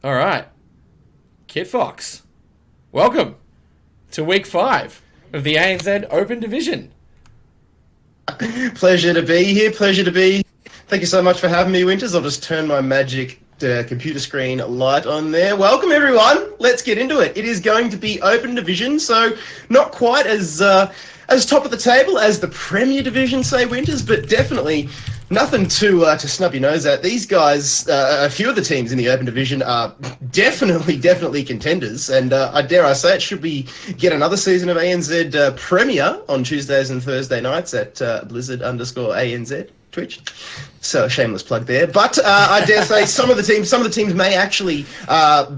All right, Kit Fox, welcome to week 5 of the ANZ Open Division. Pleasure to be here. Pleasure to be. Thank you so much for having me, Winters. I'll just turn my magic computer screen light on there. Welcome, everyone. Let's get into it. It is going to be Open Division, so not quite as top of the table as the Premier Division, say, Winters, but definitely nothing to snub your nose at. These guys, a few of the teams in the Open Division are definitely contenders, and I dare I say it, should we get another season of ANZ Premier on Tuesdays and Thursday nights at Blizzard_ANZ Twitch. So a shameless plug there, but I dare say some of the teams may actually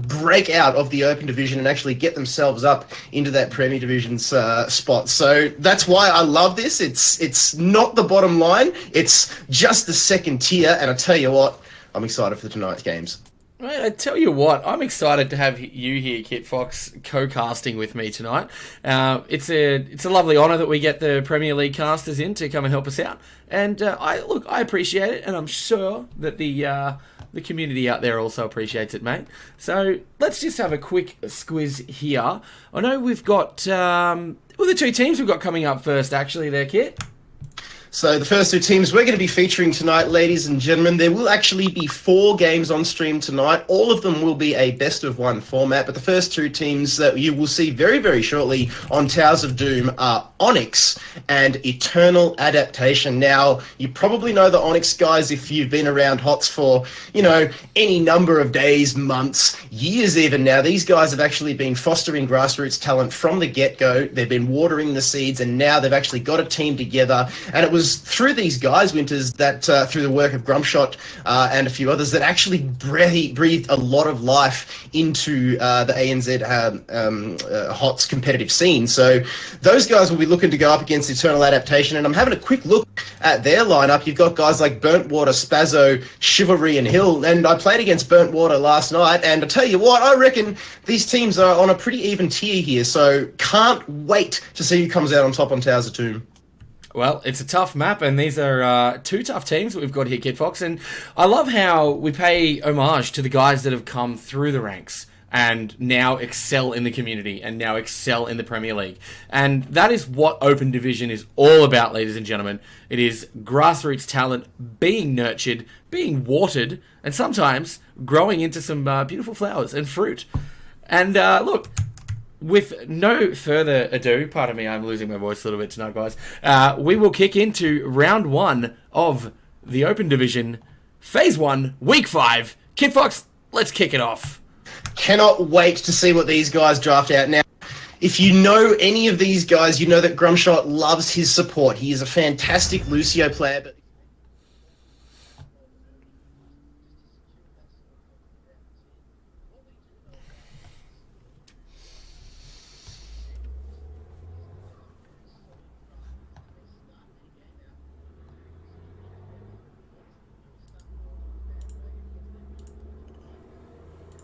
break out of the Open Division and actually get themselves up into that Premier Division's spot. So that's why I love this. It's not the bottom line; it's just the second tier. And I tell you what, I'm excited for tonight's games. I tell you what, I'm excited to have you here, Kit Fox, co-casting with me tonight. It's a lovely honour that we get the Premier League casters in to come and help us out, and I appreciate it, and I'm sure that the community out there also appreciates it, mate. So let's just have a quick squiz here. I know we've got the two teams we've got coming up first, actually, there, Kit. So the first two teams we're going to be featuring tonight, ladies and gentlemen, there will actually be 4 games on stream tonight. All of them will be a best-of-1 format, but the first two teams that you will see very, very shortly on Towers of Doom are Onyx and Eternal Adaptation. Now, you probably know the Onyx guys if you've been around HotS for, any number of days, months, years even now. These guys have actually been fostering grassroots talent from the get-go. They've been watering the seeds, and now they've actually got a team together, and it was through these guys, Winters, that through the work of Grumshot and a few others, that actually breathed a lot of life into the ANZ HOTS competitive scene. So those guys will be looking to go up against Eternal Adaptation, and I'm having a quick look at their lineup. You've got guys like Burntwater, Spazzo, Chivalry, and Hill, and I played against Burntwater last night, and I tell you what, I reckon these teams are on a pretty even tier here, so can't wait to see who comes out on top on Towers of Doom. Well, it's a tough map, and these are two tough teams that we've got here, Kid Fox. And I love how we pay homage to the guys that have come through the ranks and now excel in the community and now excel in the Premier League. And that is what Open Division is all about, ladies and gentlemen. It is grassroots talent being nurtured, being watered, and sometimes growing into some beautiful flowers and fruit. And look, with no further ado, pardon me, I'm losing my voice a little bit tonight, guys. We will kick into round 1 of the Open Division, Phase 1, Week 5. Kid Fox, let's kick it off. Cannot wait to see what these guys draft out. Now, if you know any of these guys, you know that Grumshot loves his support. He is a fantastic Lucio player, but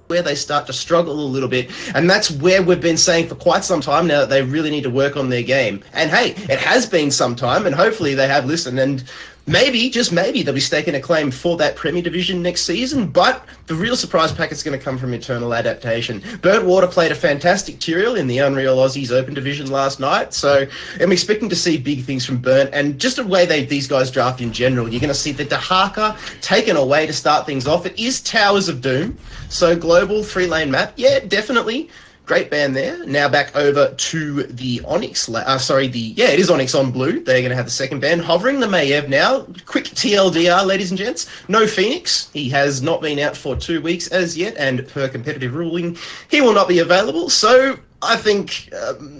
where they start to struggle a little bit, and that's where we've been saying for quite some time now that they really need to work on their game. And hey, it has been some time, and hopefully they have listened, and maybe, just maybe, they'll be staking a claim for that Premier Division next season. But the real surprise packet's going to come from Eternal Adaptation. Burntwater played a fantastic tutorial in the Unreal Aussies Open Division last night, so I'm expecting to see big things from Burnt, and just the way these guys draft in general. You're going to see the Dahaka taken away to start things off. It is Towers of Doom, so global 3-lane map. Yeah, definitely. Great band there. Now back over to the Onyx. It is Onyx on blue. They're going to have the second band. Hovering the Mayev now. Quick TLDR, ladies and gents. No Phoenix. He has not been out for 2 weeks as yet, and per competitive ruling, he will not be available. So I think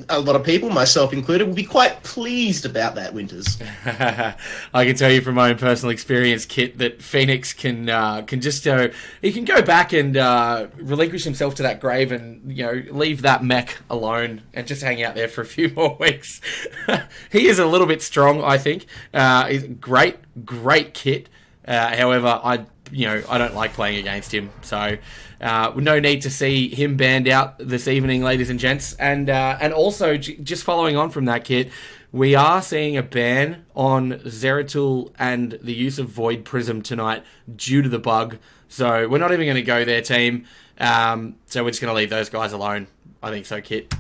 a lot of people, myself included, will be quite pleased about that, Winters. I can tell you from my own personal experience, Kit, that Phoenix can just he can go back and relinquish himself to that grave and leave that mech alone and just hang out there for a few more weeks. He is a little bit strong, I think. He's great Kit. However, I don't like playing against him, so no need to see him banned out this evening, ladies and gents. And also, just following on from that, Kit, we are seeing a ban on Zeratul and the use of Void Prism tonight due to the bug. So we're not even going to go there, team. So we're just going to leave those guys alone. I think so, Kit.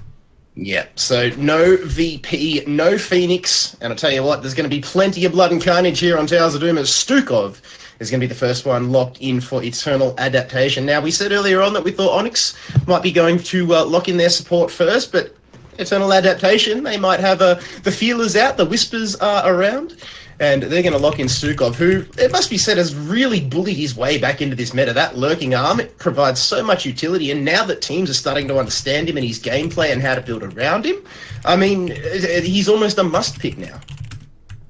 Yeah, so no VP, no Phoenix, and I'll tell you what, there's going to be plenty of blood and carnage here on Towers of Doom as Stukov is going to be the first one locked in for Eternal Adaptation. Now, we said earlier on that we thought Onyx might be going to lock in their support first, but Eternal Adaptation, they might have the feelers out, the whispers are around, and they're going to lock in Stukov, who, it must be said, has really bullied his way back into this meta. That lurking arm, it provides so much utility, and now that teams are starting to understand him and his gameplay and how to build around him, I mean, he's almost a must-pick now.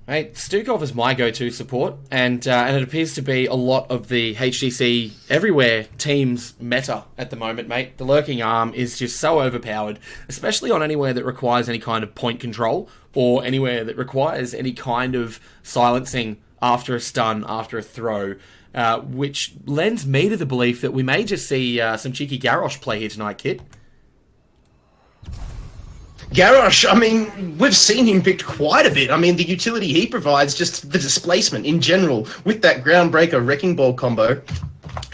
Mate, Stukov is my go-to support, and it appears to be a lot of the HGC everywhere teams meta at the moment, mate. The lurking arm is just so overpowered, especially on anywhere that requires any kind of point control or anywhere that requires any kind of silencing after a stun, after a throw, which lends me to the belief that we may just see some cheeky Garrosh play here tonight, Kit. Garrosh, I mean, we've seen him picked quite a bit. I mean, the utility he provides, just the displacement in general, with that Groundbreaker Wrecking Ball combo,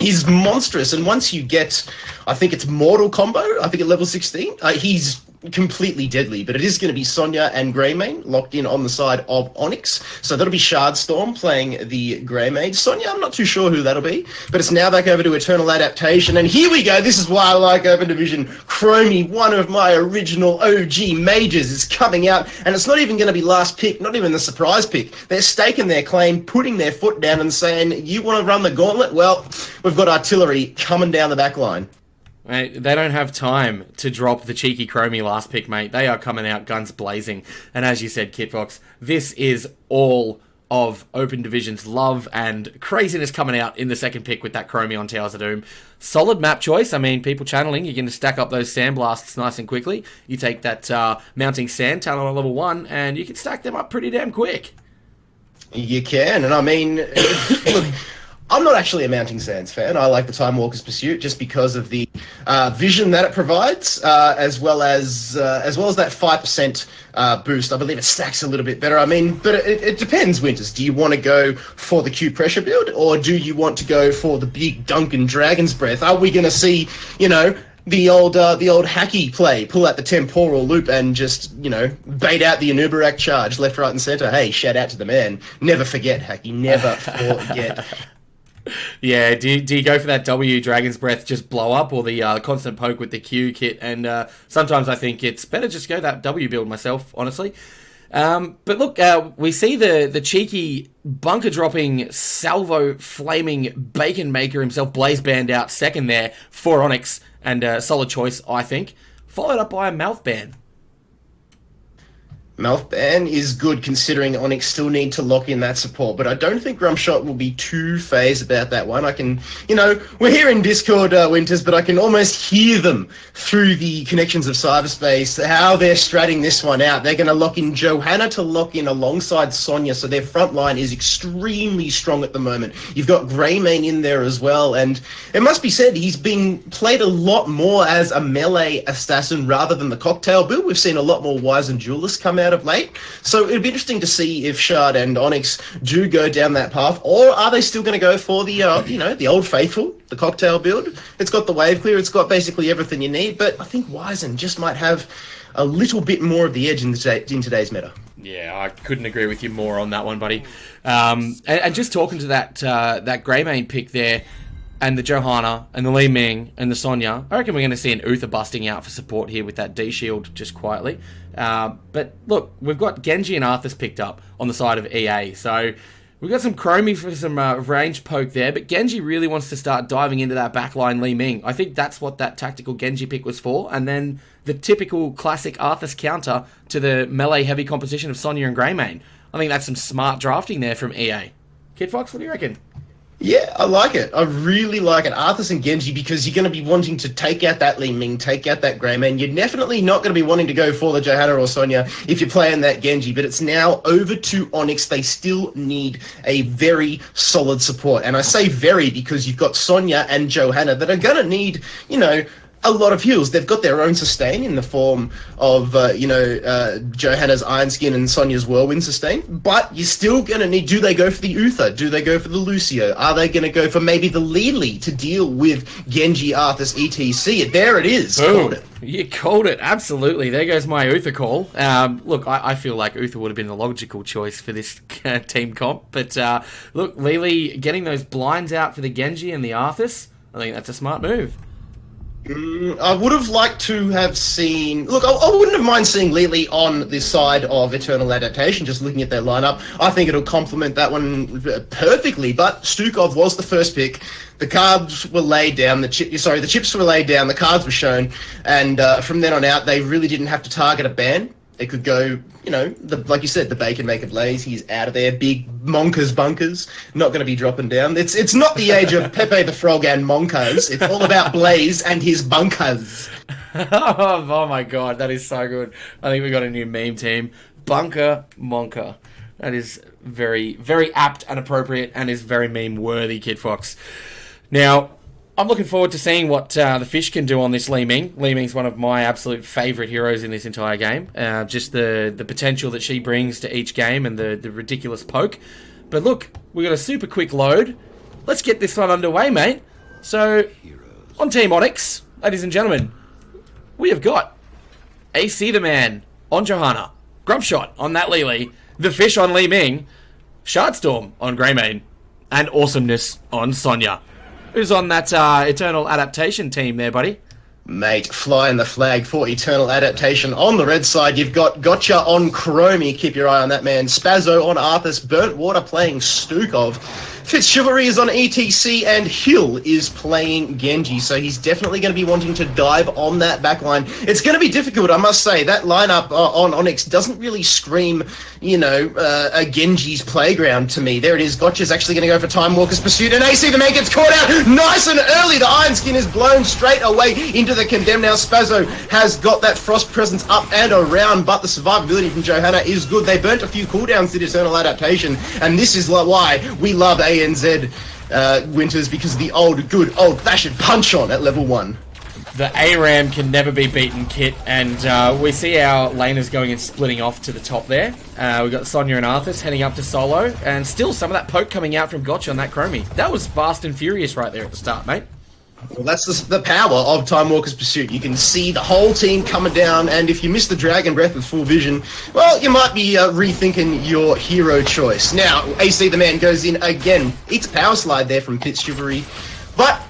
is monstrous. And once you get, I think it's Mortal combo, I think at level 16, he's completely deadly. But it is going to be Sonya and Greymane locked in on the side of Onyx. So that'll be Shardstorm playing the Greymane. Sonya, I'm not too sure who that'll be. But it's now back over to Eternal Adaptation. And here we go. This is why I like Open Division. Chromie, one of my original OG mages, is coming out. And it's not even going to be last pick, not even the surprise pick. They're staking their claim, putting their foot down and saying, you want to run the gauntlet? Well, we've got artillery coming down the back line. Mate, they don't have time to drop the cheeky Chromie last pick, mate. They are coming out guns blazing. And as you said, Kitfox, this is all of Open Division's love and craziness coming out in the second pick with that Chromie on Towers of Doom. Solid map choice. I mean, people channeling, you're going to stack up those sandblasts nice and quickly. You take that mounting sand talent on level 1, and you can stack them up pretty damn quick. You can, and I mean, look, I'm not actually a Mounting Sands fan. I like the Time Walker's Pursuit just because of the vision that it provides, as well as that 5% boost. I believe it stacks a little bit better. I mean, but it depends, Winters. Do you want to go for the Q pressure build, or do you want to go for the big Duncan Dragon's Breath? Are we going to see, the old hacky play, pull out the temporal loop and just, bait out the Anubarak charge left, right, and center? Hey, shout out to the man. Never forget, hacky. Never forget. Yeah, do you go for that W Dragon's Breath just blow up, or the constant poke with the Q kit? And sometimes I think it's better just go that W build myself, honestly. But look, we see the cheeky bunker dropping salvo flaming bacon maker himself, Blaze Band out second there for Onyx, and solid choice, I think, followed up by a mouth ban. Mouth ban is good considering Onyx still need to lock in that support, but I don't think Rumshot will be too phased about that one. I can, we're here in Discord, Winters, but I can almost hear them through the connections of cyberspace, how they're stratting this one out. They're going to lock in Johanna to lock in alongside Sonya, so their front line is extremely strong at the moment. You've got Greymane in there as well, and it must be said, he's being played a lot more as a melee assassin rather than the cocktail build. We've seen a lot more Wizened Duelists come out of late, so it'd be interesting to see if Shard and Onyx do go down that path, or are they still going to go for the the old faithful, the cocktail build? It's got the wave clear, it's got basically everything you need, but I think Wizen just might have a little bit more of the edge in today's meta. Yeah, I couldn't agree with you more on that one, buddy. And just talking to that Greymane pick there, and the Johanna, and the Li Ming, and the Sonya, I reckon we're going to see an Uther busting out for support here with that D-Shield just quietly. But look, we've got Genji and Arthas picked up on the side of EA, so we've got some Chromie for some range poke there, but Genji really wants to start diving into that backline Li Ming. I think that's what that tactical Genji pick was for, and then the typical classic Arthas counter to the melee-heavy composition of Sonya and Greymane. I think that's some smart drafting there from EA. Kid Fox, what do you reckon? Yeah, I like it. I really like it. Arthas and Genji, because you're going to be wanting to take out that Li Ming, take out that Greymane. You're definitely not going to be wanting to go for the Johanna or Sonya if you're playing that Genji, but it's now over to Onyx. They still need a very solid support. And I say very because you've got Sonya and Johanna that are going to need, a lot of heals. They've got their own sustain in the form of, Johanna's Iron Skin and Sonya's Whirlwind sustain, but you're still going to need, do they go for the Uther? Do they go for the Lucio? Are they going to go for maybe the Lili to deal with Genji, Arthas, etc.? There it is. Boom. You called it, absolutely. There goes my Uther call. Look, I feel like Uther would have been the logical choice for this team comp, but look, Lili getting those blinds out for the Genji and the Arthas, I think that's a smart move. I would have liked to have seen... Look, I wouldn't have mind seeing Lili on this side of Eternal Adaptation, just looking at their lineup. I think it'll complement that one perfectly, but Stukov was the first pick. The cards were laid down, the chips were laid down, the cards were shown, and from then on out, they really didn't have to target a ban. They could go, like you said, the Bacon Maker Blaze. He's out of there. Big Monkers Bunkers. Not going to be dropping down. It's not the age of Pepe the Frog and Monkers. It's all about Blaze and his bunkers. Oh my god, that is so good. I think we got a new meme team. Bunker Monker. That is very, very apt and appropriate and is very meme-worthy, Kid Fox. Now, I'm looking forward to seeing what the Fish can do on this Li Ming. Li Ming's one of my absolute favourite heroes in this entire game. Just the potential that she brings to each game and the ridiculous poke. But look, we got a super quick load. Let's get this one underway, mate. So, on Team Onyx, ladies and gentlemen, we have got AC the Man on Johanna, Grumpshot on that Lili, the Fish on Li Ming, Shardstorm on Greymane, and Awesomeness on Sonya. Who's on that Eternal Adaptation team there, buddy? Mate, flying the flag for Eternal Adaptation. On the red side, you've got Gotcha on Chromie. Keep your eye on that man. Spazzo on Arthas. Burnt Water playing Stukov. Fitzchivalry is on ETC, and Hill is playing Genji, so he's definitely going to be wanting to dive on that backline. It's going to be difficult, I must say. That lineup on Onyx doesn't really scream, a Genji's playground to me. There it is. Gotcha's actually going to go for Time Walker's Pursuit, and AC the Man gets caught out nice and early. The Iron Skin is blown straight away into the Condemn. Now Spazzo has got that Frost presence up and around, but the survivability from Johanna is good. They burnt a few cooldowns to Eternal Adaptation, and this is why we love ANZ Winters, because of the good old-fashioned punch-on at level 1. The ARAM can never be beaten, Kit, and we see our laners going and splitting off to the top there. We've got Sonya and Arthas heading up to solo, and still some of that poke coming out from Gotcha on that Chromie. That was fast and furious right there at the start, mate. Well, that's the power of Time Walker's Pursuit. You can see the whole team coming down, and if you miss the Dragon Breath with full vision, well, you might be rethinking your hero choice. Now, AC the Man goes in again. Eats a power slide there from Pit Chivalry, but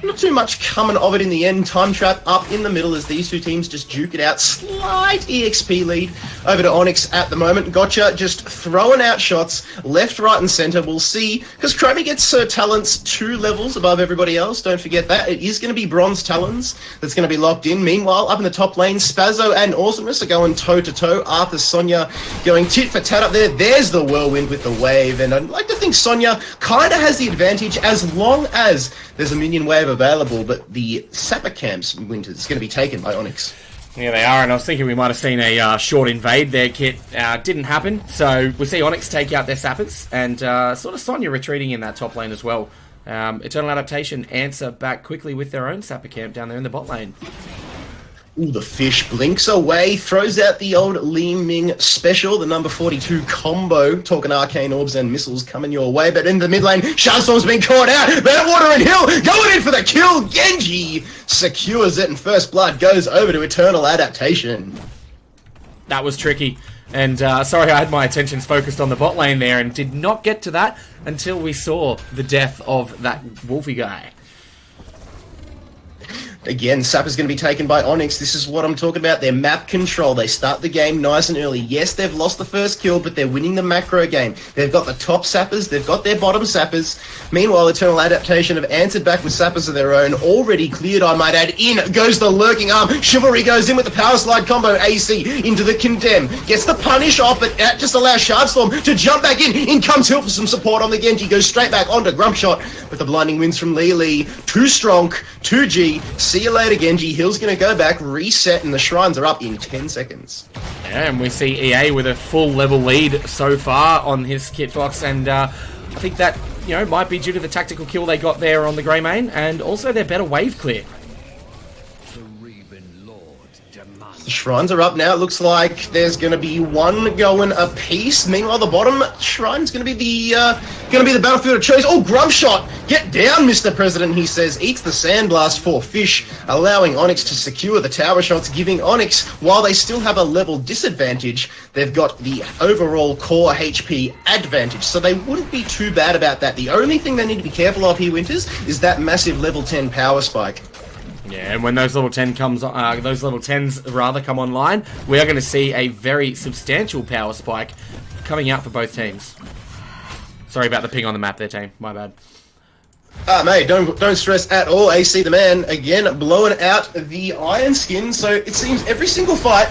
not too much coming of it in the end. Time Trap up in the middle as these two teams just duke it out. Slight EXP lead over to Onyx at the moment. Gotcha just throwing out shots left, right, and center. We'll see, because Chromie gets talents 2 levels above everybody else. Don't forget that. It is going to be Bronze Talons that's going to be locked in. Meanwhile, up in the top lane, Spazzo and Awesomeness are going toe-to-toe. Arthur, Sonya going tit for tat up there. There's the Whirlwind with the wave, and I'd like to think Sonya kind of has the advantage as long as there's a minion wave available, but the Sapper Camps Winters is going to be taken by Onyx. Yeah, they are, and I was thinking we might have seen a short invade there, Kit. Didn't happen, so we see Onyx take out their Sappers, and sort of Sonya retreating in that top lane as well. Eternal Adaptation answer back quickly with their own Sapper Camp down there in the bot lane. Ooh, the Fish blinks away, throws out the old Li Ming special, the number 42 combo, talking arcane orbs and missiles coming your way, but in the mid lane, Shardstorm's been caught out, Burnt Water and Hill going in for the kill, Genji secures it, and First Blood goes over to Eternal Adaptation. That was tricky, and sorry I had my attentions focused on the bot lane there and did not get to that until we saw the death of that Wolfie guy. Again, Sapper's going to be taken by Onyx. This is what I'm talking about. Their map control. They start the game nice and early. Yes, they've lost the first kill, but they're winning the macro game. They've got the top Sappers. They've got their bottom Sappers. Meanwhile, Eternal Adaptation have answered back with Sappers of their own. Already cleared, I might add. In goes the Lurking Arm. Chivalry goes in with the Power Slide combo. AC into the Condemn. Gets the punish off, but that just allows Shardstorm to jump back in. In comes Hill for some support on the Genji. Goes straight back onto Grumpshot with the blinding winds from Lili. Too strong. 2G. See you later, Genji. Hill's going to go back, reset, and the shrines are up in 10 seconds. Yeah, and we see EA with a full level lead so far on his Kit Fox, and I think that, might be due to the tactical kill they got there on the Greymane, and also their better wave clear. The Shrines are up now. It looks like there's going to be one going apiece. Meanwhile, the bottom Shrine's going to be the battlefield of choice. Oh, Grumshot! Get down, Mr. President, he says. Eats the Sandblast for fish, allowing Onyx to secure the tower shots, giving Onyx, while they still have a level disadvantage, they've got the overall core HP advantage. So they wouldn't be too bad about that. The only thing they need to be careful of here, Winters, is that massive level 10 power spike. Yeah, and when those level 10s rather come online, we are going to see a very substantial power spike coming out for both teams. Sorry about the ping on the map there, team. My bad. Mate, don't stress at all. AC the man again blowing out the Iron Skin. So it seems every single fight,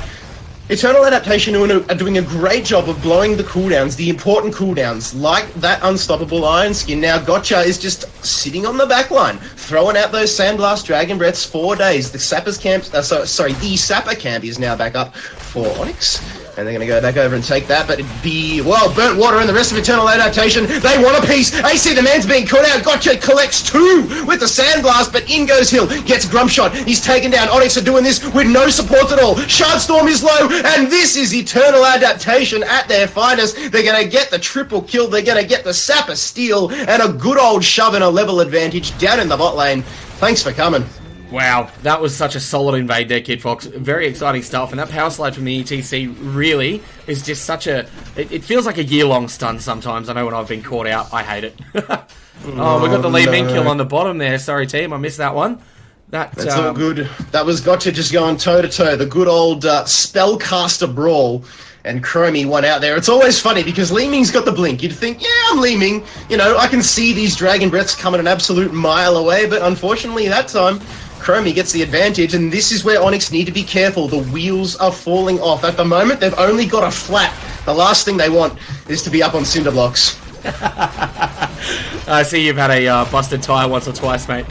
Eternal Adaptation are doing a great job of blowing the cooldowns, the important cooldowns, like that unstoppable Iron Skin. Now Gotcha is just sitting on the back line, throwing out those Sandblast Dragon Breaths 4 days. The Sapper's camp, the Sapper camp is now back up for Onyx. And they're going to go back over and take that, but it'd be, well, Burnt Water and the rest of Eternal Adaptation. They want a piece. AC the man's being caught out. Gotcha collects 2 with the Sandblast, but in goes Hill. Gets Grumshot. He's taken down. Onyx are doing this with no support at all. Shardstorm is low, and this is Eternal Adaptation at their finest. They're going to get the triple kill. They're going to get the Sapper steal, and a good old shove and a level advantage down in the bot lane. Thanks for coming. Wow, that was such a solid invade there, Kid Fox. Very exciting stuff, and that power slide from the ETC really is just such a... It feels like a year-long stun sometimes. I know when I've been caught out, I hate it. Oh, we got the Lee Min kill on the bottom there. Sorry, team, I missed that one. That's all good. That was Gotcha just going toe-to-toe. The good old spellcaster brawl. And Chromie won out there. It's always funny because Lee Ming's got the blink. You'd think, yeah, I'm Lee Ming. You know, I can see these Dragon Breaths coming an absolute mile away, but unfortunately that time, Chromie gets the advantage, and this is where Onyx need to be careful. The wheels are falling off. At the moment, they've only got a flat. The last thing they want is to be up on cinder blocks. I see you've had a busted tyre once or twice, mate.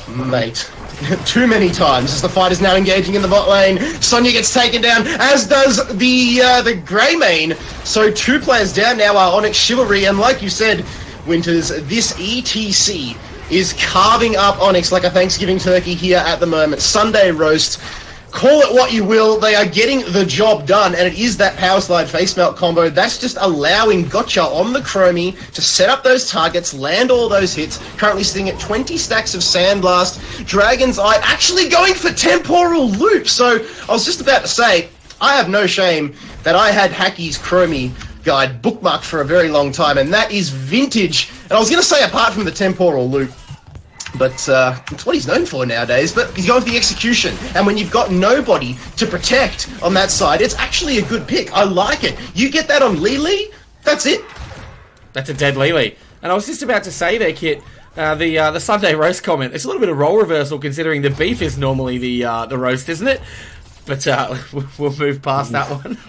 Mate. Too many times as the fight is now engaging in the bot lane. Sonya gets taken down, as does the Greymane. So 2 players down now are Onyx Chivalry, and like you said, Winters, this ETC is carving up Onyx like a Thanksgiving turkey here at the moment. Sunday roast. Call it what you will, they are getting the job done, and it is that power slide face melt combo that's just allowing Gotcha on the Chromie to set up those targets, land all those hits. Currently sitting at 20 stacks of Sandblast. Dragon's Eye actually going for Temporal Loop. So I was just about to say, I have no shame that I had Hacky's Chromie guide bookmarked for a very long time, and that is vintage. And I was going to say apart from the Temporal Loop, but it's what he's known for nowadays. But he's going for the execution. And when you've got nobody to protect on that side, it's actually a good pick. I like it. You get that on Lily, that's it. That's a dead Lily. And I was just about to say there, Kit, the Sunday roast comment. It's a little bit of role reversal considering the beef is normally the roast, isn't it? But we'll move past that one.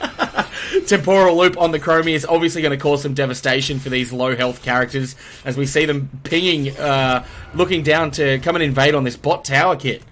Temporal Loop on the Chromie is obviously going to cause some devastation for these low health characters as we see them pinging, looking down to come and invade on this bot tower, Kit.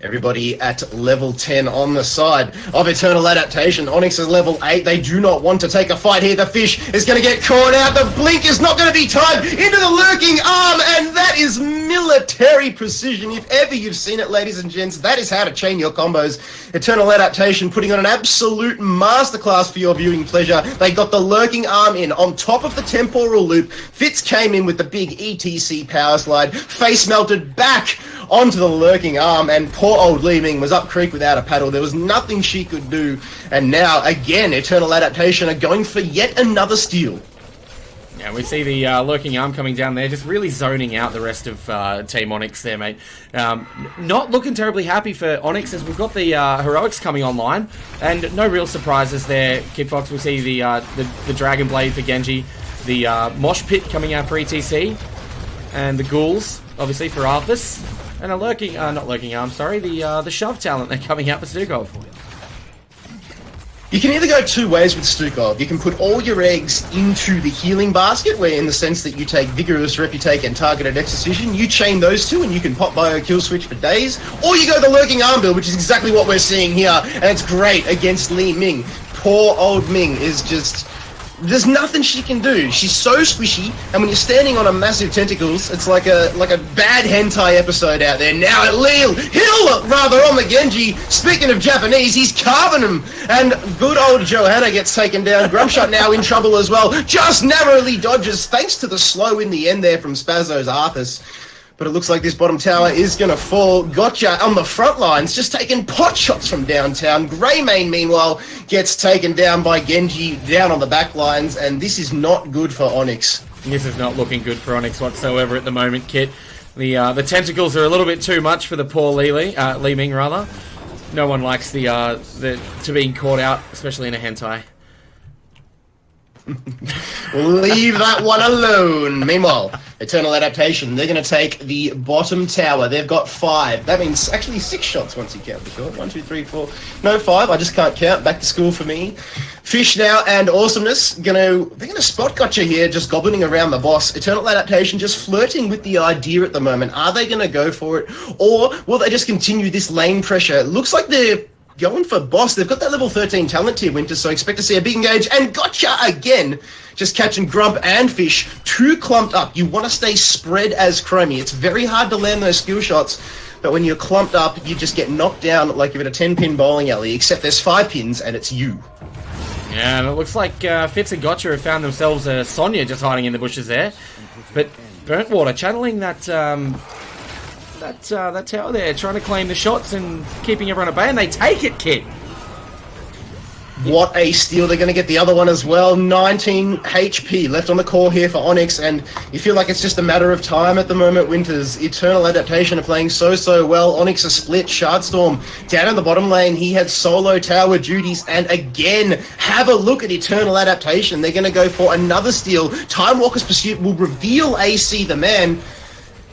Everybody at level 10 on the side of Eternal Adaptation. Onyx is level 8. They do not want to take a fight here. The fish is going to get caught out. The blink is not going to be timed into the lurking arm, and that is military precision. If ever you've seen it, ladies and gents, that is how to chain your combos. Eternal Adaptation putting on an absolute masterclass for your viewing pleasure. They got the lurking arm in on top of the Temporal Loop. Fitz came in with the big ETC power slide, face melted back onto the lurking arm, and poor old Li Ming was up creek without a paddle. There was nothing she could do, and now again Eternal Adaptation are going for yet another steal. Yeah, we see the lurking arm coming down there, just really zoning out the rest of Team Onyx there, mate. Not looking terribly happy for Onyx as we've got the heroics coming online, and no real surprises there. Kid Fox, we see the Dragon Blade for Genji, the Mosh Pit coming out for ETC, and the Ghouls obviously for Arthas. And a lurking, not lurking arm, sorry, the shove talent they're coming out for Stukov. You can either go 2 ways with Stukov. You can put all your eggs into the healing basket, where in the sense that you take Vigorous Reputake and Targeted Exorcism, you chain those 2 and you can pop bio kill switch for days. Or you go the lurking arm build, which is exactly what we're seeing here, and it's great against Li Ming. Poor old Ming is just there's nothing she can do. She's so squishy, and when you're standing on a massive tentacles, it's like a bad hentai episode out there. Now at Hill, rather, on the Genji. Speaking of Japanese, he's carving him, and good old Johanna gets taken down. Grumpshot now in trouble as well. Just narrowly dodges, thanks to the slow in the end there from Spazzo's Arthas. But it looks like this bottom tower is going to fall. Gotcha on the front lines, just taking pot shots from downtown. Greymane, meanwhile, gets taken down by Genji down on the back lines, and this is not good for Onyx. This is not looking good for Onyx whatsoever at the moment, Kit. The tentacles are a little bit too much for the poor Li Ming, rather. No one likes to being caught out, especially in a hentai. Leave that one alone. Meanwhile, Eternal Adaptation, they're going to take the bottom tower.Ey've got 5. That means actually 6 shots once you count the shot. 1, 2, 3, 4. No, 5. I just can't count. Back to school for me. Fish now and Awesomeness they're gonna spot gotcha here, just gobbling around the boss. Eternal Adaptation just flirting with the idea at the moment. Are they going to go for it, or will they just continue this lane pressure? It looks like they're going for boss. They've got that level 13 talent tier, Winters, so expect to see a big engage. And gotcha again! Just catching Grump and Fish, too clumped up. You want to stay spread as Chromie. It's very hard to land those skill shots, but when you're clumped up, you just get knocked down like you're at a 10-pin bowling alley, except there's 5 pins, and it's you. Yeah, and it looks like Fitz and Gotcha have found themselves Sonya just hiding in the bushes there. But Burntwater channeling that tower there, trying to claim the shots and keeping everyone at bay, and they take it, Kid. What a steal. They're going to get the other one as well. 19 HP left on the core here for Onyx, and you feel like it's just a matter of time at the moment, Winters. Eternal Adaptation are playing so well. Onyx a split. Shardstorm down in the bottom lane. He had solo tower duties, and again, have a look at Eternal Adaptation. They're going to go for another steal. Time Walker's Pursuit will reveal AC the man.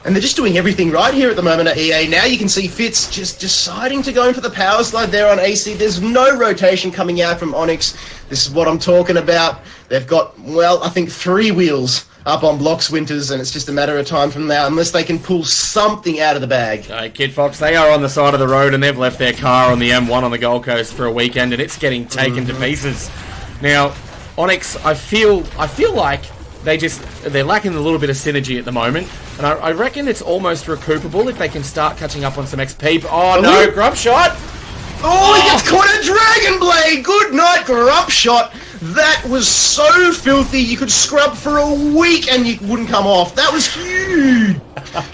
And they're just doing everything right here at the moment at EA. Now you can see Fitz just deciding to go in for the power slide there on AC. There's no rotation coming out from Onyx. This is what I'm talking about. They've got, well, I think 3 wheels up on blocks, Winters, and it's just a matter of time from now, unless they can pull something out of the bag. Kid Fox, they are on the side of the road, and they've left their car on the M1 on the Gold Coast for a weekend, and it's getting taken to pieces. Now, Onyx, I feel like they're lacking a little bit of synergy at the moment, and I reckon it's almost recoupable if they can start catching up on some XP. Oh no, Grump shot! Oh, he gets caught a Dragon Blade! Good night, Grump shot! That was so filthy, you could scrub for a week and you wouldn't come off. That was huge!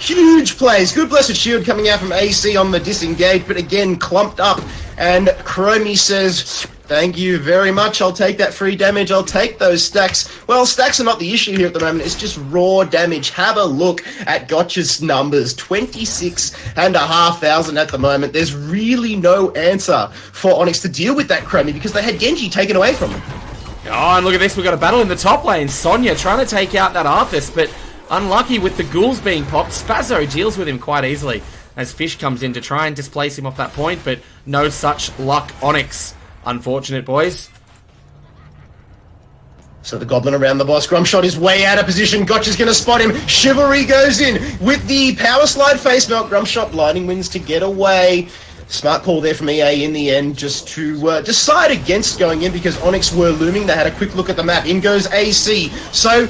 Huge plays. Good Blessed Shield coming out from AC on the disengage, but again, clumped up. And Chromie says, thank you very much. I'll take that free damage. I'll take those stacks. Well, stacks are not the issue here at the moment. It's just raw damage. Have a look at Gotcha's numbers. 26,500 at the moment. There's really no answer for Onyx to deal with that Chromie because they had Genji taken away from them. Oh, and look at this. We've got a battle in the top lane. Sonya trying to take out that Arthas, but unlucky with the ghouls being popped. Spazzo deals with him quite easily as Fish comes in to try and displace him off that point, but no such luck. Onyx. Unfortunate, boys. So the Goblin around the boss. Grumshot is way out of position. Gotcha's going to spot him. Chivalry goes in with the power slide face melt. Grumshot blinding winds to get away. Smart call there from EA in the end, just to decide against going in because Onyx were looming. They had a quick look at the map. In goes AC. So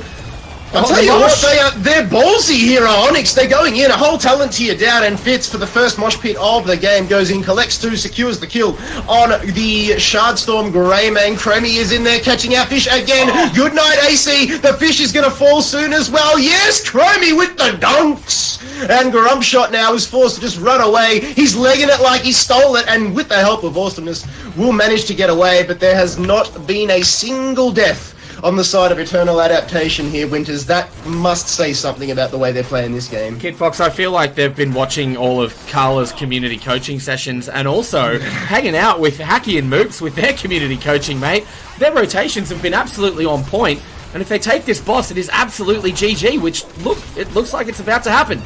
I'll tell you what, they're ballsy here on Onyx. They're going in, a whole talent tier down, and Fitz for the first mosh pit of the game goes in, collects 2, secures the kill on the Shardstorm Greymane. Chromie is in there catching out Fish again. Good night, AC. The Fish is going to fall soon as well. Yes, Chromie with the dunks. And Grumpshot now is forced to just run away. He's legging it like he stole it, and with the help of Awesomeness, will manage to get away, but there has not been a single death on the side of Eternal Adaptation here, Winters. That must say something about the way they're playing this game. Kid Fox, I feel like they've been watching all of Carla's community coaching sessions and also hanging out with Hacky and Moops with their community coaching, mate. Their rotations have been absolutely on point, and if they take this boss, it is absolutely GG, which, look, it looks like it's about to happen.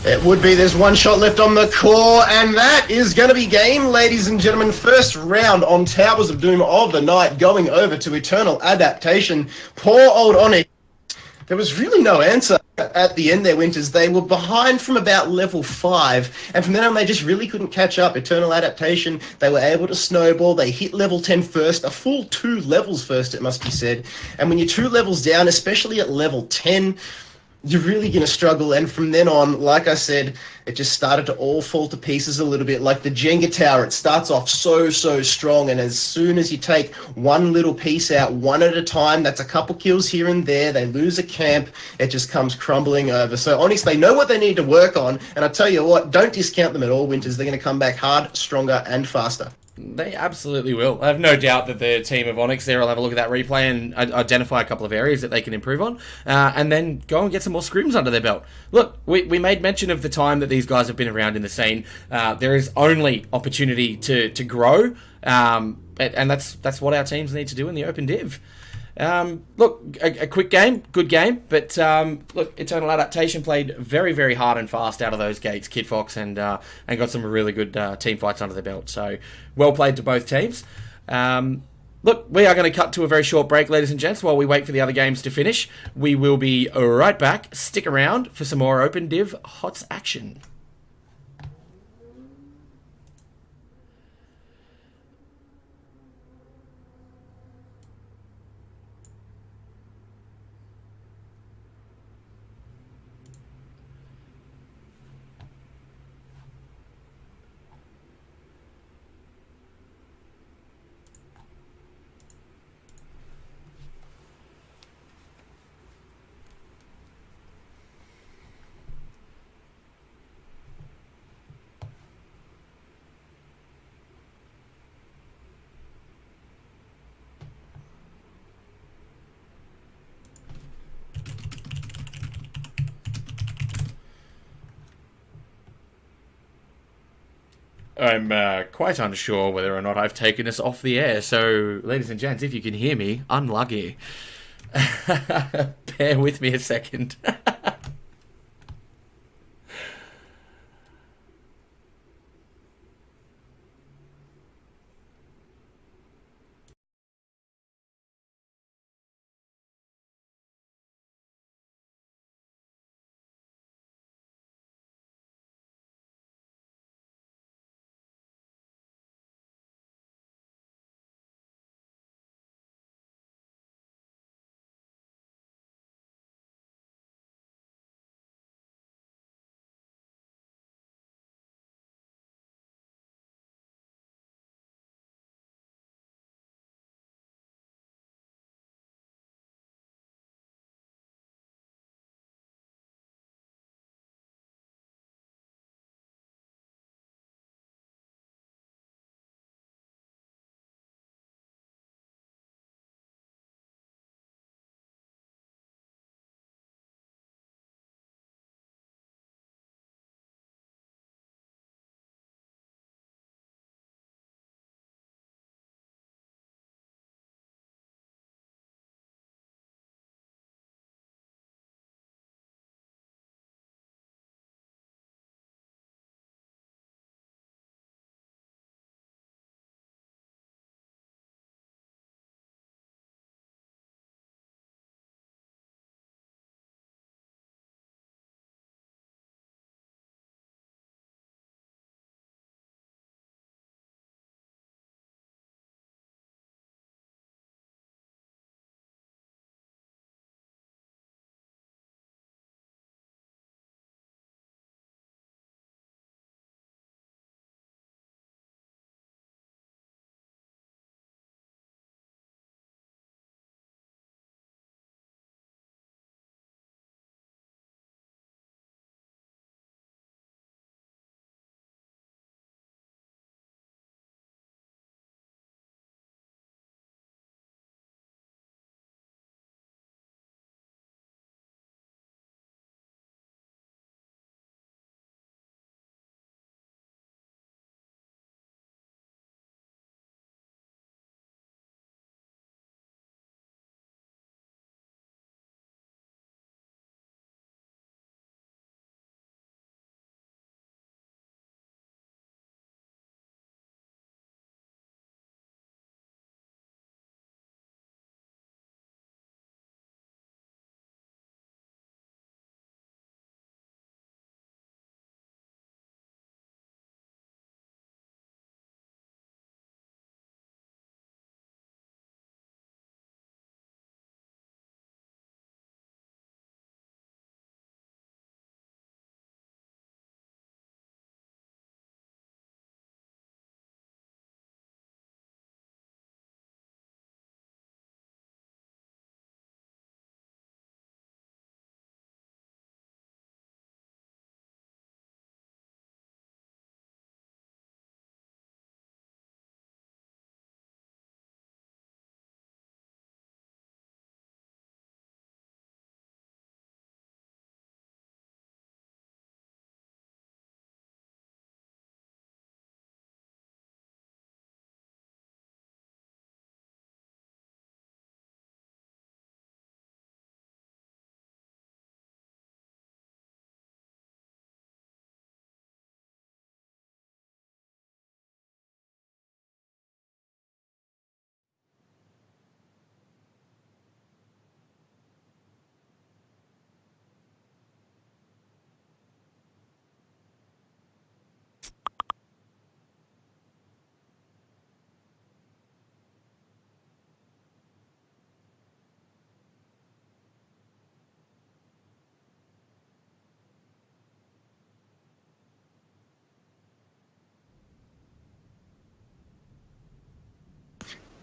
It would be. There's 1 shot left on the core, and that is going to be game, ladies and gentlemen. First round on Towers of Doom of the night, going over to Eternal Adaptation. Poor old Onyx. There was really no answer. At the end there, Winters, they were behind from about level 5, and from then on they just really couldn't catch up. Eternal Adaptation, they were able to snowball. They hit level 10 first, a full 2 levels first, it must be said. And when you're 2 levels down, especially at level 10, you're really going to struggle. And from then on, like I said, it just started to all fall to pieces a little bit. Like the Jenga tower, it starts off so strong, and as soon as you take one little piece out, one at a time, that's a couple kills here and there, they lose a camp, it just comes crumbling over. So honestly, they know what they need to work on, and I tell you what, don't discount them at all, Winters. They're going to come back hard, stronger, and faster. They absolutely will. I have no doubt that the team of Onyx there will have a look at that replay and identify a couple of areas that they can improve on, and then go and get some more scrims under their belt. Look, we made mention of the time that these guys have been around in the scene. There is only opportunity to grow, and that's what our teams need to do in the open div. Look, a quick game, good game, but look, Eternal Adaptation played very hard and fast out of those gates, Kid Fox, and got some really good team fights under their belt. So well played to both teams. Look, we are going to cut to a very short break, ladies and gents, while we wait for the other games to finish. We will be right back. Stick around for some more Open Div HotS action. I'm quite unsure whether or not I've taken us off the air, so ladies and gents, if you can hear me, unlucky. Bear with me a second.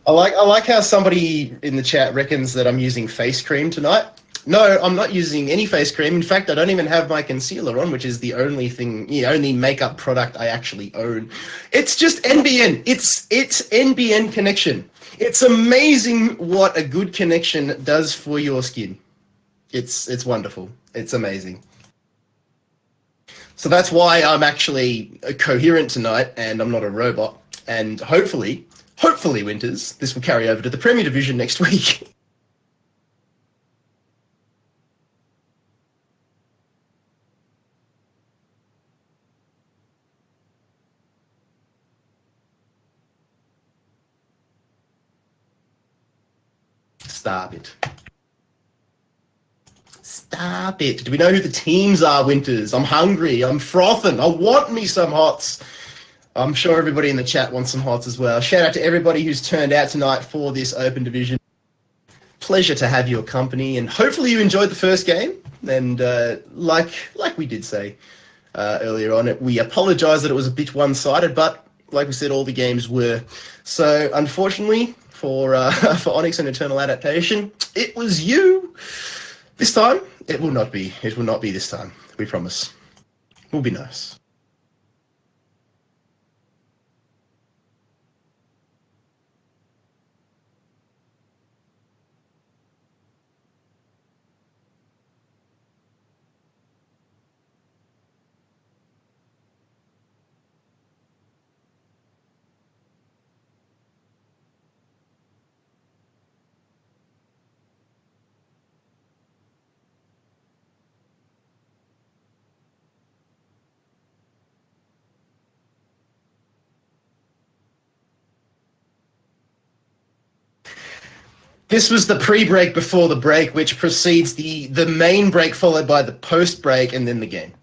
I like how somebody in the chat reckons that I'm using face cream tonight. No, I'm not using any face cream. In fact, I don't even have my concealer on, which is the only thing, the only makeup product I actually own. It's just NBN. It's NBN connection. It's amazing what a good connection does for your skin. It's wonderful. It's amazing. So that's why I'm actually coherent tonight, and I'm not a robot. And hopefully, Winters, this will carry over to the Premier Division next week. Stop it. Stop it. Do we know who the teams are, Winters? I'm hungry. I'm frothing. I want me some HotS. I'm sure everybody in the chat wants some HotS as well. Shout out to everybody who's turned out tonight for this Open Division. Pleasure to have your company, and hopefully you enjoyed the first game. And like we did say earlier on, we apologise that it was a bit one-sided, but like we said, all the games were. So unfortunately for for Onyx and Eternal Adaptation, it was you. This time, it will not be. It will not be this time. We promise. We'll be nice. This was the pre-break before the break, which precedes the main break, followed by the post-break, and then the game.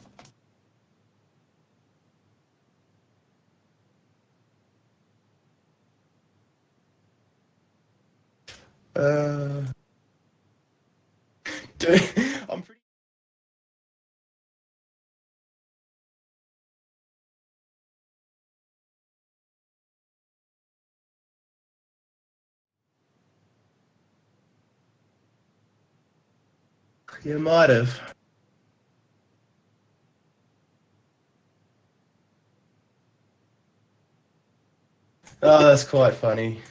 Uh, I'm pretty. You might have. Oh, that's quite funny.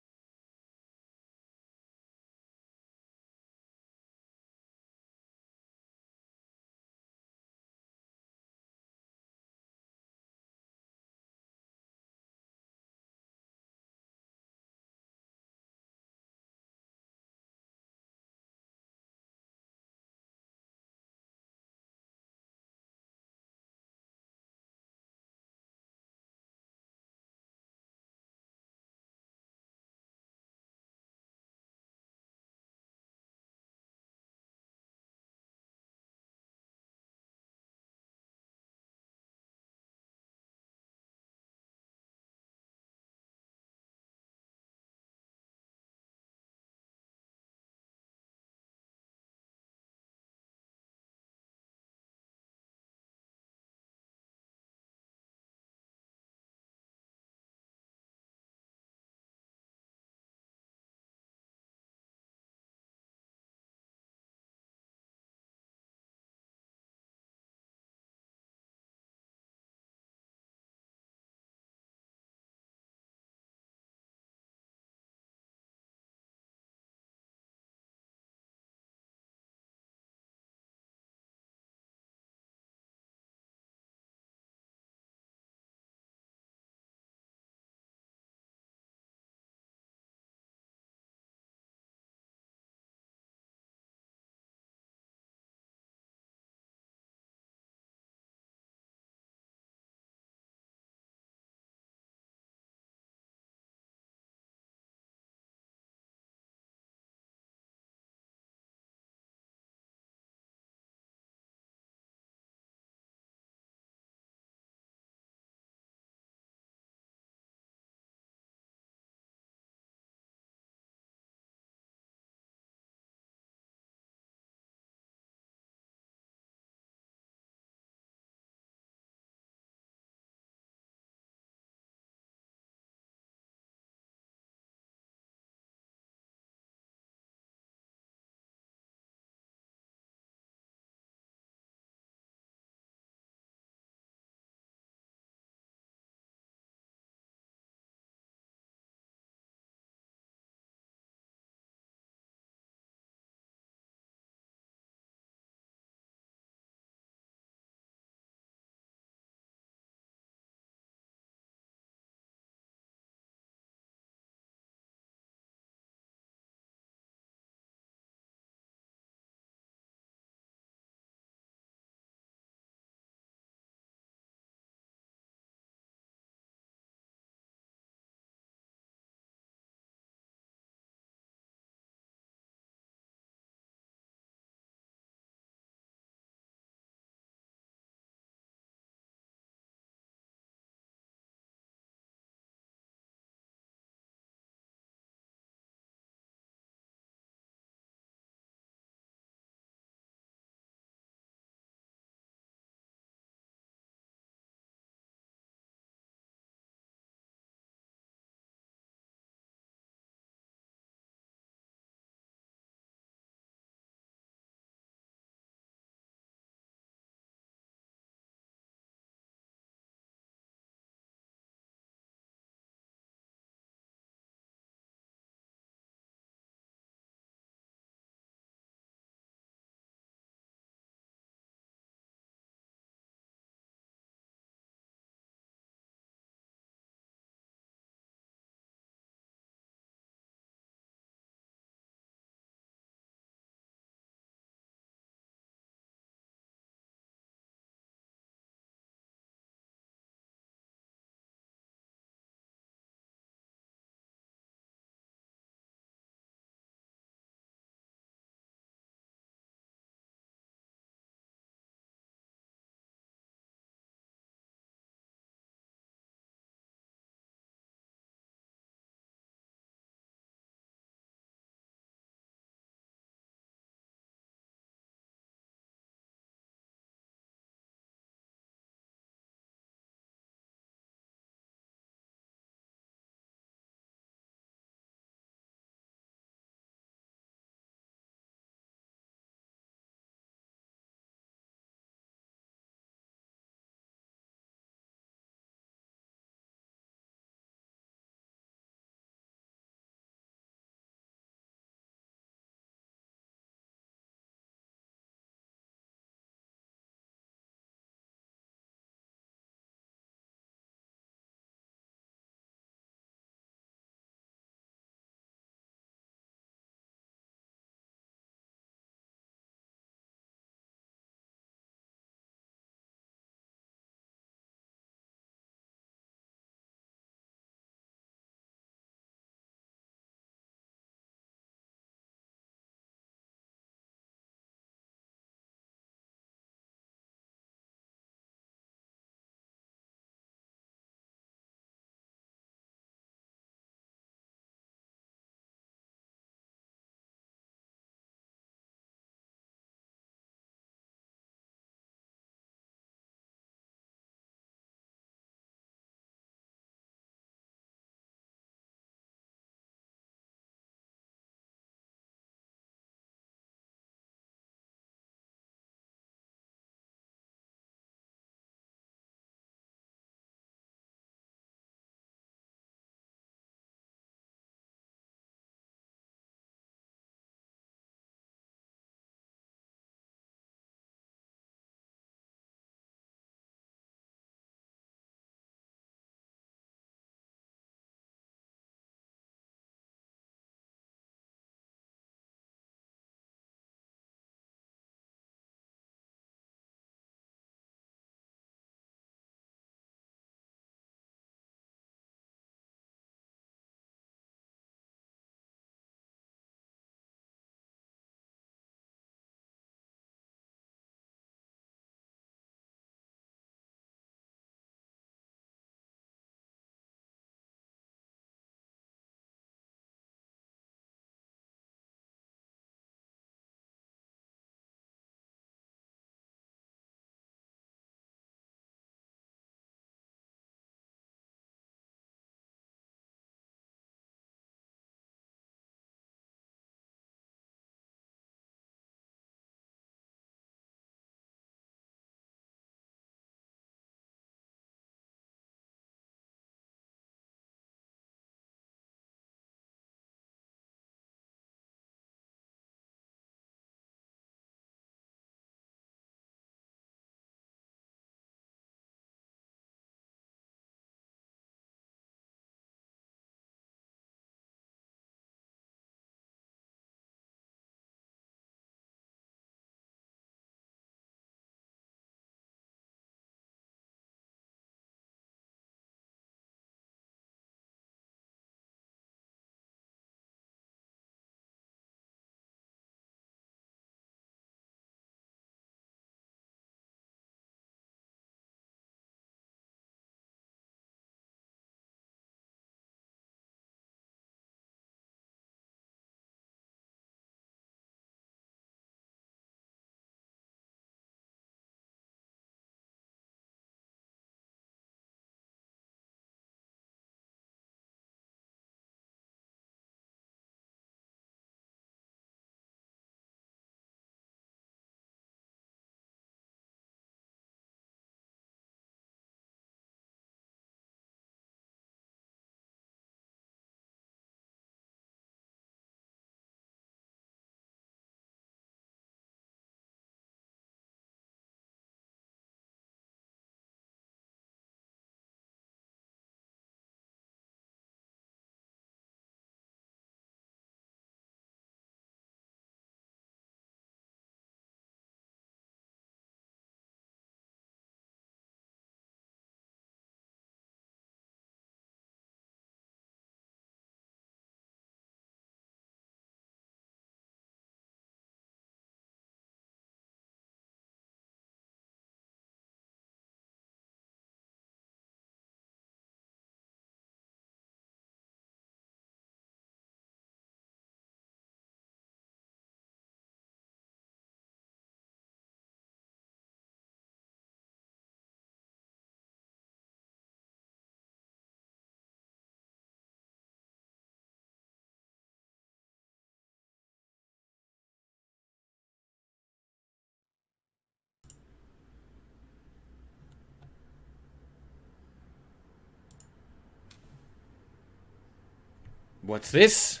What's this?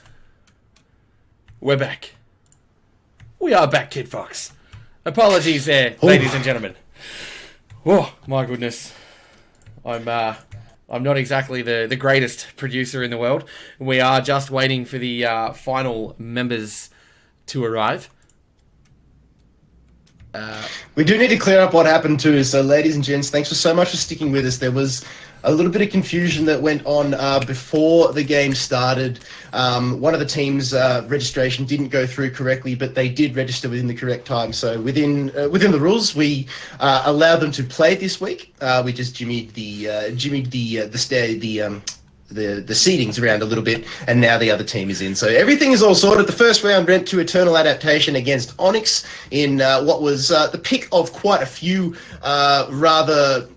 We're back. We are back, Kid Fox. Apologies there, ladies and gentlemen. Oh, my goodness. I'm not exactly the greatest producer in the world. We are just waiting for the final members to arrive. We do need to clear up what happened too. So, ladies and gents, thanks for so much for sticking with us. There was a little bit of confusion that went on before the game started. One of the teams' registration didn't go through correctly, but they did register within the correct time. So within the rules, we allowed them to play this week. We just jimmied the seedings around a little bit, and now the other team is in. So everything is all sorted. The first round went to Eternal Adaptation against Onyx in what was the pick of quite a few rather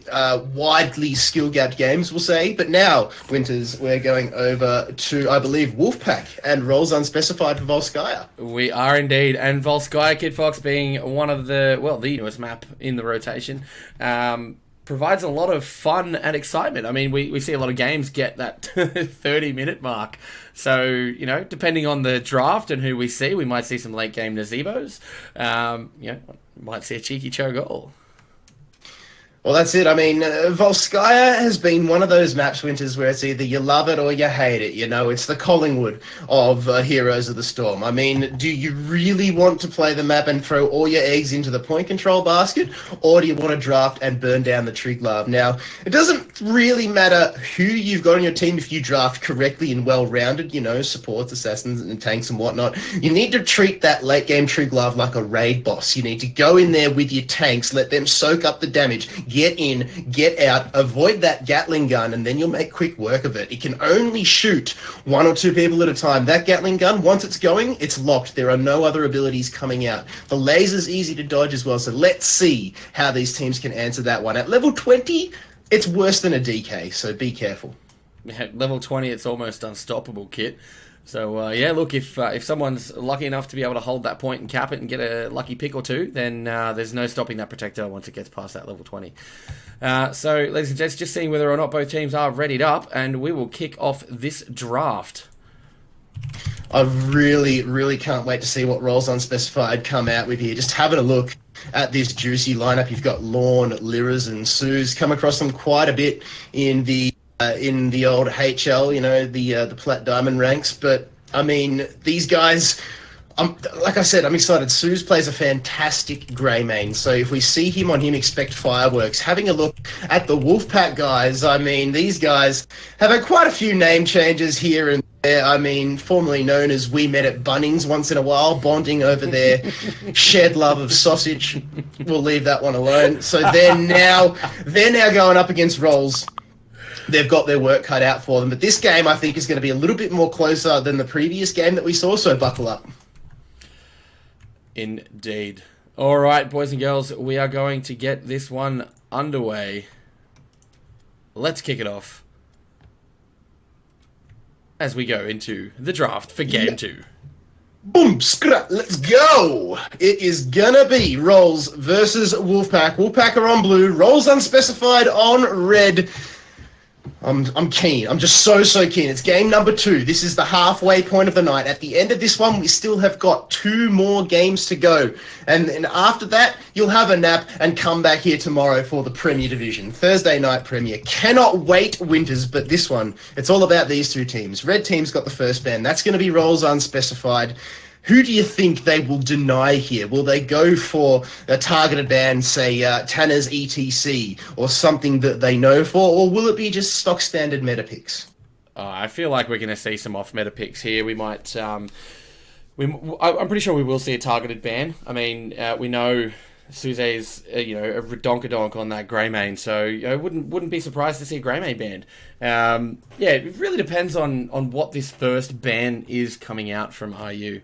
widely skill-gapped games, we'll say. But now, Winters, we're going over to, I believe, Wolfpack and Roles Unspecified for Volskaya. We are indeed, and Volskaya, Kid Fox, being one of the newest map in the rotation, provides a lot of fun and excitement. I mean, we see a lot of games get that 30-minute mark. So, you know, depending on the draft and who we see, we might see some late-game Nazebos. You know, might see a cheeky Cho goal. Well, that's it. I mean, Volskaya has been one of those maps, Winters, where it's either you love it or you hate it. You know, it's the Collingwood of Heroes of the Storm. I mean, do you really want to play the map and throw all your eggs into the point control basket, or do you want to draft and burn down the Triglav? Now, it doesn't really matter who you've got on your team if you draft correctly and well-rounded, you know, supports, assassins, and tanks and whatnot. You need to treat that late-game Triglav like a raid boss. You need to go in there with your tanks, let them soak up the damage, get in, get out, avoid that Gatling gun, and then you'll make quick work of it. It can only shoot one or two people at a time. That Gatling gun, once it's going, it's locked. There are no other abilities coming out. The laser's easy to dodge as well, so let's see how these teams can answer that one. At level 20, it's worse than a DK, so be careful. At level 20, it's almost unstoppable, Kit. So, yeah, look, if someone's lucky enough to be able to hold that point and cap it and get a lucky pick or two, then there's no stopping that Protector once it gets past that level 20. So, ladies and gents, just seeing whether or not both teams are readied up, and we will kick off this draft. I really, really can't wait to see what Roles Unspecified come out with here. Just having a look at this juicy lineup. You've got Lorne, Liras, and Suze. Come across them quite a bit in the old HL, you know, the Plat Diamond ranks. But, I mean, these guys, like I said, I'm excited. Suze plays a fantastic grey main, so if we see him on him, expect fireworks. Having a look at the Wolfpack guys, I mean, these guys have had quite a few name changes here and there. I mean, formerly known as We Met at Bunnings once in a while, bonding over their shared love of sausage. We'll leave that one alone. So they're now going up against Rolls. They've got their work cut out for them. But this game, I think, is going to be a little bit more closer than the previous game that we saw, so buckle up. Indeed. All right, boys and girls, we are going to get this one underway. Let's kick it off as we go into the draft for Game 2. Boom, scrap, let's go! It is gonna be Rolls versus Wolfpack. Wolfpack are on blue, Rolls Unspecified on red. I'm keen. I'm just so keen. It's game number 2. This is the halfway point of the night. At the end of this one, we still have got 2 more games to go. And after that, you'll have a nap and come back here tomorrow for the Premier Division. Thursday night Premier. Cannot wait, Winters, but this one, it's all about these 2 teams. Red team's got the first ban. That's going to be Rolls Unspecified. Who do you think they will deny here? Will they go for a targeted ban, say Tanner's ETC, or something that they know for, or will it be just stock standard meta picks? I feel like we're going to see some off meta picks here. We might. I'm pretty sure we will see a targeted ban. I mean, we know Suze's a redonkadonk on that Greymane, so wouldn't be surprised to see a Greymane banned. Yeah, it really depends on what this first ban is coming out from RU.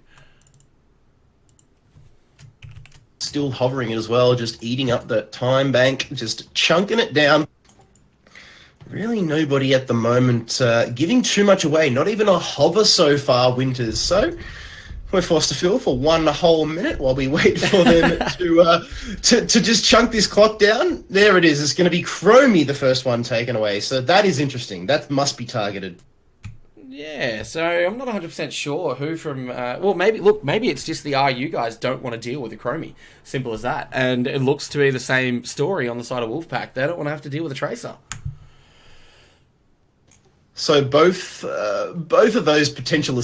Still hovering as well, just eating up the time bank, just chunking it down. Really nobody at the moment giving too much away, not even a hover so far, Winters. So we're forced to fill for 1 whole minute while we wait for them to just chunk this clock down. There it is. It's going to be Chromie, the first one taken away. So that is interesting. That must be targeted. Yeah, so I'm not 100% sure who from... well, maybe it's just the RU guys don't want to deal with the Chromie. Simple as that. And it looks to be the same story on the side of Wolfpack. They don't want to have to deal with a Tracer. So both of those potential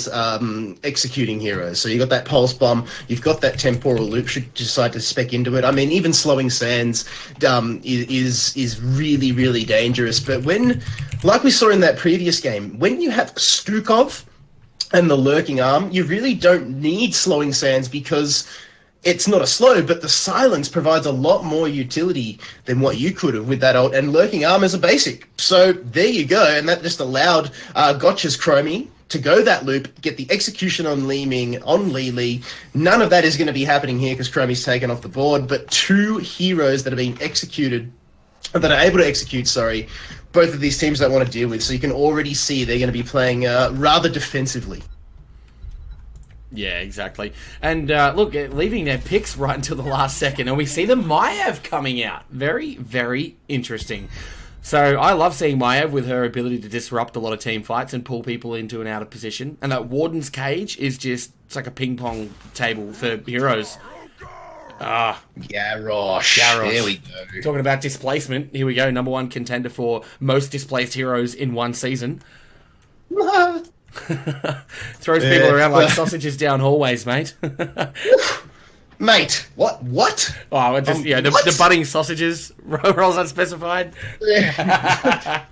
executing heroes. So you got that pulse bomb, you've got that temporal loop. Should you decide to spec into it, I mean, even slowing sands is really, really dangerous. But when, like we saw in that previous game, when you have Stukov and the lurking arm, you really don't need slowing sands because it's not a slow, but the silence provides a lot more utility than what you could have with that ult, and lurking arm is a basic. So there you go, and that just allowed Gotcha's Chromie to go that loop, get the execution on Leeming, on Lili. None of that is going to be happening here because Chromie's taken off the board, but two heroes that are being executed, that are able to execute, sorry, both of these teams don't want to deal with, so you can already see they're going to be playing rather defensively. Yeah, exactly. And look, leaving their picks right until the last second, and we see the Maiev coming out. Very, very interesting. So I love seeing Maiev with her ability to disrupt a lot of team fights and pull people into and out of position. And that Warden's Cage is just, it's like a ping pong table for heroes. Garrosh. There we go. Talking about displacement, here we go. #1 contender for most displaced heroes in one season. Throws people around like sausages down hallways, mate. Mate, what? Oh, just the budding sausages rolls unspecified. Yeah.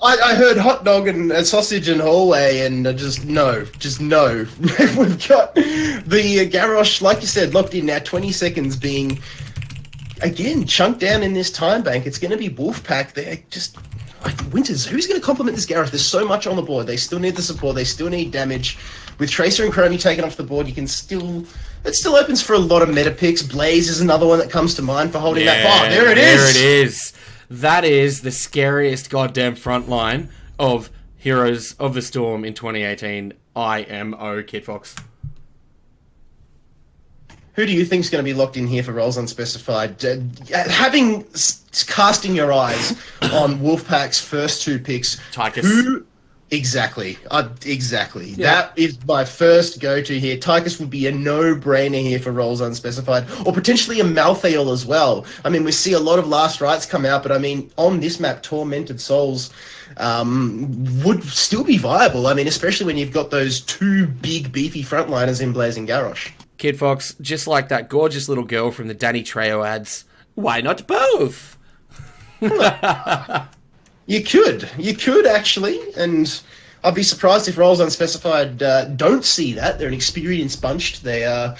I heard hot dog and a sausage in hallway, and just no. We've got the Garrosh, like you said, locked in now. 20 seconds being again chunked down in this time bank. It's going to be Wolfpack. They're just. Winters, who's going to complement this Gareth? There's so much on the board. They still need the support. They still need damage. With Tracer and Chromie taken off the board, you can still... It still opens for a lot of meta picks. Blaze is another one that comes to mind for holding that bar. There it is! There it is. That is the scariest goddamn front line of Heroes of the Storm in 2018. IMO, Kid Fox. Who do you think is going to be locked in here for roles unspecified? Casting your eyes on Wolfpack's first two picks. Tychus. Who? Exactly. Exactly. Yeah. That is my first go-to here. Tychus would be a no-brainer here for roles unspecified. Or potentially a Malthael as well. I mean, we see a lot of Last Rites come out, but I mean, on this map, Tormented Souls would still be viable. I mean, especially when you've got those two big, beefy frontliners in Blaze and Garrosh. Kid Fox, just like that gorgeous little girl from the Danny Trejo ads, why not both? You could actually, and I'd be surprised if roles unspecified don't see that. They're an experienced bunch. They are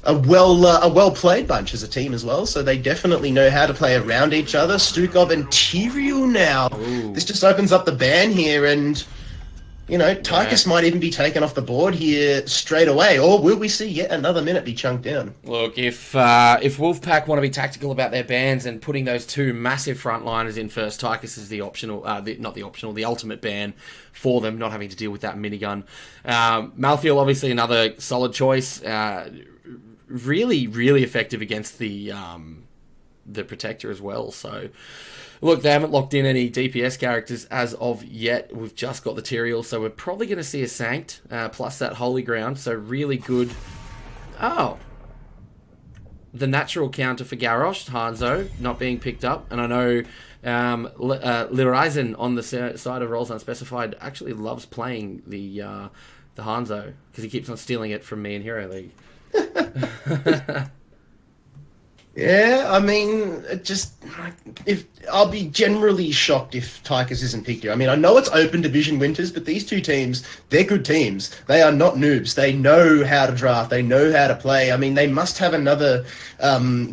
a well-played bunch as a team as well, so they definitely know how to play around each other. Stukov and Tyrael now. Ooh. This just opens up the ban here, and you know, Tychus might even be taken off the board here straight away, or will we see yet another minute be chunked down? Look, if Wolfpack want to be tactical about their bans and putting those two massive frontliners in first, Tychus is the optional, the ultimate ban for them, not having to deal with that minigun. Malthael, obviously, another solid choice. Really, really effective against the Protector as well, so... Look, they haven't locked in any DPS characters as of yet. We've just got the Tyrael, so we're probably going to see a Sanct, plus that Holy Ground, so really good. Oh. The natural counter for Garrosh, Hanzo, not being picked up. And I know Liraisen on the side of Roles Unspecified actually loves playing the Hanzo, because he keeps on stealing it from me in Hero League. Yeah, I mean, if I'll be generally shocked if Tychus isn't picked here. I mean, I know it's open division Winters, but these two teams, they're good teams. They are not noobs. They know how to draft. They know how to play. I mean, they must have another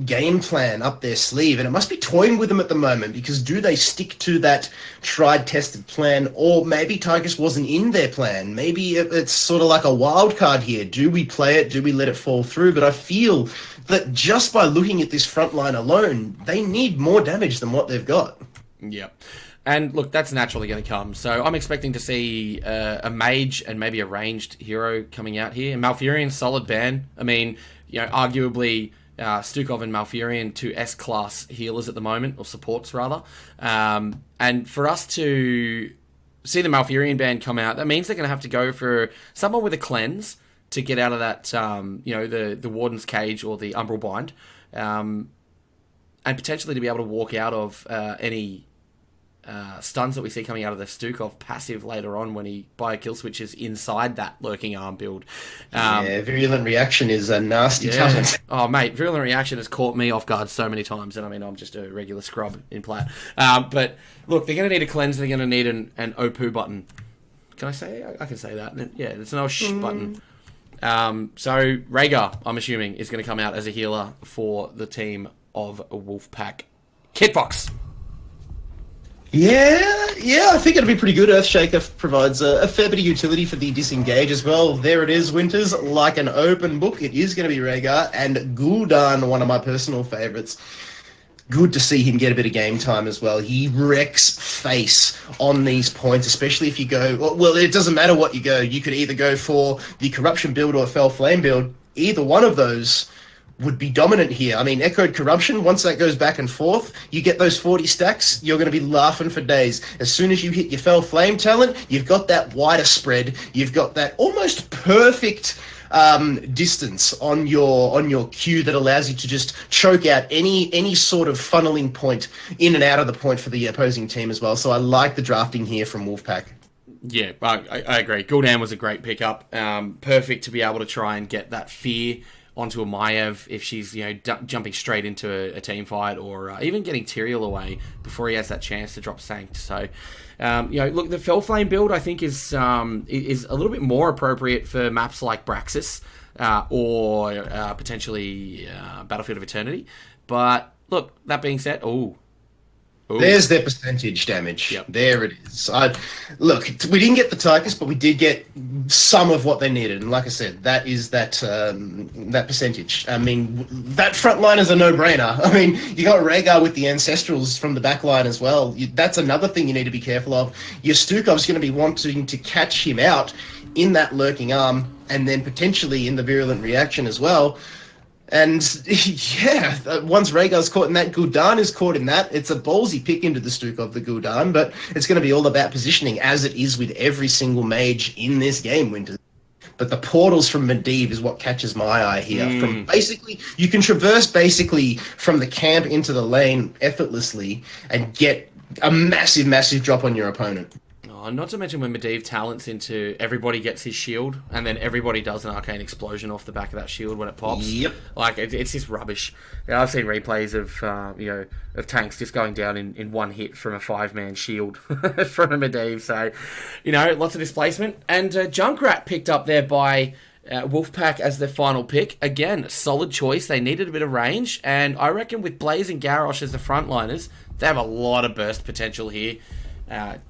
game plan up their sleeve, and it must be toying with them at the moment, because do they stick to that tried, tested plan, or maybe Tychus wasn't in their plan? Maybe it's sort of like a wild card here. Do we play it? Do we let it fall through? But I feel that just by looking at this front line alone, they need more damage than what they've got. Yep. And look, that's naturally going to come. So I'm expecting to see a mage and maybe a ranged hero coming out here. Malfurion, solid ban. I mean, you know, arguably Stukov and Malfurion, two S-class healers at the moment, or supports rather. And for us to see the Malfurion band come out, that means they're going to have to go for someone with a cleanse to get out of that, the Warden's Cage or the Umbral Bind, and potentially to be able to walk out of any stuns that we see coming out of the Stukov passive later on when he bio-kill switches inside that Lurking Arm build. Virulent Reaction is a nasty talent. Oh, mate, Virulent Reaction has caught me off guard so many times, and I mean, I'm just a regular scrub in plat. But, look, they're going to need a cleanse, they're going to need an Opoo button. Can I say? I can say that. Yeah, it's an shh button. So, Rhaegar, I'm assuming, is going to come out as a healer for the team of Wolfpack. Kitfox! Yeah, I think it'll be pretty good. Earthshaker provides a fair bit of utility for the disengage as well. There it is, Winters, like an open book. It is going to be Rhaegar, and Gul'dan, one of my personal favourites. Good to see him get a bit of game time as well. He wrecks face on these points, especially if you go... Well, it doesn't matter what you go. You could either go for the Corruption build or Fell Flame build. Either one of those would be dominant here. I mean, Echoed Corruption, once that goes back and forth, you get those 40 stacks, you're going to be laughing for days. As soon as you hit your Fell Flame talent, you've got that wider spread, you've got that almost perfect distance on your Q that allows you to just choke out any sort of funneling point in and out of the point for the opposing team as well. So I like the drafting here from Wolfpack. Yeah, I agree. Gul'dan was a great pickup. Perfect to be able to try and get that fear onto a Maiev if she's jumping straight into a team fight, or even getting Tyrael away before he has that chance to drop Sanct. So, look, the Fell Flame build I think is a little bit more appropriate for maps like Braxis or potentially Battlefield of Eternity. But look, that being said, there's their percentage damage. Yep. There it is. Look, we didn't get the Tychus, but we did get some of what they needed. And like I said, that is that percentage. I mean, that front line is a no-brainer. I mean, you got Rhaegar with the Ancestrals from the back line as well. That's another thing you need to be careful of. Your Stukov's going to be wanting to catch him out in that Lurking Arm, and then potentially in the Virulent Reaction as well. And, yeah, once Rhaegar's caught in that, Gul'dan is caught in that. It's a ballsy pick into the Stukov, the Gul'dan, but it's going to be all about positioning, as it is with every single mage in this game, Winters. But the portals from Medivh is what catches my eye here. From basically, you can traverse basically from the camp into the lane effortlessly and get a massive, massive drop on your opponent. Not to mention when Medivh talents into everybody gets his shield, and then everybody does an arcane explosion off the back of that shield when it pops. Yep. Like, it's just rubbish. I've seen replays of tanks just going down in one hit from a 5-man shield from a Medivh. So, lots of displacement. And Junkrat picked up there by Wolfpack as their final pick. Again, solid choice. They needed a bit of range, and I reckon with Blaze and Garrosh as the frontliners, they have a lot of burst potential here.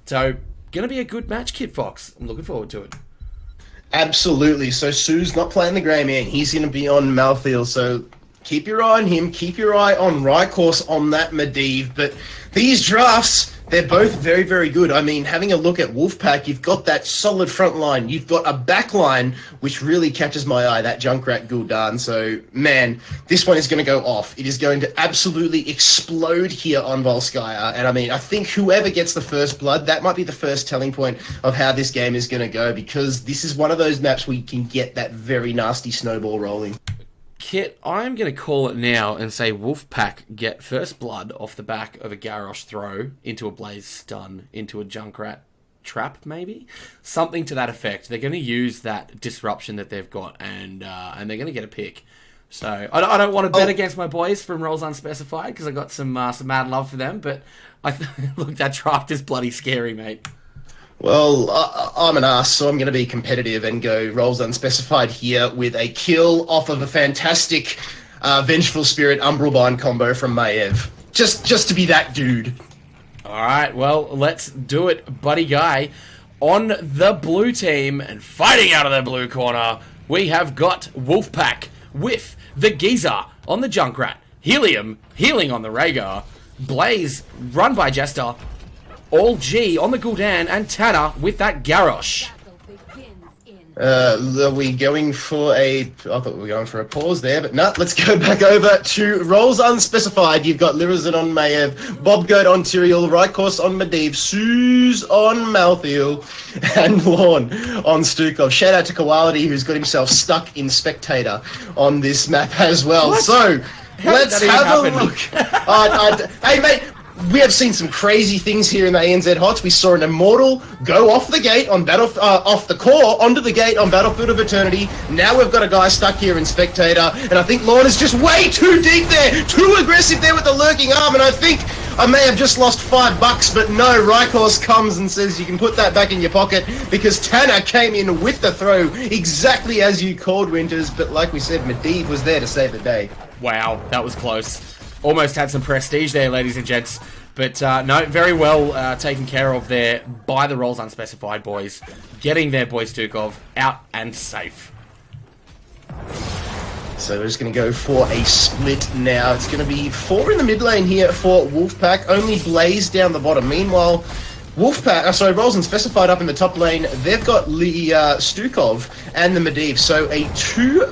So... going to be a good match, Kitfox. I'm looking forward to it. Absolutely. So Sue's not playing the Grey Man. He's going to be on Malthael. So keep your eye on him. Keep your eye on Rykors on that Medivh. But these drafts, they're both very, very good. I mean, having a look at Wolfpack, you've got that solid front line. You've got a back line, which really catches my eye, that Junkrat Gul'dan. So, man, this one is going to go off. It is going to absolutely explode here on Volskaya. And, I mean, I think whoever gets the first blood, that might be the first telling point of how this game is going to go, because this is one of those maps where you can get that very nasty snowball rolling. Kit, I'm going to call it now and say Wolfpack get first blood off the back of a Garrosh throw into a Blaze stun, into a Junkrat trap, maybe? Something to that effect. They're going to use that disruption that they've got, and they're going to get a pick. So, I don't want to bet against my boys from Roles Unspecified, because I got some mad love for them, but look, that draft is bloody scary, mate. Well, I'm an ass, so I'm going to be competitive and go Roles Unspecified here with a kill off of a fantastic Vengeful Spirit Umbral Bind combo from Maiev. Just to be that dude. All right, well, let's do it, buddy guy. On the blue team, and fighting out of the blue corner, we have got Wolfpack with the Geezer on the Junkrat, Helium healing on the Rhaegar, Blaze run by Jester, All G on the Gul'dan, and Tanner with that Garrosh. Are we going for I thought we were going for a pause there, but no, let's go back over to roles unspecified. You've got Lirazan on Maev, Bob Goat on Tyrael, Rykos on Medivh, Suze on Malthael, and Lorne on Stukov. Shout out to Koality, who's got himself stuck in Spectator on this map as well. What? So, let's have a look. Hey, mate. We have seen some crazy things here in the ANZ HotS. We saw an Immortal go off the gate on off the core onto the gate on Battlefield of Eternity. Now we've got a guy stuck here in Spectator, and I think Lorne is just way too deep there, too aggressive there with the lurking arm, and I think I may have just lost $5, but no, Rykos comes and says you can put that back in your pocket because Tanner came in with the throw exactly as you called, Winters, but like we said, Medivh was there to save the day. Wow, that was close. Almost had some prestige there, ladies and gents. But no, very well taken care of there by the roles unspecified boys. Getting their boy Stukov out and safe. So we're just going to go for a split now. It's going to be 4 in the mid lane here for Wolfpack. Only Blaze down the bottom. Meanwhile, Wolfpack, roles unspecified up in the top lane. They've got Stukov and the Medivh. So it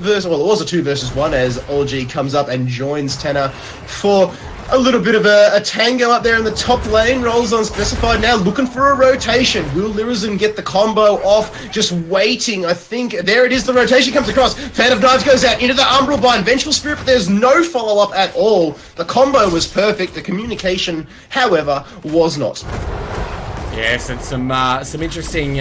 was a 2 versus 1 as Olgi comes up and joins Tanner for a little bit of a tango up there in the top lane. Roles unspecified now, looking for a rotation. Will Lirazan get the combo off? Just waiting, I think. There it is, the rotation comes across. Fan of Knives goes out into the Umbral Bind. Vengeful Spirit, but there's no follow-up at all. The combo was perfect. The communication, however, was not. Yes, and some interesting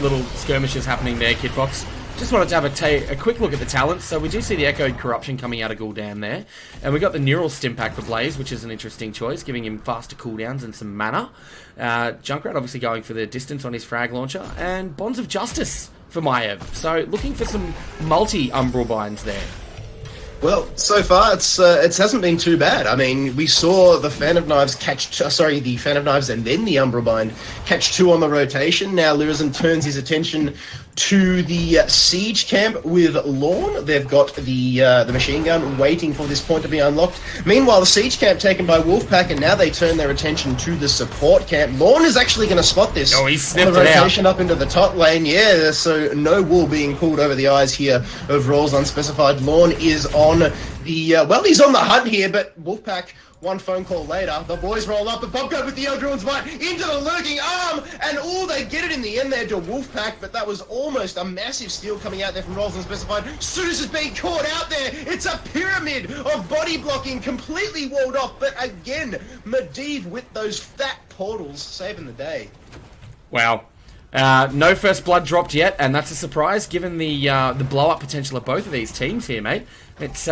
little skirmishes happening there, Kid Fox. Just wanted to have a quick look at the talents. So we do see the Echoed Corruption coming out of Gul'dan there. And we got the Neural Stim Pack for Blaze, which is an interesting choice, giving him faster cooldowns and some mana. Junkrat obviously going for the distance on his frag launcher. And Bonds of Justice for Maev. So looking for some multi-Umbral Binds there. Well, so far it hasn't been too bad. I mean, we saw the Fan of Knives the Fan of Knives and then the Umbral Bind catch 2 on the rotation. Now Lirazan turns his attention to the Siege Camp with Lorne. They've got the machine gun waiting for this point to be unlocked. Meanwhile, the Siege Camp taken by Wolfpack, and now they turn their attention to the support camp. Lorne is actually going to spot this. Oh, he sniffed on the rotation it out. Up into the top lane. Yeah, so no wool being pulled over the eyes here of roles unspecified. Lorne is on he's on the hunt here, but Wolfpack, one phone call later, the boys roll up, but Bobco with the Eldruin's Might into the lurking arm, and they get it in the end there to Wolfpack, but that was almost a massive steal coming out there from roles unspecified. Suze is being caught out there. It's a pyramid of body blocking, completely walled off, but again, Medivh with those fat portals saving the day. Wow. No first blood dropped yet, and that's a surprise given the blow-up potential of both of these teams here, mate. It's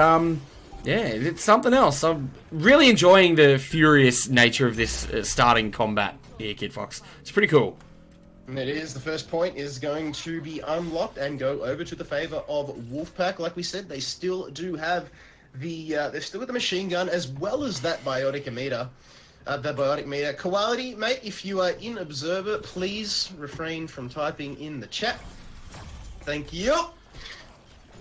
it's something else. I'm really enjoying the furious nature of this starting combat here, Kid Fox. It's pretty cool. It is. The first point is going to be unlocked and go over to the favor of Wolfpack. Like we said, they still do have they've still got the machine gun as well as that biotic meter. The biotic meter. Quality, mate, if you are in Observer, please refrain from typing in the chat. Thank you.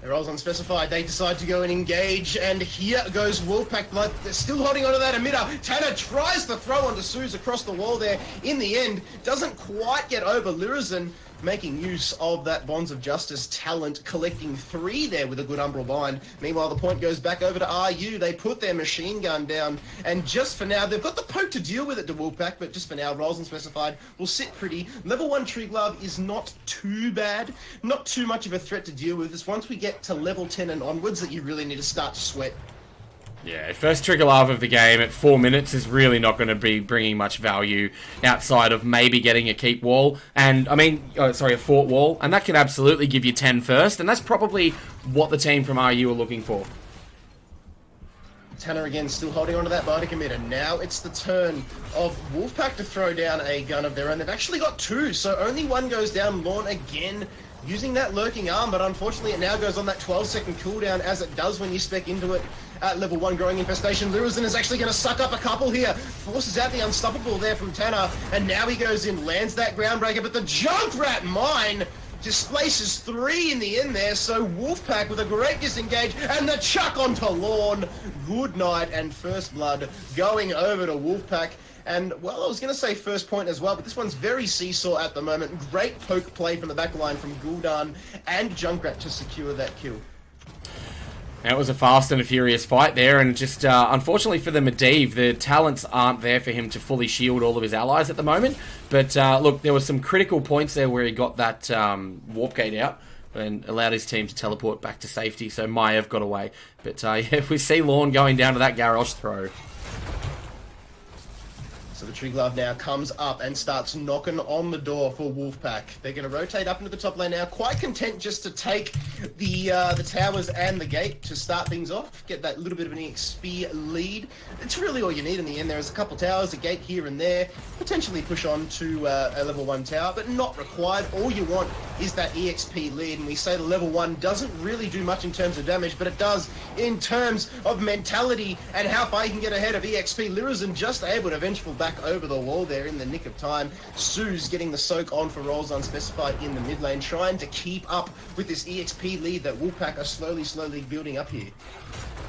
The roles unspecified. They decide to go and engage, and here goes Wolfpack. Like, they're still holding onto that emitter. Tanner tries to throw onto Suze across the wall there. In the end, doesn't quite get over. Lirazan making use of that Bonds of Justice talent, collecting 3 there with a good Umbral Bind. Meanwhile, the point goes back over to RU. They put their machine gun down, and just for now, they've got the poke to deal with it to Wolfpack, but just for now, roles unspecified will sit pretty. Level 1 Tree Glove is not too bad, not too much of a threat to deal with. It's once we get to level 10 and onwards that you really need to start to sweat. Yeah, first trigger love of the game at 4 minutes is really not going to be bringing much value outside of maybe getting a keep wall, and a fort wall, and that can absolutely give you 10 first, and that's probably what the team from RU are looking for. Tanner again still holding onto that biotic emitter. Now it's the turn of Wolfpack to throw down a gun of their own. They've actually got 2, so only 1 goes down. Lorne again using that lurking arm, but unfortunately it now goes on that 12-second cooldown, as it does when you spec into it at level 1 Growing Infestation. Lirazan is actually going to suck up a couple here. Forces out the Unstoppable there from Tanner, and now he goes in, lands that Groundbreaker, but the Junkrat Mine displaces 3 in the end there, so Wolfpack with a great disengage, and the chuck onto Lorne. Good night, and first blood going over to Wolfpack. And, well, I was going to say first point as well, but this one's very seesaw at the moment. Great poke play from the back line from Gul'dan and Junkrat to secure that kill. It was a fast and a furious fight there, and just unfortunately for the Medivh, the talents aren't there for him to fully shield all of his allies at the moment. But look, there were some critical points there where he got that warp gate out and allowed his team to teleport back to safety, so Maiev got away. But yeah, we see Lorne going down to that Garrosh throw. So the Tree Glove now comes up and starts knocking on the door for Wolfpack. They're going to rotate up into the top lane now. Quite content just to take the towers and the gate to start things off. Get that little bit of an EXP lead. It's really all you need in the end. There's a couple towers, a gate here and there. Potentially push on to a level 1 tower, but not required. All you want is that EXP lead. And we say the level 1 doesn't really do much in terms of damage, but it does in terms of mentality and how far you can get ahead of EXP. Lyrizen just able to vengeful back over the wall there in the nick of time. Suze getting the soak on for roles unspecified in the mid lane, trying to keep up with this EXP lead that Wolfpack are slowly building up here.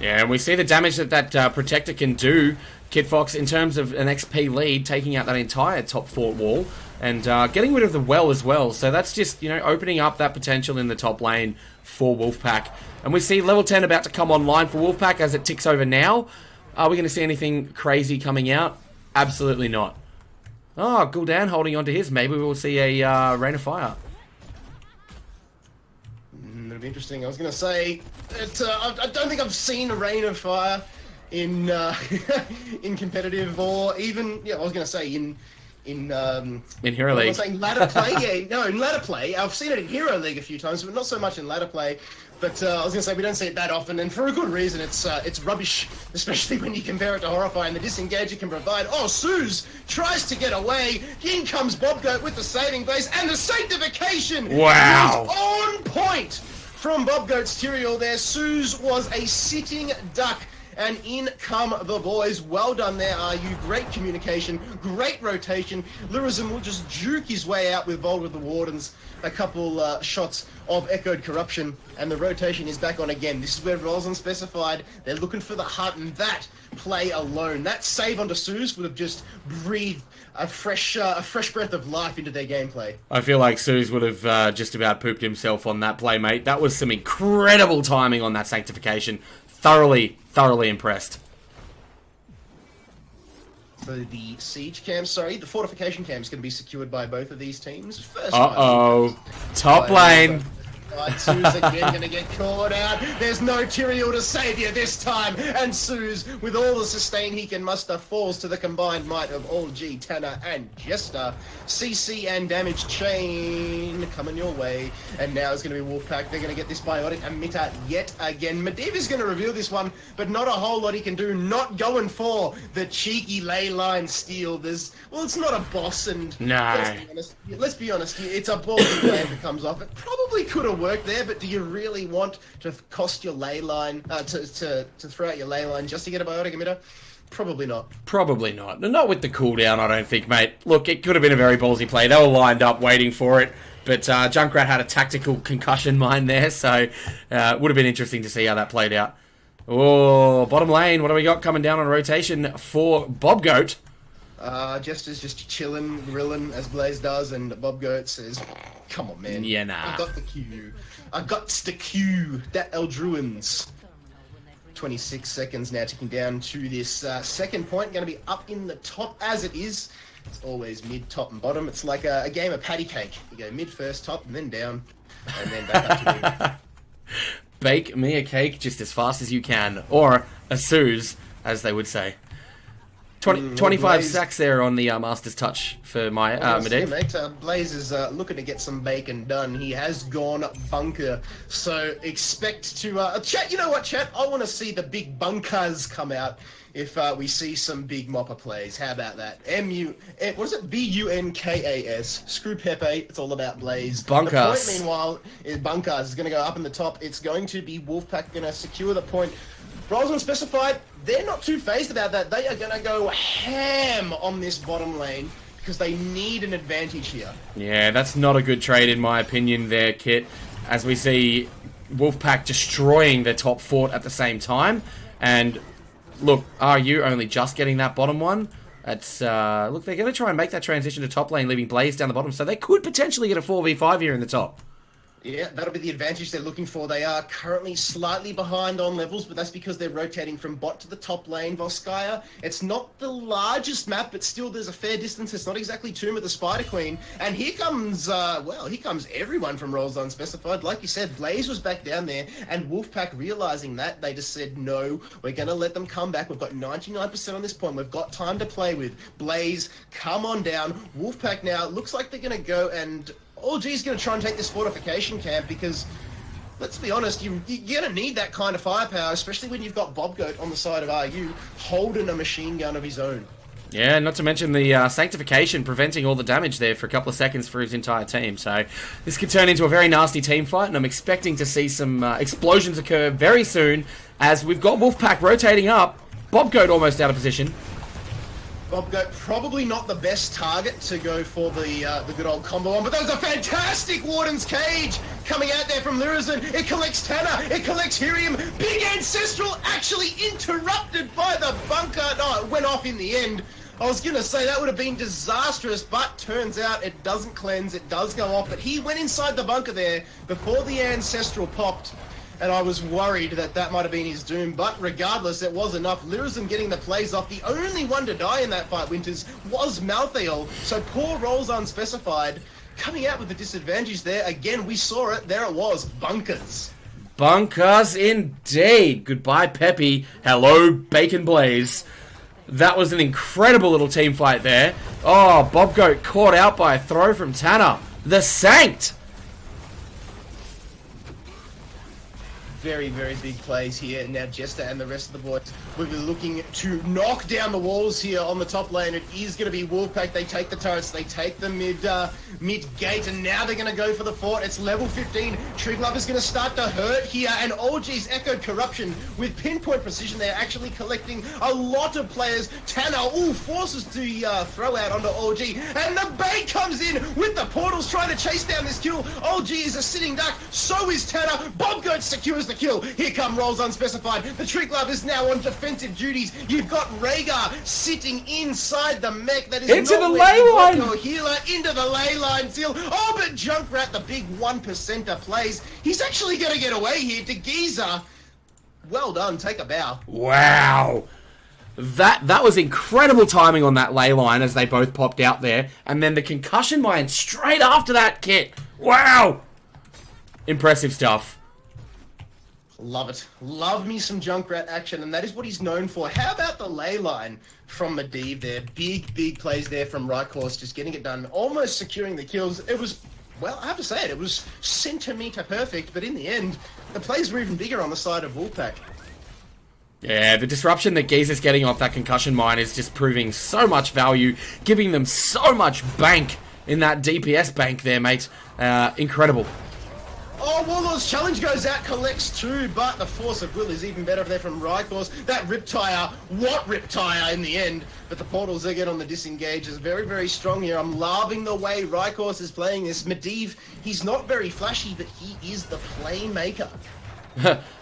Yeah, and we see the damage that Protector can do, Kid Fox, in terms of an XP lead, taking out that entire top fort wall and getting rid of the well as well. So that's just, you know, opening up that potential in the top lane for Wolfpack. And we see level 10 about to come online for Wolfpack as it ticks over now. Are we going to see anything crazy coming out? Absolutely not. Oh, Gul'dan holding on to his. Maybe we'll see a Rain of Fire. It'll be interesting. I was going to say, I don't think I've seen a Rain of Fire in in competitive or even, yeah, I was going to say in Hero League. I was saying ladder play. Yeah, no, in ladder play. I've seen it in Hero League a few times, but not so much in ladder play. But I was going to say, we don't see it that often, and for a good reason. It's rubbish, especially when you compare it to Horrify and the disengage it can provide. Oh, Suze tries to get away. In comes Bobgoat with the saving base and the sanctification. Wow. On point from Bobgoat's Tyrael there. Suze was a sitting duck. And in come the boys. Well done there, are you? Great communication, great rotation. Lyrizen will just juke his way out with Vold with the Wardens. A couple shots of Echoed Corruption, and the rotation is back on again. This is where roles unspecified. They're looking for the hut, and that play alone, that save onto Suze would have just breathed a fresh breath of life into their gameplay. I feel like Suze would have just about pooped himself on that play, mate. That was some incredible timing on that sanctification. Thoroughly impressed. So the siege camp, the fortification camp is going to be secured by both of these teams. First top lane. Suze again going to get caught out. There's no Tyrael to save you this time. And Suze, with all the sustain he can muster, falls to the combined might of all G, Tanner, and Jester. CC and damage chain coming your way. And now it's going to be Wolfpack. They're going to get this biotic emitter yet again. Medivh is going to reveal this one, but not a whole lot he can do. Not going for the cheeky ley line steal. It's not a boss, and no. Let's be honest, it's a ballsy play if it comes off. It probably could have worked there, but do you really want to cost your ley line, to throw out your ley line just to get a biotic emitter? Probably not. Probably not. Not with the cooldown, I don't think, mate. Look, it could have been a very ballsy play. They were lined up waiting for it, but Junkrat had a tactical concussion mine there, so it would have been interesting to see how that played out. Oh, bottom lane, what do we got coming down on rotation for Bobgoat? Jester's just chilling, grilling, as Blaze does, and Bobgoat says, come on, man. Yeah, nah. I got the Q. That Eldruins. 26 seconds now ticking down to this second point. Going to be up in the top as it is. It's always mid, top, and bottom. It's like a game of patty cake. You go mid first, top, and then down, and then back up to mid. Bake me a cake just as fast as you can. Or a Suze, as they would say. 25 sacks there on the Master's Touch for my Medivh. Blaze is looking to get some bacon done. He has gone bunker. So expect to... chat, you know what, chat? I want to see the big bunkers come out if we see some big mopper plays. How about that? What is it? B-U-N-K-A-S. Screw Pepe. It's all about Blaze. Bunkers. The point, meanwhile, is Bunkers is going to go up in the top. It's going to be Wolfpack going to secure the point. Roles unspecified, they're not too phased about that. They are going to go ham on this bottom lane because they need an advantage here. Yeah, that's not a good trade in my opinion there, Kit. As we see Wolfpack destroying their top fort at the same time. And look, are you only just getting that bottom one? It's look, they're going to try and make that transition to top lane, leaving Blaze down the bottom, so they could potentially get a 4v5 here in the top. Yeah, that'll be the advantage they're looking for. They are currently slightly behind on levels, but that's because they're rotating from bot to the top lane, Volskaya. It's not the largest map, but still there's a fair distance. It's not exactly Tomb of the Spider Queen. And here comes, here comes everyone from Roles Unspecified. Like you said, Blaze was back down there, and Wolfpack realizing that, they just said, no, we're going to let them come back. We've got 99% on this point. We've got time to play with. Blaze, come on down. Wolfpack now, looks like they're going to go and... OG's going to try and take this fortification camp because, let's be honest, you're going to need that kind of firepower, especially when you've got Bobgoat on the side of RU holding a machine gun of his own. Yeah, not to mention the Sanctification preventing all the damage there for a couple of seconds for his entire team. So this could turn into a very nasty team fight, and I'm expecting to see some explosions occur very soon as we've got Wolfpack rotating up. Bobgoat almost out of position. Bobgoat probably not the best target to go for the good old combo on, but that was a fantastic Warden's Cage coming out there from Lyrizen. It collects Tanner, it collects Hirium. Big Ancestral actually interrupted by the bunker. No, it went off in the end. I was going to say that would have been disastrous, but turns out it doesn't cleanse, it does go off, but he went inside the bunker there before the Ancestral popped. And I was worried that that might have been his doom, but regardless, it was enough. Lyrizen getting the plays off. The only one to die in that fight, Winters, was Malthael. So poor Roles Unspecified coming out with the disadvantage there. Again, we saw it. There it was. Bunkers. Bunkers indeed. Goodbye, Peppy. Hello, Bacon Blaze. That was an incredible little team fight there. Oh, Bobgoat caught out by a throw from Tanner. The Sanct. Very, very big plays here. Now Jester and the rest of the boys will be looking to knock down the walls here on the top lane. It is going to be Wolfpack. They take the turrets. They take the mid gate, and now they're going to go for the fort. It's level 15. Triglove is going to start to hurt here, and OG's Echoed Corruption with pinpoint precision. They're actually collecting a lot of players. Tanner, forces to throw out onto OG, and the bait comes in with the portals trying to chase down this kill. OG is a sitting duck. So is Tanner. Bobgoat secures the kill. Here come Roles Unspecified. The Triglove is now on defensive duties. You've got Rhaegar sitting inside the mech. That is into not the where you ley want line. your healer. Into the ley line still. Oh, but Junkrat, the big 1%er plays. He's actually going to get away here to Giza. Well done. Take a bow. Wow. That was incredible timing on that ley line as they both popped out there. And then the concussion mine straight after that kit. Wow. Impressive stuff. Love it. Love me some Junkrat action, and that is what he's known for. How about the ley line from Medivh there? Big, big plays there from Rykors, just getting it done, almost securing the kills. It was, well, I have to say it was centimetre perfect, but in the end, the plays were even bigger on the side of Wolfpack. Yeah, the disruption that Giza's getting off that concussion mine is just proving so much value, giving them so much bank in that DPS bank there, mate. Incredible. Oh, Warlord's challenge goes out, collects two, but the force of will is even better there from Rykors. That Riptire, what Riptire in the end? But the portals again on the disengage is very, very strong here. I'm loving the way Rykors is playing this. Medivh, he's not very flashy, but he is the playmaker.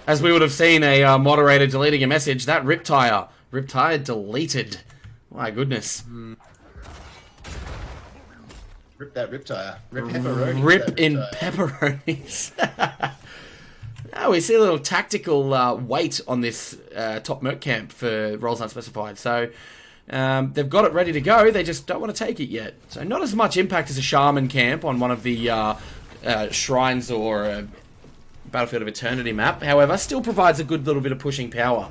As we would have seen a moderator deleting a message, that Riptire deleted. My goodness. Rip that Riptire. Rip pepperoni. Rip in pepperonis. Now we see a little tactical weight on this top merc camp for Roles Unspecified. So they've got it ready to go. They just don't want to take it yet. So not as much impact as a Shaman camp on one of the Shrines or Battlefield of Eternity map. However, still provides a good little bit of pushing power.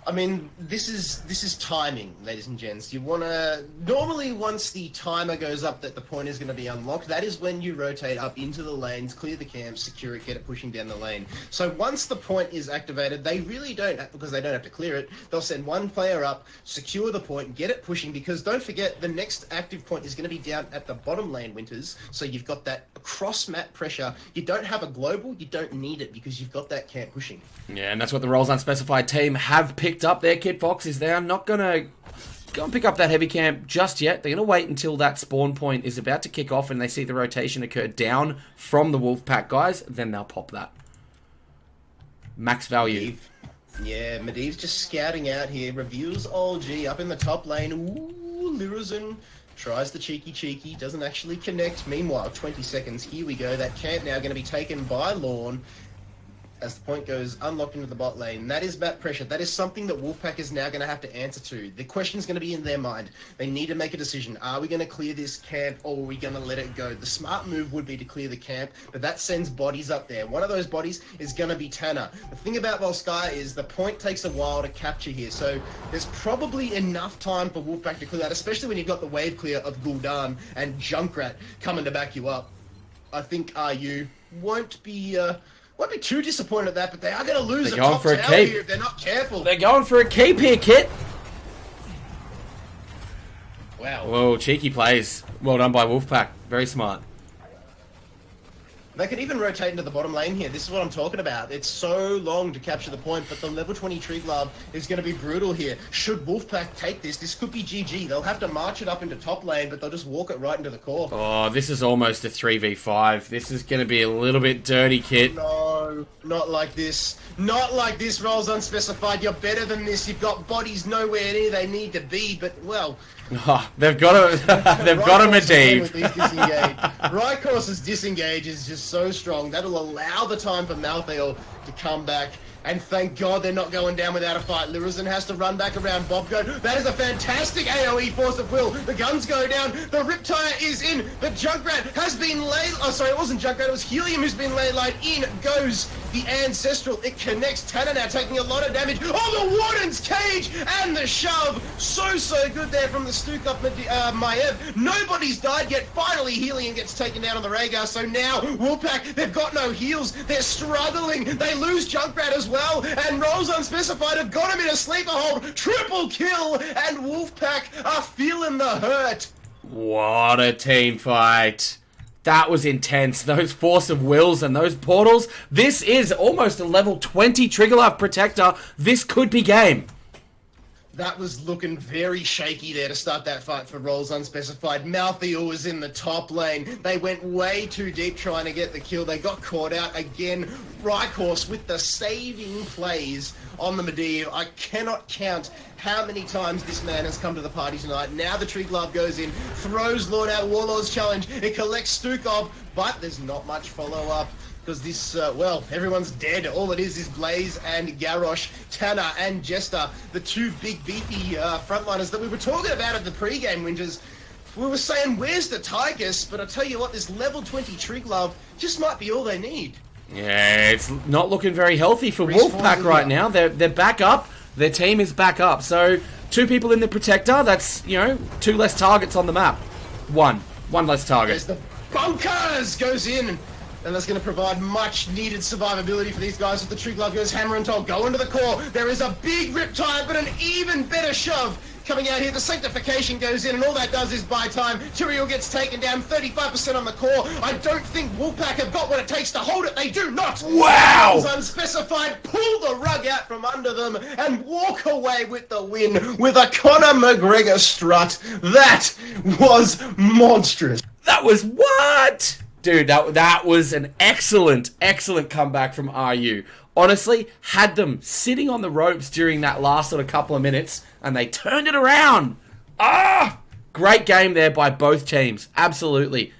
I mean, this is timing, ladies and gents. You want to... Normally, once the timer goes up that the point is going to be unlocked, that is when you rotate up into the lanes, clear the camp, secure it, get it pushing down the lane. So once the point is activated, they really don't, because they don't have to clear it, they'll send one player up, secure the point, get it pushing, because don't forget, the next active point is going to be down at the bottom lane, Winters, so you've got that cross-map pressure. You don't have a global, you don't need it, because you've got that camp pushing. Yeah, and that's what the Roles Unspecified team have picked up there, Kid Fox, is they're not going to go and pick up that heavy camp just yet. They're going to wait until that spawn point is about to kick off and they see the rotation occur down from the Wolfpack guys, then they'll pop that. Max value. Yeah, Medivh's just scouting out here. Reveals OLG up in the top lane. Ooh, Lirazin tries the cheeky. Doesn't actually connect. Meanwhile, 20 seconds. Here we go. That camp now going to be taken by Lorne. As the point goes unlocked into the bot lane. That is map pressure. That is something that Wolfpack is now going to have to answer to. The question is going to be in their mind. They need to make a decision. Are we going to clear this camp or are we going to let it go? The smart move would be to clear the camp, but that sends bodies up there. One of those bodies is going to be Tanner. The thing about Volsky is the point takes a while to capture here, so there's probably enough time for Wolfpack to clear that, especially when you've got the wave clear of Gul'dan and Junkrat coming to back you up. I think RU won't be too disappointed at that, but they are going to lose a top tower here if they're not careful. They're going for a keep here, Kit. Wow. Whoa, cheeky plays. Well done by Wolfpack. Very smart. They could even rotate into the bottom lane here. This is what I'm talking about. It's so long to capture the point, but the level 20 Tree Glove is going to be brutal here. Should Wolfpack take this could be GG. They'll have to march it up into top lane, but they'll just walk it right into the core. Oh, this is almost a 3v5. This is going to be a little bit dirty, Kit. No, not like this. Not like this, Rolls Unspecified. You're better than this. You've got bodies nowhere near they need to be, but, well... Oh, they've got a Medivh. Rykos' disengage is just so strong. That'll allow the time for Malthael to come back. And thank God they're not going down without a fight. Lirazin has to run back around Bobgo. That is a fantastic AoE force of will. The guns go down. The Riptire is in. The Junkrat has been laid... Oh, sorry, it wasn't Junkrat. It was Helium who's been laid. In goes the Ancestral. It connects. Tanner now taking a lot of damage. Oh, the Warden's Cage and the shove. So good there from the Stook up Maiev. Nobody's died yet. Finally, Helium gets taken down on the Rhaegar. So now, Wolfpack, they've got no heals. They're struggling. They lose Junkrat as well. And Rolls Unspecified have got him in a sleeper hold. Triple kill, and Wolfpack are feeling the hurt. What a team fight. That was intense. Those Force of Wills and those portals. This is almost a level 20 Triggerlife Protector. This could be game. That was looking very shaky there to start that fight for Rolls Unspecified. Malthael was in the top lane. They went way too deep trying to get the kill. They got caught out again. Rykos with the saving plays on the Medivh. I cannot count how many times this man has come to the party tonight. Now the Tree Glove goes in, throws Lord out Warlord's Challenge. It collects Stukov, but there's not much follow-up. Because this, well, everyone's dead. All it is Blaze and Garrosh, Tanner and Jester, the two big beefy frontliners that we were talking about at the pre-game, Winters. We were saying, where's the Tigers? But I tell you what, this level 20 Tree Glove just might be all they need. Yeah, it's not looking very healthy for Wolfpack right now. They're back up. Their team is back up. So, 2 people in the Protector. That's, 2 less targets on the map. One less target. There's the bunkers! Goes in. And that's going to provide much needed survivability for these guys. If the Tree Glove goes hammer and tongue, go into the core. There is a big Riptide, but an even better shove coming out here. The Sanctification goes in, and all that does is buy time. Tyrael gets taken down, 35% on the core. I don't think Wolfpack have got what it takes to hold it. They do not. Wow! Unspecified, pull the rug out from under them and walk away with the win with a Conor McGregor strut. That was monstrous. That was what? Dude, that was an excellent comeback from RU. Honestly, had them sitting on the ropes during that last sort of couple of minutes, and they turned it around. Great game there by both teams. Absolutely.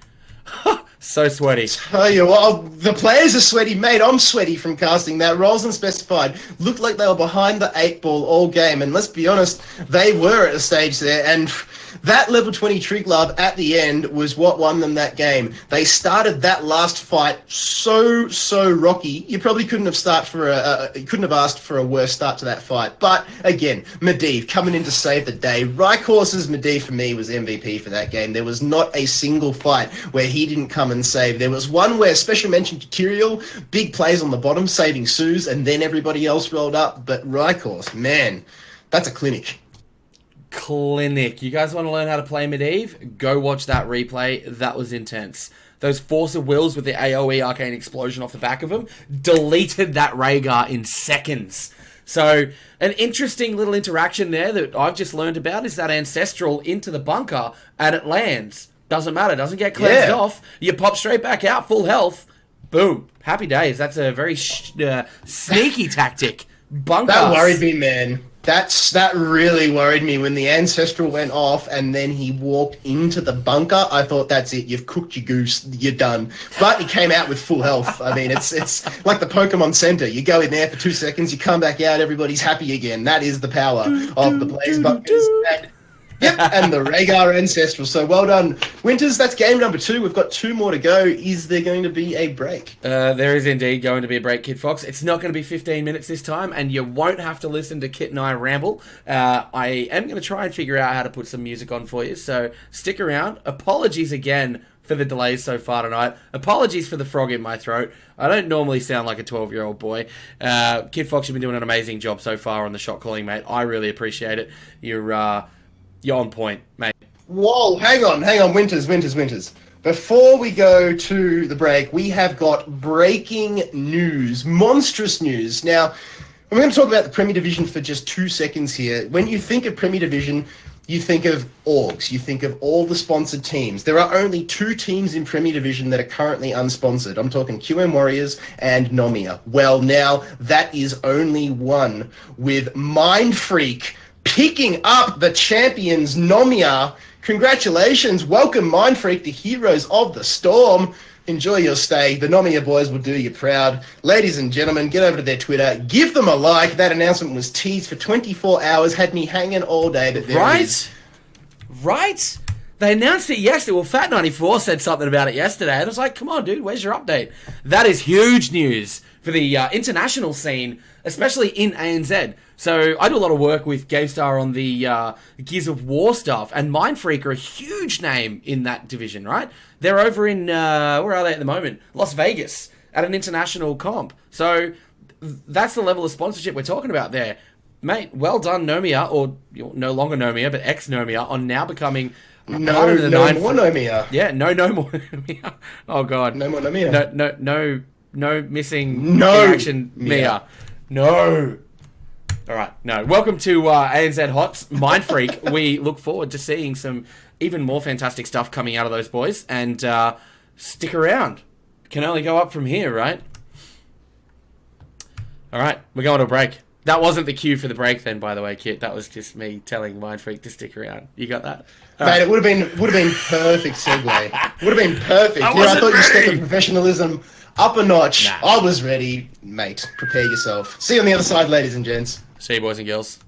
So sweaty. Tell you what, the players are sweaty, mate. I'm sweaty from casting that. Rolls Unspecified looked like they were behind the 8 ball all game, and let's be honest, they were at a stage there, and that level 20 Tree Glove at the end was what won them that game. They started that last fight so rocky. You probably couldn't have asked for a worse start to that fight. But again, Medivh coming in to save the day. Rykos' Medivh for me was MVP for that game. There was not a single fight where he didn't come and save. There was one where special mention to Tyrael, big plays on the bottom, saving Suze, and then everybody else rolled up. But Rykos, man, that's a clinic. You guys want to learn how to play Medivh? Go watch that replay. That was intense. Those Force of Wills with the AoE Arcane Explosion off the back of them deleted that Rhaegar in seconds. So, an interesting little interaction there that I've just learned about is that Ancestral into the bunker and it lands. Doesn't matter. Doesn't get cleansed off. You pop straight back out, full health. Boom. Happy days. That's a very sneaky tactic Bunk That worried us. me, man. That really worried me when the ancestral went off and then he walked into the bunker. I thought that's it. You've cooked your goose. You're done. But he came out with full health. I mean, it's like the Pokemon Center. You go in there for 2 seconds, you come back out, everybody's happy again. That is the power Do, of the do, Blaze do, do, Bunkers. do. Yep, and the Rhaegar Ancestral. So well done. Winters, that's game number 2. We've got 2 more to go. Is there going to be a break? There is indeed going to be a break, Kid Fox. It's not going to be 15 minutes this time, and you won't have to listen to Kit and I ramble. I am going to try and figure out how to put some music on for you, so stick around. Apologies again for the delays so far tonight. Apologies for the frog in my throat. I don't normally sound like a 12-year-old boy. Kid Fox, you've been doing an amazing job so far on the shot calling, mate. I really appreciate it. You're on point, mate. Whoa, hang on, Winters. Before we go to the break, we have got breaking news, monstrous news. Now, we're going to talk about the Premier Division for just 2 seconds here. When you think of Premier Division, you think of orgs, you think of all the sponsored teams. There are only 2 teams in Premier Division that are currently unsponsored. I'm talking QM Warriors and Nomia. Well, now that is only one, with Mind Freak picking up the champions Nomia. Congratulations. Welcome, Mind Freak, the heroes of the storm. Enjoy your stay. The Nomia boys will do you proud. Ladies and gentlemen, get over to their Twitter. Give them a like. That announcement was teased for 24 hours. Had me hanging all day. But there it is. Right? They announced it yesterday. Well, Fat94 said something about it yesterday. And I was like, come on, dude, where's your update? That is huge news for the international scene, especially in ANZ. So I do a lot of work with GameStar on the Gears of War stuff, and Mindfreak are a huge name in that division, right? They're over in, where are they at the moment? Las Vegas, at an international comp. So that's the level of sponsorship we're talking about there. Mate, well done, Nomia, or no longer Nomia, but ex-Nomia, on now becoming... No more Nomia. Yeah, no more Nomia. Oh, God. No more Nomia. No missing action Mia. No. All right, no. Welcome to ANZ HotS Mind Freak. We look forward to seeing some even more fantastic stuff coming out of those boys, and stick around. Can only go up from here, right? All right, we're going to a break. That wasn't the cue for the break then, by the way, Kit. That was just me telling Mind Freak to stick around. You got that? Mate, right. It would have been perfect segue. Would have been perfect. I thought you stepped the professionalism up a notch. Nah. I was ready, mate. Prepare yourself. See you on the other side, ladies and gents. See you, boys and girls.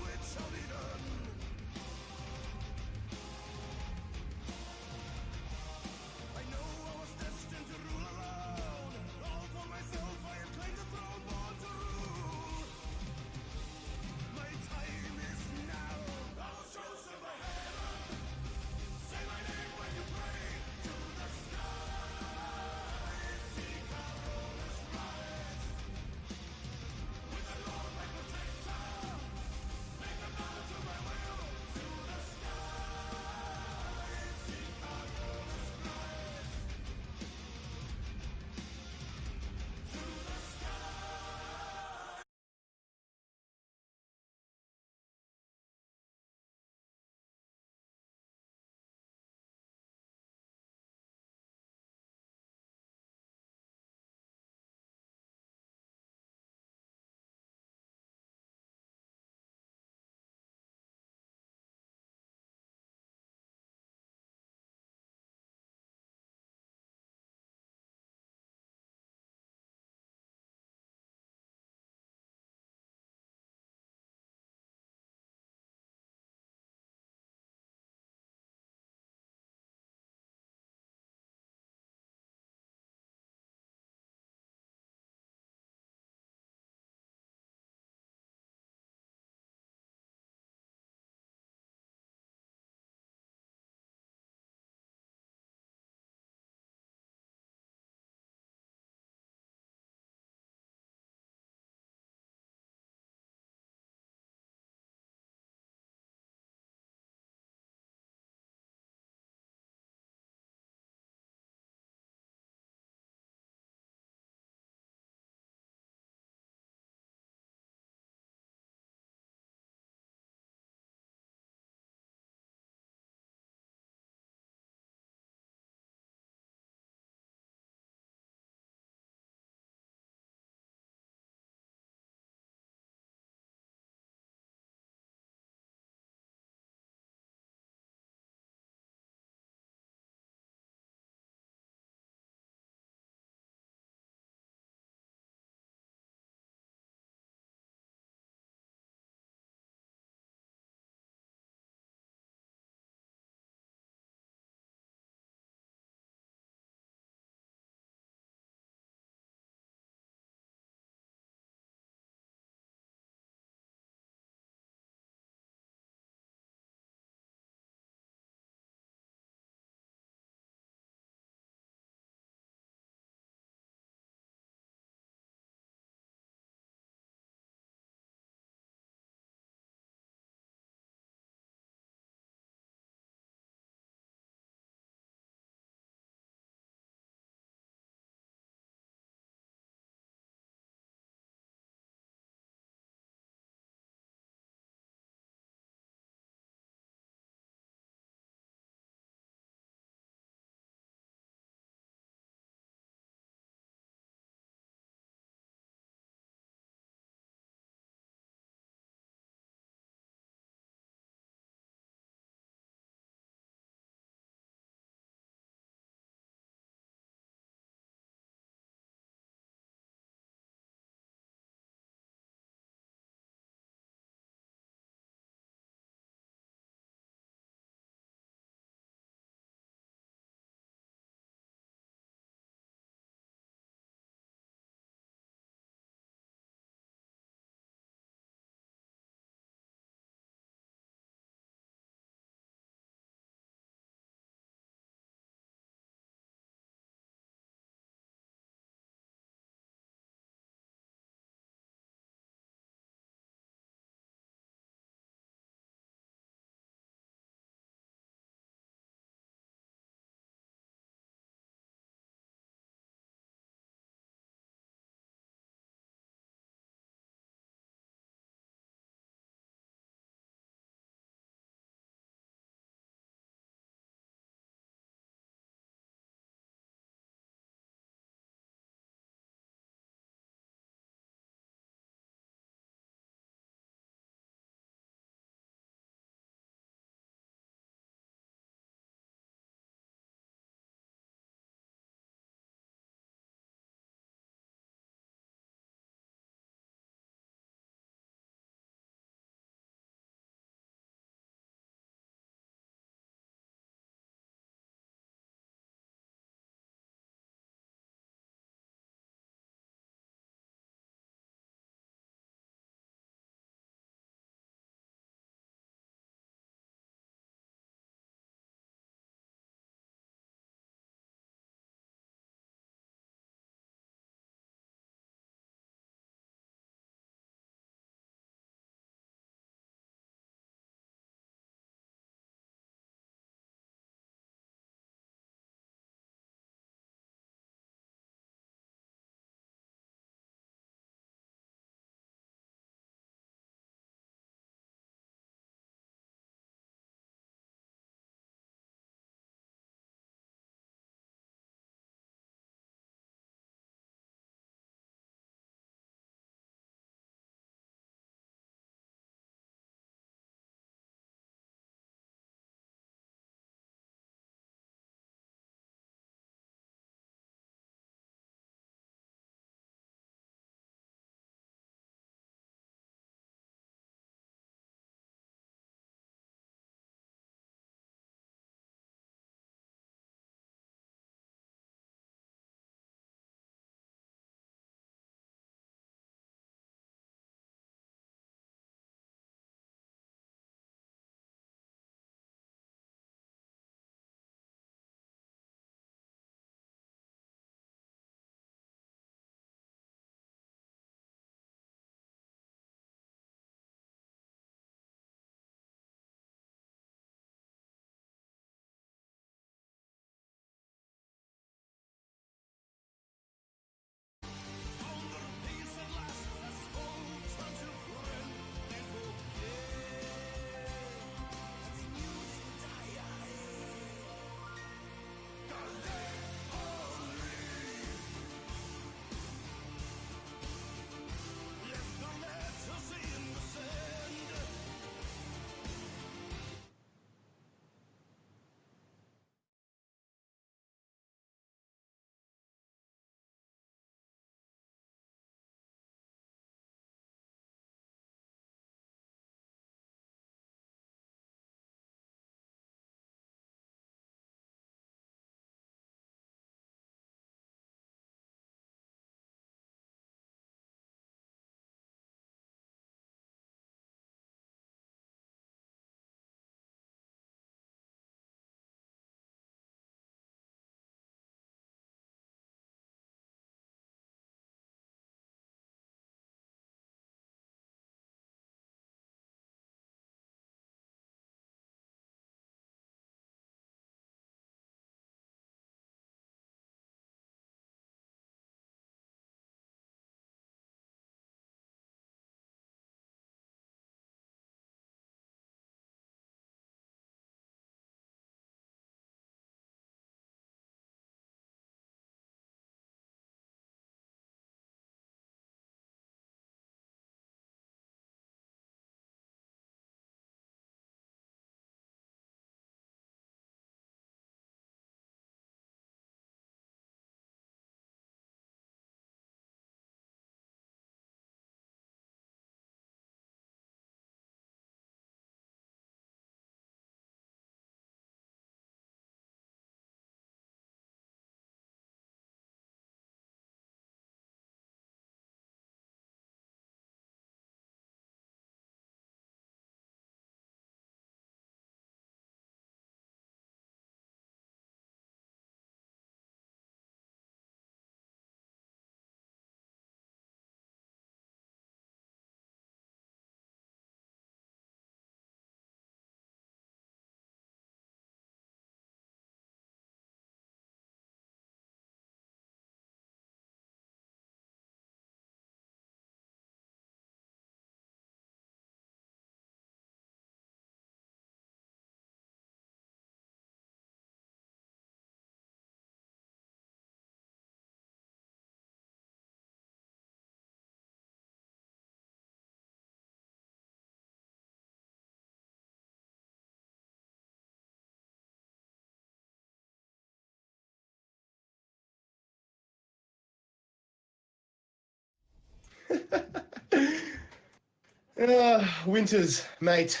Winters, mate.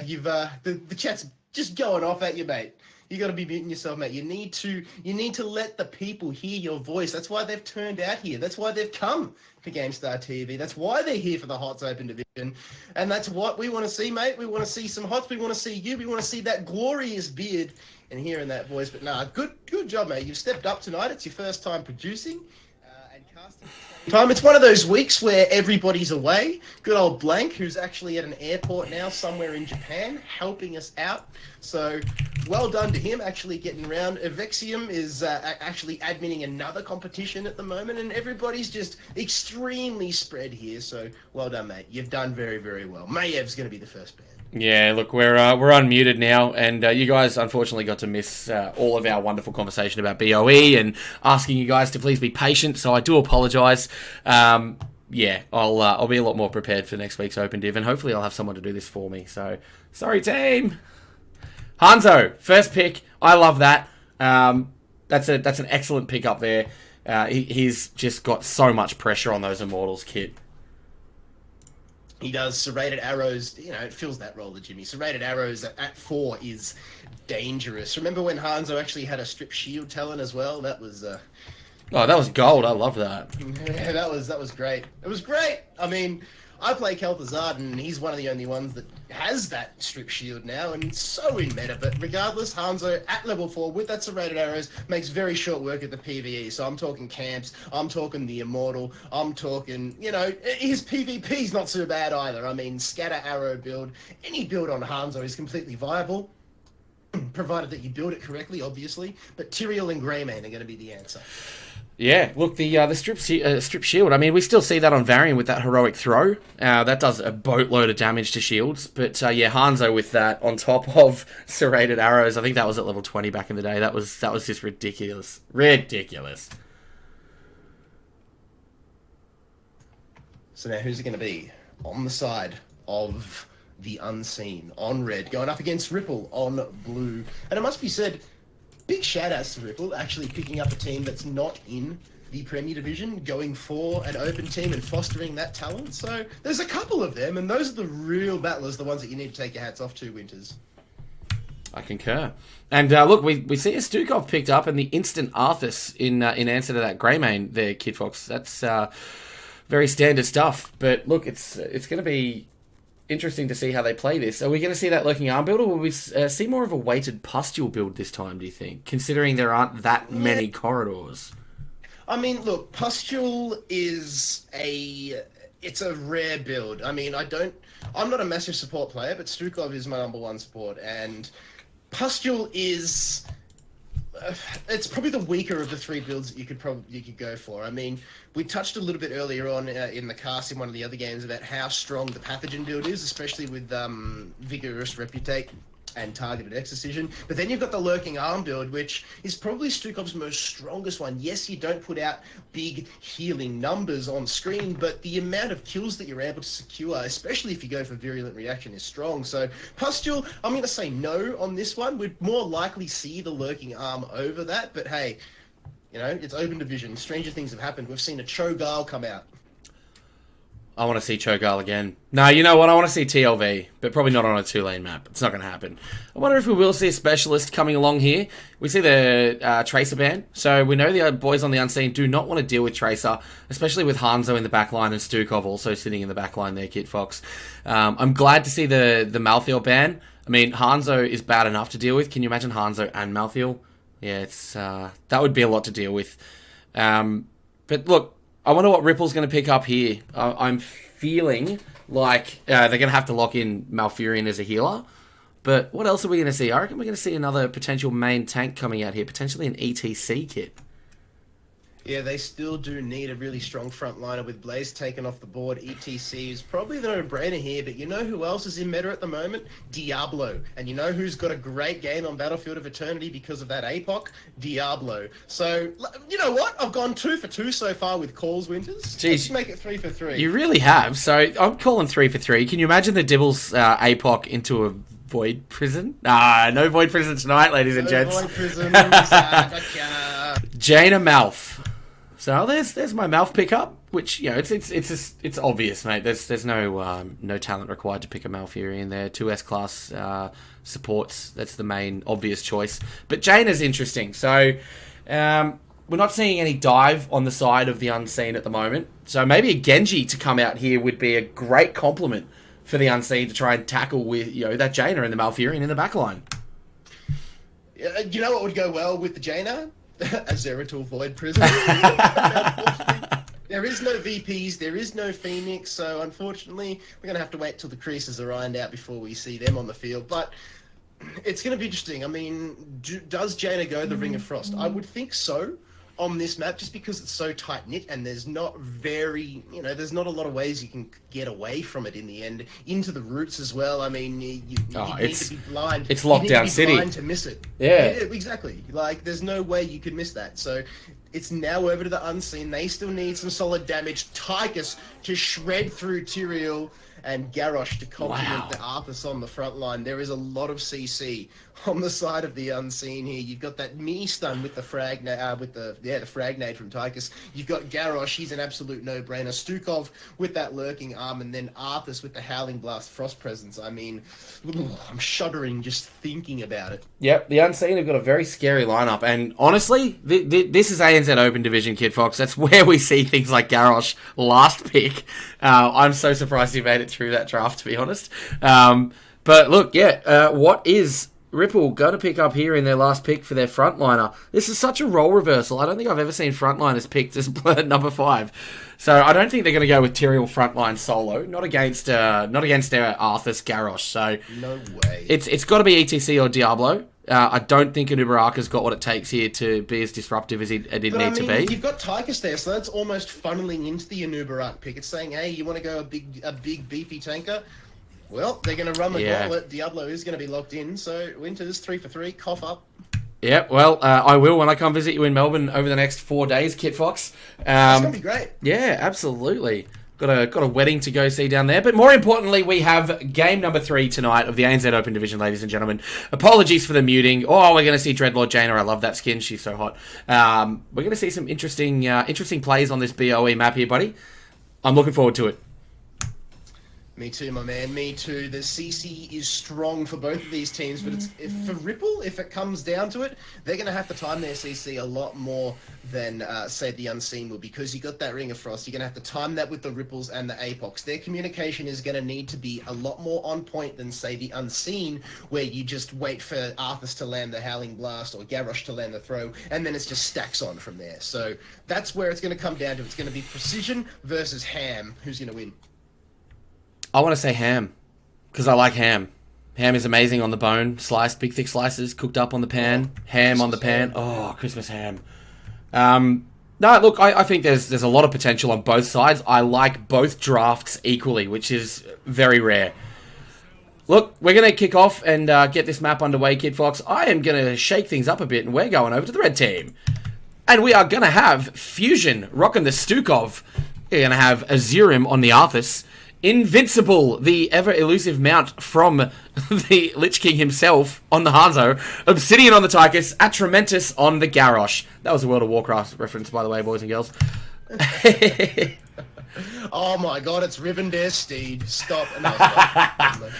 You've the chat's just going off at you, mate. You got to be muting yourself, mate. You need to let the people hear your voice. That's why they've turned out here. That's why they've come to GameStar TV. That's why they're here for the HotS Open Division, and that's what we want to see, mate. We want to see some HotS. We want to see you. We want to see that glorious beard and hearing that voice. But nah, good job, mate. You've stepped up tonight. It's your first time producing and casting. Time. It's one of those weeks where everybody's away. Good old Blank, who's actually at an airport now somewhere in Japan, helping us out. So well done to him actually getting around. Evexium is actually adminning another competition at the moment, and everybody's just extremely spread here. So well done, mate. You've done very, very well. Mayev's going to be the first ban. Yeah, look, we're unmuted now, and you guys unfortunately got to miss all of our wonderful conversation about BOE and asking you guys to please be patient. So I do apologise. Yeah, I'll be a lot more prepared for next week's Open Div, and hopefully I'll have someone to do this for me. So sorry, team. Hanzo, first pick. I love that. That's an excellent pick up there. He's just got so much pressure on those Immortals kit. He does. Serrated Arrows, it fills that role of Jimmy. Serrated Arrows at 4 is dangerous. Remember when Hanzo actually had a strip shield talent as well? That was... Oh, that was gold. I love that. Yeah, that was great. It was great. I mean, I play Kel'Thuzad, and he's one of the only ones that has that strip shield now, and so in meta. But regardless, Hanzo at level 4 with that Serrated Arrows makes very short work of the PvE. So I'm talking camps, I'm talking the Immortal, I'm talking, his PvP's not so bad either. I mean, Scatter Arrow build, any build on Hanzo is completely viable, provided that you build it correctly, obviously. But Tyrael and Greymane are going to be the answer. Yeah, look, the strip shield, I mean, we still see that on Varian with that heroic throw. That does a boatload of damage to shields. But yeah, Hanzo with that on top of Serrated Arrows, I think that was at level 20 back in the day. That was just ridiculous. Ridiculous. So now who's it going to be? On the side of the Unseen, on red, going up against Ripple on blue. And it must be said, big shout-outs to Ripple, actually picking up a team that's not in the Premier Division, going for an open team and fostering that talent. So there's a couple of them, and those are the real battlers, the ones that you need to take your hats off to, Winters. I concur. And look, we see a Stukov picked up, and the instant Arthas in answer to that Greymane there, Kid Fox. That's very standard stuff. But look, it's going to be interesting to see how they play this. Are we going to see that lurking arm build, or will we see more of a weighted pustule build this time, do you think? Considering there aren't that many corridors. I mean, look, pustule is it's a rare build. I mean, I'm not a massive support player, but Stukov is my number 1 support, and pustule is... it's probably the weaker of the 3 builds that you could go for. I mean, we touched a little bit earlier on in the cast in one of the other games about how strong the pathogen build is, especially with Vigorous Reputate and Targeted Exorcism. But then you've got the Lurking Arm build, which is probably Stukov's most strongest one. Yes, you don't put out big healing numbers on screen, but the amount of kills that you're able to secure, especially if you go for Virulent Reaction, is strong. So Pustule, I'm going to say no on this one. We'd more likely see the Lurking Arm over that, but hey, it's open division. Stranger things have happened. We've seen a Cho'Gall come out. I want to see Cho'Gall again. No, you know what? I want to see TLV, but probably not on a 2-lane map. It's not going to happen. I wonder if we will see a specialist coming along here. We see the Tracer ban. So we know the boys on the Unseen do not want to deal with Tracer, especially with Hanzo in the backline and Stukov also sitting in the backline there, Kit Fox. I'm glad to see the Malthael ban. I mean, Hanzo is bad enough to deal with. Can you imagine Hanzo and Malthael? Yeah, it's that would be a lot to deal with. But look, I wonder what Ripple's going to pick up here. I'm feeling like they're going to have to lock in Malfurion as a healer. But what else are we going to see? I reckon we're going to see another potential main tank coming out here. Potentially an ETC kit. Yeah, they still do need a really strong frontliner with Blaze taken off the board. ETC is probably the no-brainer here, but you know who else is in meta at the moment? Diablo. And you know who's got a great game on Battlefield of Eternity because of that APOC? Diablo. So, you know what? I've gone 2 for 2 so far with calls, Winters. Jeez, let's make it 3 for 3. You really have. So, I'm calling 3 for 3. Can you imagine the Dibbles APOC into a Void Prison? No Void Prison tonight, ladies and gents. Void Prison. Gotcha. Jaina Malf. So there's my Malf pickup. Which, you know, it's obvious, mate. There's no talent required to pick a Malfurion there. 2S class supports. That's the main obvious choice. But Jaina's interesting. So we're not seeing any dive on the side of the Unseen at the moment. So maybe a Genji to come out here would be a great compliment for the Unseen to try and tackle with, you know, that Jaina and the Malfurion in the backline. You know what would go well with the Jaina? A Zeratul Void Prison. There is no VPs, there is no Phoenix, so unfortunately we're going to have to wait till the creases are ironed out before we see them on the field. But it's going to be interesting. I mean, does Jaina go the Ring of Frost? I would think so on this map, just because it's so tight-knit and there's not there's not a lot of ways you can get away from it in the end. Into the roots as well. I mean, you need to be blind. It's lockdown city. Blind to miss it. Yeah, exactly. Like, there's no way you could miss that. So it's now over to the Unseen. They still need some solid damage. Tychus to shred through Tyrael and Garrosh to complement the Arthas on the front line. There is a lot of CC on the side of the Unseen here. You've got that mini stun with the frag the frag nade from Tychus. You've got Garrosh, he's an absolute no-brainer. Stukov with that lurking arm, and then Arthas with the Howling Blast Frost Presence. I mean, I'm shuddering just thinking about it. Yep, the Unseen have got a very scary lineup, and honestly, this is ANZ Open Division, Kid Fox. That's where we see things like Garrosh last pick. I'm so surprised he made it through that draft, to be honest. But look, what is Ripple going to pick up here in their last pick for their frontliner? This is such a role reversal. I don't think I've ever seen frontliners picked as number 5. So I don't think they're going to go with Tyrael frontline solo. Not against their Arthas Garrosh. So no way. It's got to be ETC or Diablo. I don't think an Uberaka's got what it takes here to be as disruptive as it did need to be. You've got Tychus there, so that's almost funneling into the Anubarak pick. It's saying, hey, you want to go a big beefy tanker? Well, they're going to run the gauntlet. Diablo is going to be locked in, so Winters 3 for 3, cough up. Yeah, well, I will when I come visit you in Melbourne over the next 4 days, Kit Fox. That's going to be great. Yeah, absolutely. Got a wedding to go see down there. But more importantly, we have game number 3 tonight of the ANZ Open Division, ladies and gentlemen. Apologies for the muting. Oh, we're going to see Dreadlord Jaina. I love that skin. She's so hot. We're going to see some interesting plays on this BOE map here, buddy. I'm looking forward to it. Me too, my man. Me too. The CC is strong for both of these teams, but for Ripple, if it comes down to it, they're going to have to time their CC a lot more than, say, the Unseen will, because you got that Ring of Frost. You're going to have to time that with the Ripples and the Apox. Their communication is going to need to be a lot more on point than, say, the Unseen, where you just wait for Arthas to land the Howling Blast or Garrosh to land the throw, and then it just stacks on from there. So that's where it's going to come down to. It's going to be precision versus ham. Who's going to win? I want to say ham, because I like ham. Ham is amazing on the bone, sliced, big thick slices, cooked up on the pan, ham on the pan. Oh, Christmas ham. No, look, I think there's a lot of potential on both sides. I like both drafts equally, which is very rare. Look, we're going to kick off and get this map underway, Kid Fox. I am going to shake things up a bit, and we're going over to the red team. And we are going to have Fusion rocking the Stukov. We're going to have Azurim on the Arthas. Invincible, the ever-elusive mount from the Lich King himself on the Hanzo. Obsidian on the Tychus. Atramentus on the Garrosh. That was a World of Warcraft reference, by the way, boys and girls. Oh my god, it's Rivendare Steed. Stop. No,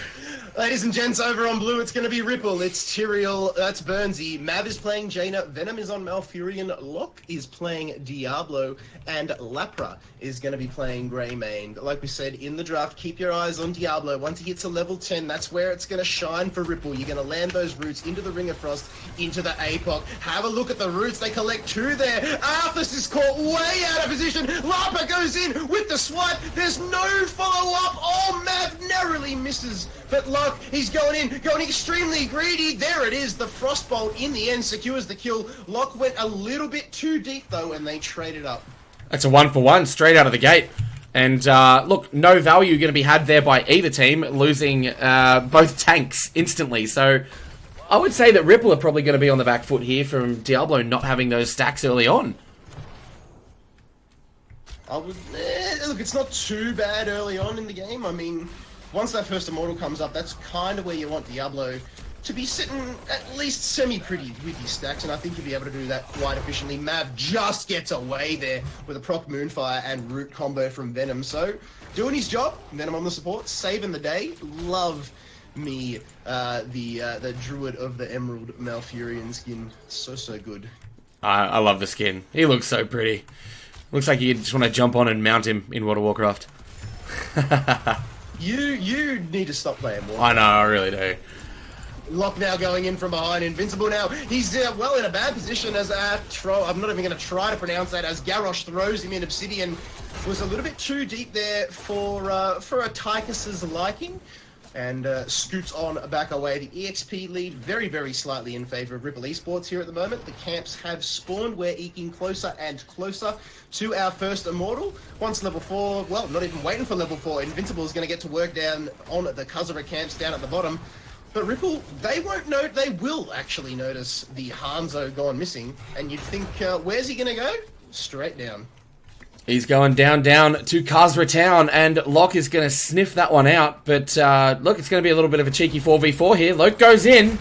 ladies and gents, over on blue, it's going to be Ripple. It's Tyrael. That's Burnsy. Mav is playing Jaina. Venom is on Malfurion. Locke is playing Diablo. And Lapra is going to be playing Greymane. But like we said, in the draft, keep your eyes on Diablo. Once he hits a level 10, that's where it's going to shine for Ripple. You're going to land those roots into the Ring of Frost, into the APOC. Have a look at the roots. They collect 2 there. Arthas is caught way out of position. Lapra goes in with the swipe. There's no follow-up. Oh, Mav narrowly misses. But Locke, he's going extremely greedy. There it is. The Frostbolt in the end secures the kill. Locke went a little bit too deep, though, and they traded up. That's a 1-for-1 straight out of the gate. And look, no value going to be had there by either team, losing both tanks instantly. So I would say that Ripple are probably going to be on the back foot here from Diablo not having those stacks early on. Look, it's not too bad early on in the game. I mean, once that first Immortal comes up, that's kind of where you want Diablo to be sitting at least semi-pretty with your stacks, and I think you'll be able to do that quite efficiently. Mav just gets away there with a proc Moonfire and Root combo from Venom, so doing his job. Venom on the support, saving the day. Love me the Druid of the Emerald Malfurion skin. So good. I love the skin. He looks so pretty. Looks like you just want to jump on and mount him in World of Warcraft. You need to stop playing Warcraft. I know, I really do. Lock now going in from behind. Invincible now. He's well in a bad position as I'm not even going to try to pronounce that, as Garrosh throws him in. Obsidian was a little bit too deep there for a Tychus's liking, and scoots on back away. The EXP lead very slightly in favor of Ripple Esports here at the moment. The camps have spawned. We're eking closer and closer to our first Immortal. Once level 4, well, not even waiting for level 4, Invincible is going to get to work down on the Khazra camps down at the bottom. But Ripple, they will actually notice the Hanzo gone missing, and you'd think, where's he going to go? Straight down. He's going down to Khazra Town, and Locke is going to sniff that one out. But look, it's going to be a little bit of a cheeky 4v4 here. Loke goes in.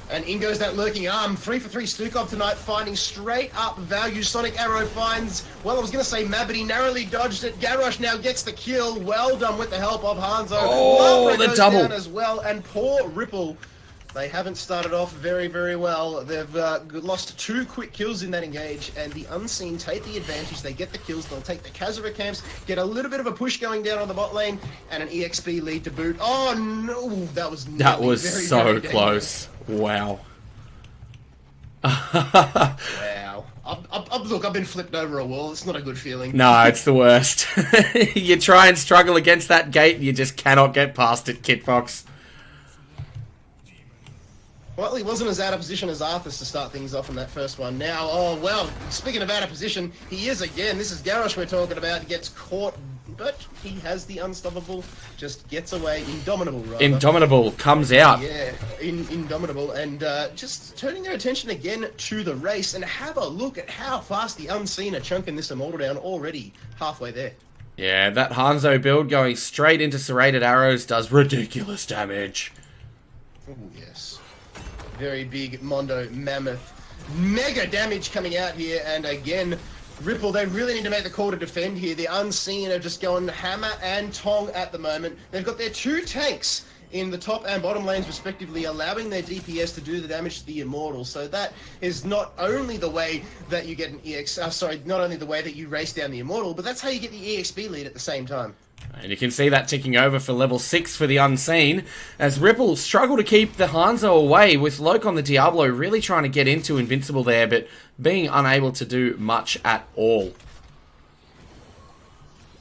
And in goes that lurking arm. 3 for 3 Stukov tonight, finding straight up value. Sonic Arrow finds, well, I was going to say Mab, but he narrowly dodged it. Garrosh now gets the kill. Well done with the help of Hanzo. Oh, the double down as well. And poor Ripple, they haven't started off very well. They've lost 2 quick kills in that engage, and the Unseen take the advantage. They get the kills. They'll take the Khazra camps, get a little bit of a push going down on the bot lane, and an EXP lead to boot. Oh no, that was so close. Wow. Wow. Look, I've been flipped over a wall. It's not a good feeling. No, it's the worst. You try and struggle against that gate, and you just cannot get past it, Kitfox. Well, he wasn't as out of position as Arthas to start things off in that first one. Now, oh, well, speaking of out of position, he is again. This is Garrosh we're talking about. He gets caught, but he has the unstoppable, just gets away. Indomitable, rather. Indomitable comes out. Yeah, Indomitable. And just turning their attention again to the race, and have a look at how fast the Unseen are chunking this Immortal down already. Halfway there. Yeah, that Hanzo build going straight into serrated arrows does ridiculous damage. Oh, yes. Very big Mondo Mammoth. Mega damage coming out here, and again, Ripple, they really need to make the call to defend here. The Unseen are just going hammer and tong at the moment. They've got their 2 tanks in the top and bottom lanes respectively, allowing their DPS to do the damage to the Immortal. So that is not only the way that you get an not only the way that you race down the Immortal, but that's how you get the EXP lead at the same time. And you can see that ticking over for level 6 for the Unseen, as Ripple struggle to keep the Hanzo away, with Loke on the Diablo really trying to get into Invincible there, but being unable to do much at all.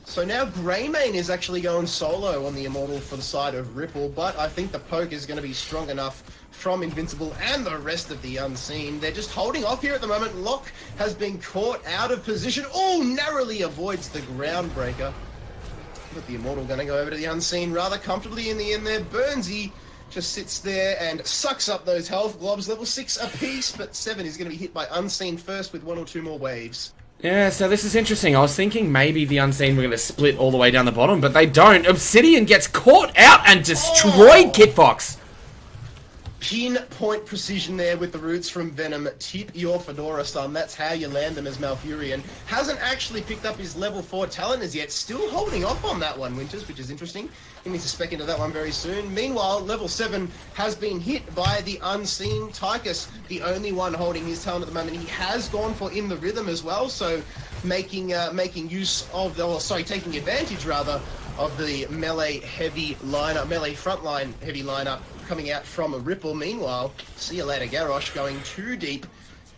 So now Greymane is actually going solo on the Immortal for the side of Ripple, but I think the poke is going to be strong enough from Invincible and the rest of the Unseen. They're just holding off here at the moment. Locke has been caught out of position. Oh, narrowly avoids the Groundbreaker. But the Immortal going to go over to the Unseen rather comfortably in the end there. Burnsy just sits there and sucks up those health globs. Level 6 apiece, but 7 is going to be hit by Unseen first with 1 or 2 more waves. Yeah, so this is interesting. I was thinking maybe the Unseen were going to split all the way down the bottom, but they don't. Obsidian gets caught out and destroyed Kitfox. Pinpoint precision there with the roots from Venom. Tip your Fedora, son. That's how you land them as Malfurion. Hasn't actually picked up his level 4 talent as yet. Still holding off on that one, Winters, which is interesting. He needs to spec into that one very soon. Meanwhile, level 7 has been hit by the Unseen Tychus, the only one holding his talent at the moment. He has gone for In the Rhythm as well, so taking advantage rather of the melee frontline heavy lineup coming out from a Ripple. Meanwhile, see you later Garrosh going too deep,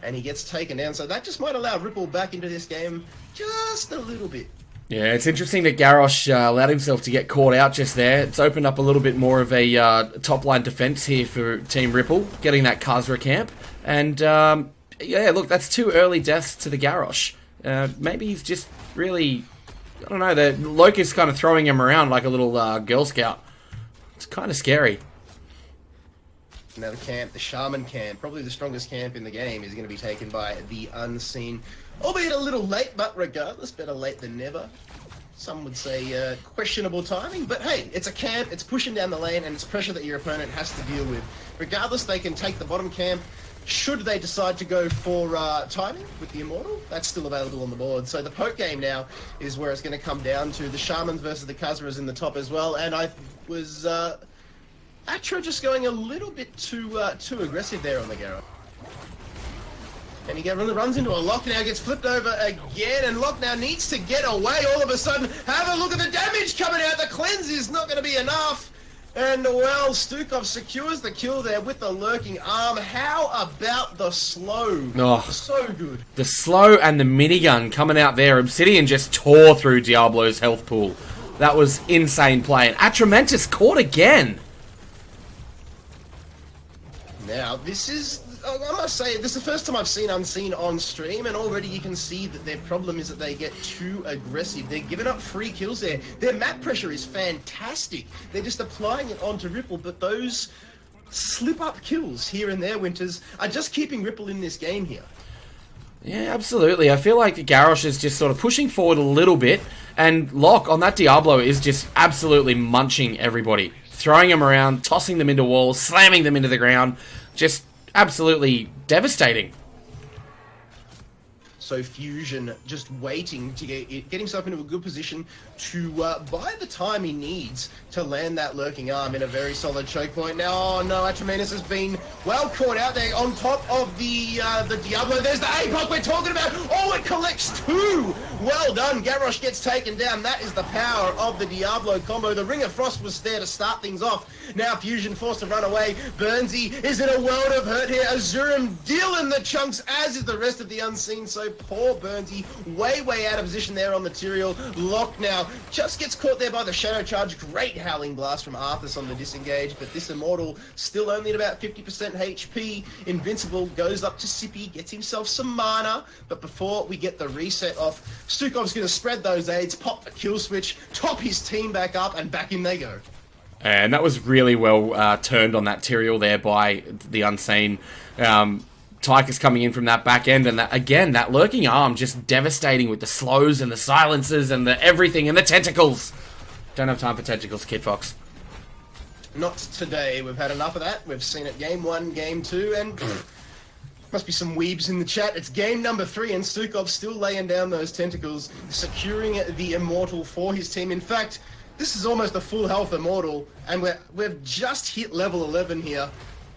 and he gets taken down. So that just might allow Ripple back into this game just a little bit. Yeah, it's interesting that Garrosh allowed himself to get caught out just there. It's opened up a little bit more of a top-line defense here for Team Ripple, getting that Khazra camp. And, yeah, look, that's 2 early deaths to the Garrosh. Maybe he's just really... I don't know, the Loke is kind of throwing him around like a little Girl Scout. It's kind of scary. Now the camp, the Shaman camp, probably the strongest camp in the game, is going to be taken by the Unseen. Albeit a little late, but regardless, better late than never. Some would say questionable timing, but hey, it's a camp, it's pushing down the lane, and it's pressure that your opponent has to deal with. Regardless, they can take the bottom camp. Should they decide to go for timing with the Immortal, that's still available on the board. So the poke game now is where it's going to come down to the Shamans versus the Kazuras in the top as well. And I was Atro just going a little bit too aggressive there on the Garrosh. And he runs into a Lock now, gets flipped over again, and Lock now needs to get away all of a sudden. Have a look at the damage coming out. The cleanse is not going to be enough. And, well, Stukov secures the kill there with the lurking arm. How about the slow? Oh, so good. The slow and the minigun coming out there. Obsidian just tore through Diablo's health pool. That was insane play. And Atramentus caught again. Now, this is... I must say, this is the first time I've seen Unseen on stream, and already you can see that their problem is that they get too aggressive. They're giving up free kills there. Their map pressure is fantastic. They're just applying it onto Ripple, but those slip-up kills here and there, Winters, are just keeping Ripple in this game here. Yeah, absolutely. I feel like Garrosh is just sort of pushing forward a little bit, and Locke on that Diablo is just absolutely munching everybody. Throwing them around, tossing them into walls, slamming them into the ground, just... absolutely devastating. So Fusion just waiting to get himself into a good position to buy the time he needs to land that lurking arm in a very solid choke point. Now, oh no, Atramentus has been well caught out there on top of the Diablo. There's the APOC we're talking about. Oh, it collects two. Well done. Garrosh gets taken down. That is the power of the Diablo combo. The Ring of Frost was there to start things off. Now Fusion forced to run away. Burnsy is in a world of hurt here. Azurum dealing the chunks, as is the rest of the Unseen. So poor Burnsy, way out of position there on material. Lock now just gets caught there by the Shadow Charge. Great Howling Blast from Arthas on the disengage, but this Immortal still only at about 50% HP. Invincible goes up to Sippy, gets himself some mana, but before we get the reset off, Stukov's going to spread those aids, pop the kill switch, top his team back up, and back in they go. And that was really well turned on that Tyrael there by the Unseen. Tychus coming in from that back end, and that, again, that lurking arm just devastating with the slows and the silences and the everything and the tentacles. Don't have time for tentacles, Kid Fox. Not today. We've had enough of that. We've seen it game 1, game 2, and must be some weebs in the chat. It's game number 3, and Stukov still laying down those tentacles, securing the Immortal for his team. In fact, this is almost a full health Immortal, and we've just hit level 11 here.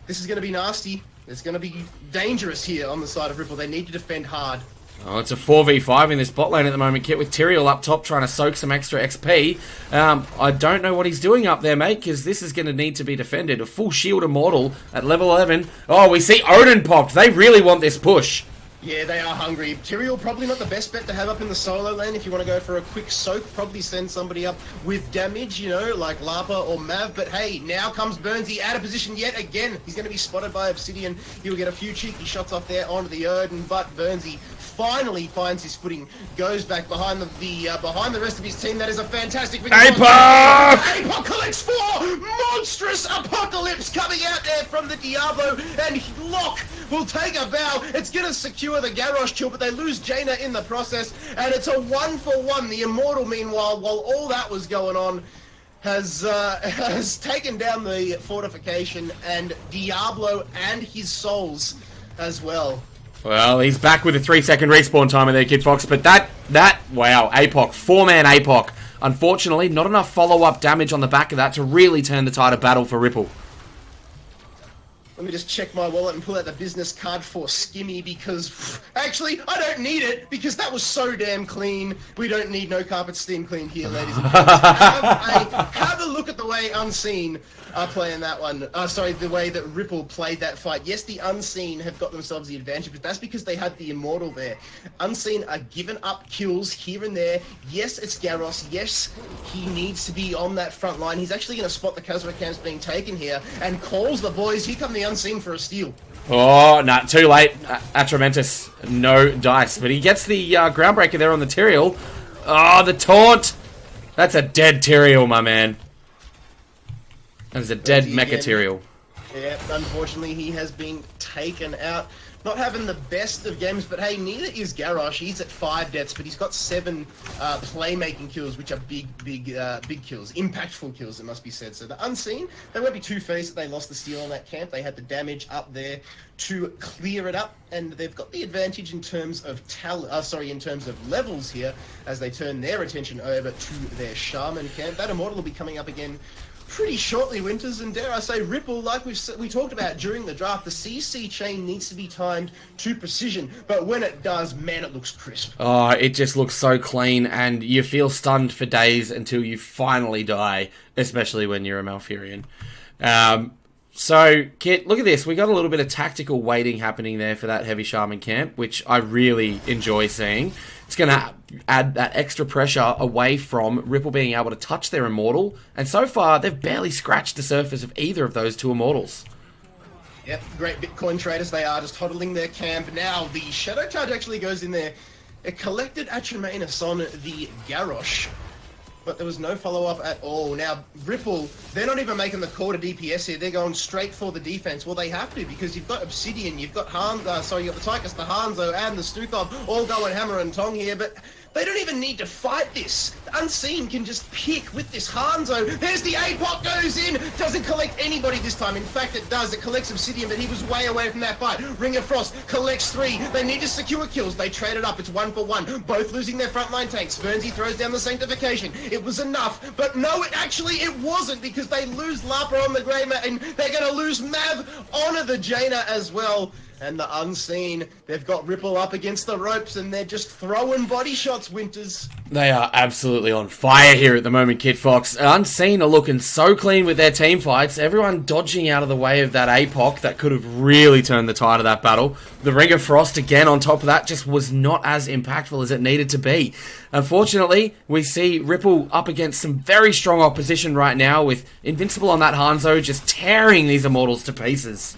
This is going to be nasty. It's going to be dangerous here on the side of Ripple. They need to defend hard. Oh, it's a 4v5 in this bot lane at the moment, Kit, with Tyrael up top trying to soak some extra XP. I don't know what he's doing up there, mate, because this is going to need to be defended. A full shield Immortal at level 11. Oh, we see Odin popped. They really want this push. Yeah, they are hungry. Tyrael probably not the best bet to have up in the solo lane if you want to go for a quick soak. Probably send somebody up with damage, you know, like Lapa or Mav. But hey, now comes Burnsy out of position yet again. He's going to be spotted by Obsidian. He'll get a few cheeky shots off there onto the Odin, but Burnsy finally finds his footing, goes back behind the rest of his team. That is a fantastic victory. APOC! APOC collects 4! Monstrous apocalypse coming out there from the Diablo, and Locke will take a bow. It's going to secure the Garrosh kill, but they lose Jaina in the process, and it's a 1-for-1. The Immortal, meanwhile, while all that was going on, has taken down the fortification, and Diablo and his souls as well. Well, he's back with a 3-second respawn timer there, Kid Fox, but wow, APOC, 4-man APOC. Unfortunately, not enough follow-up damage on the back of that to really turn the tide of battle for Ripple. Let me just check my wallet and pull out the business card for Skimmy, because actually I don't need it, because that was so damn clean. We don't need no carpet steam cleaned here, ladies and gentlemen. Have a look at the way Unseen are playing that one. Sorry, the way that Ripple played that fight. Yes, the Unseen have got themselves the advantage, but that's because they had the Immortal there. Unseen are giving up kills here and there. Yes, it's Garros. Yes, he needs to be on that front line. He's actually going to spot the Kazuma camps being taken here and calls the boys. Here come the Unseen for a steal. Oh, nah, too late. Atramentus, no dice. But he gets the groundbreaker there on the Tyrael. Oh, the taunt. That's a dead Tyrael, my man. That is a dead Mecha Tyrael. Yeah, unfortunately, he has been taken out. Not having the best of games, but hey, neither is Garrosh. He's at 5 deaths, but he's got 7 playmaking kills, which are big kills. Impactful kills, it must be said. So the Unseen, they won't be two-faced. They lost the steal on that camp. They had the damage up there to clear it up, and they've got the advantage in terms of in terms of levels here, as they turn their attention over to their Shaman camp. That Immortal will be coming up again pretty shortly, Winters, and dare I say, Ripple, like we talked about during the draft, the CC chain needs to be timed to precision, but when it does, man, it looks crisp. Oh, it just looks so clean, and you feel stunned for days until you finally die, especially when you're a Malfurion. So, Kit, look at this. We got a little bit of tactical waiting happening there for that heavy Shaman camp, which I really enjoy seeing. It's going to add that extra pressure away from Ripple being able to touch their Immortal, and so far, they've barely scratched the surface of either of those two Immortals. Yep, great Bitcoin traders they are, just hodling their camp. Now, the Shadow Charge actually goes in there. It collected Atramanus on the Garrosh, but there was no follow-up at all. Now, Ripple, they're not even making the call to DPS here. They're going straight for the defense. Well, they have to, because you've got Obsidian, you've got you've got the Tychus, the Hanzo, and the Stukov all going hammer and tong here, but they don't even need to fight this. The Unseen can just pick with this Hanzo. There's the APOC goes in. Doesn't collect anybody this time. In fact, it does. It collects Obsidian, but he was way away from that fight. Ring of Frost collects 3. They need to secure kills. They trade it up. It's 1 for 1. Both losing their frontline tanks. Burnsy throws down the Sanctification. It was enough, but no, it wasn't, because they lose Lapa on the Greymat, and they're going to lose Mav on the Jaina as well. And the Unseen, they've got Ripple up against the ropes, and they're just throwing body shots, Winters. They are absolutely on fire here at the moment, Kit Fox. Unseen are looking so clean with their team fights. Everyone dodging out of the way of that APOC that could have really turned the tide of that battle. The Ring of Frost, again, on top of that, just was not as impactful as it needed to be. Unfortunately, we see Ripple up against some very strong opposition right now, with Invincible on that Hanzo just tearing these Immortals to pieces.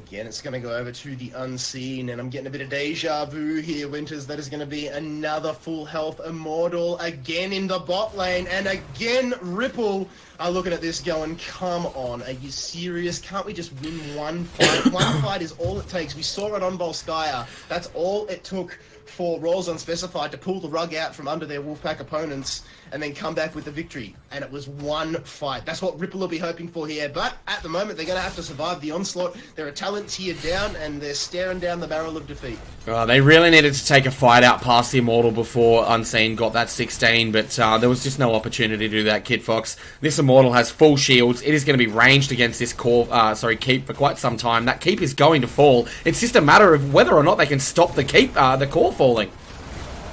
Again, it's going to go over to the Unseen, and I'm getting a bit of deja vu here, Winters. That is going to be another full health Immortal again in the bot lane, and again Ripple are looking at this going, come on, are you serious? Can't we just win one fight? One fight is all it takes. We saw it on Volskaya. That's all it took for Roles Unspecified to pull the rug out from under their Wolfpack opponents and then come back with the victory. And it was one fight. That's what Ripple will be hoping for here. But at the moment, they're going to have to survive the onslaught. They're a talent tier down, and they're staring down the barrel of defeat. They really needed to take a fight out past the Immortal before Unseen got that 16, but there was just no opportunity to do that, Kid Fox. This Immortal has full shields. It is going to be ranged against this keep for quite some time. That keep is going to fall. It's just a matter of whether or not they can stop the core falling.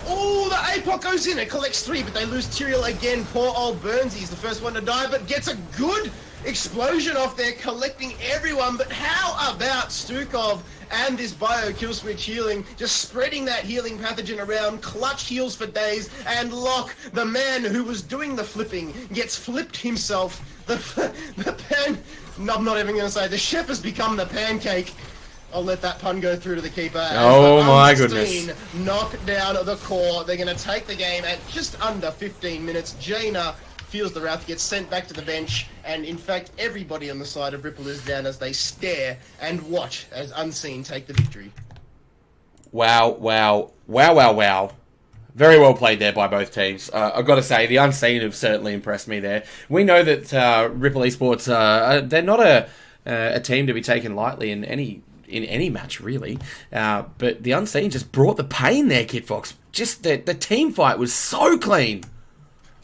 Oh, the APOC goes in. It collects 3, but they lose Tyrael again. Poor old Burnsy's the first one to die, but gets a good explosion off there, collecting everyone. But how about Stukov and this bio kill switch healing, just spreading that healing pathogen around, clutch heals for days, and Locke, the man who was doing the flipping, gets flipped himself. I'm not even going to say, the chef has become the pancake. I'll let that pun go through to the keeper. Oh my goodness. Knock down the core. They're going to take the game at just under 15 minutes. Jaina feels the wrath, gets sent back to the bench, and in fact, everybody on the side of Ripple is down as they stare and watch as Unseen take the victory. Wow. Very well played there by both teams. I've got to say, the Unseen have certainly impressed me there. We know that Ripple Esports, they're not a team to be taken lightly in any match, really. But the Unseen just brought the pain there, Kid Fox. Just the team fight was so clean.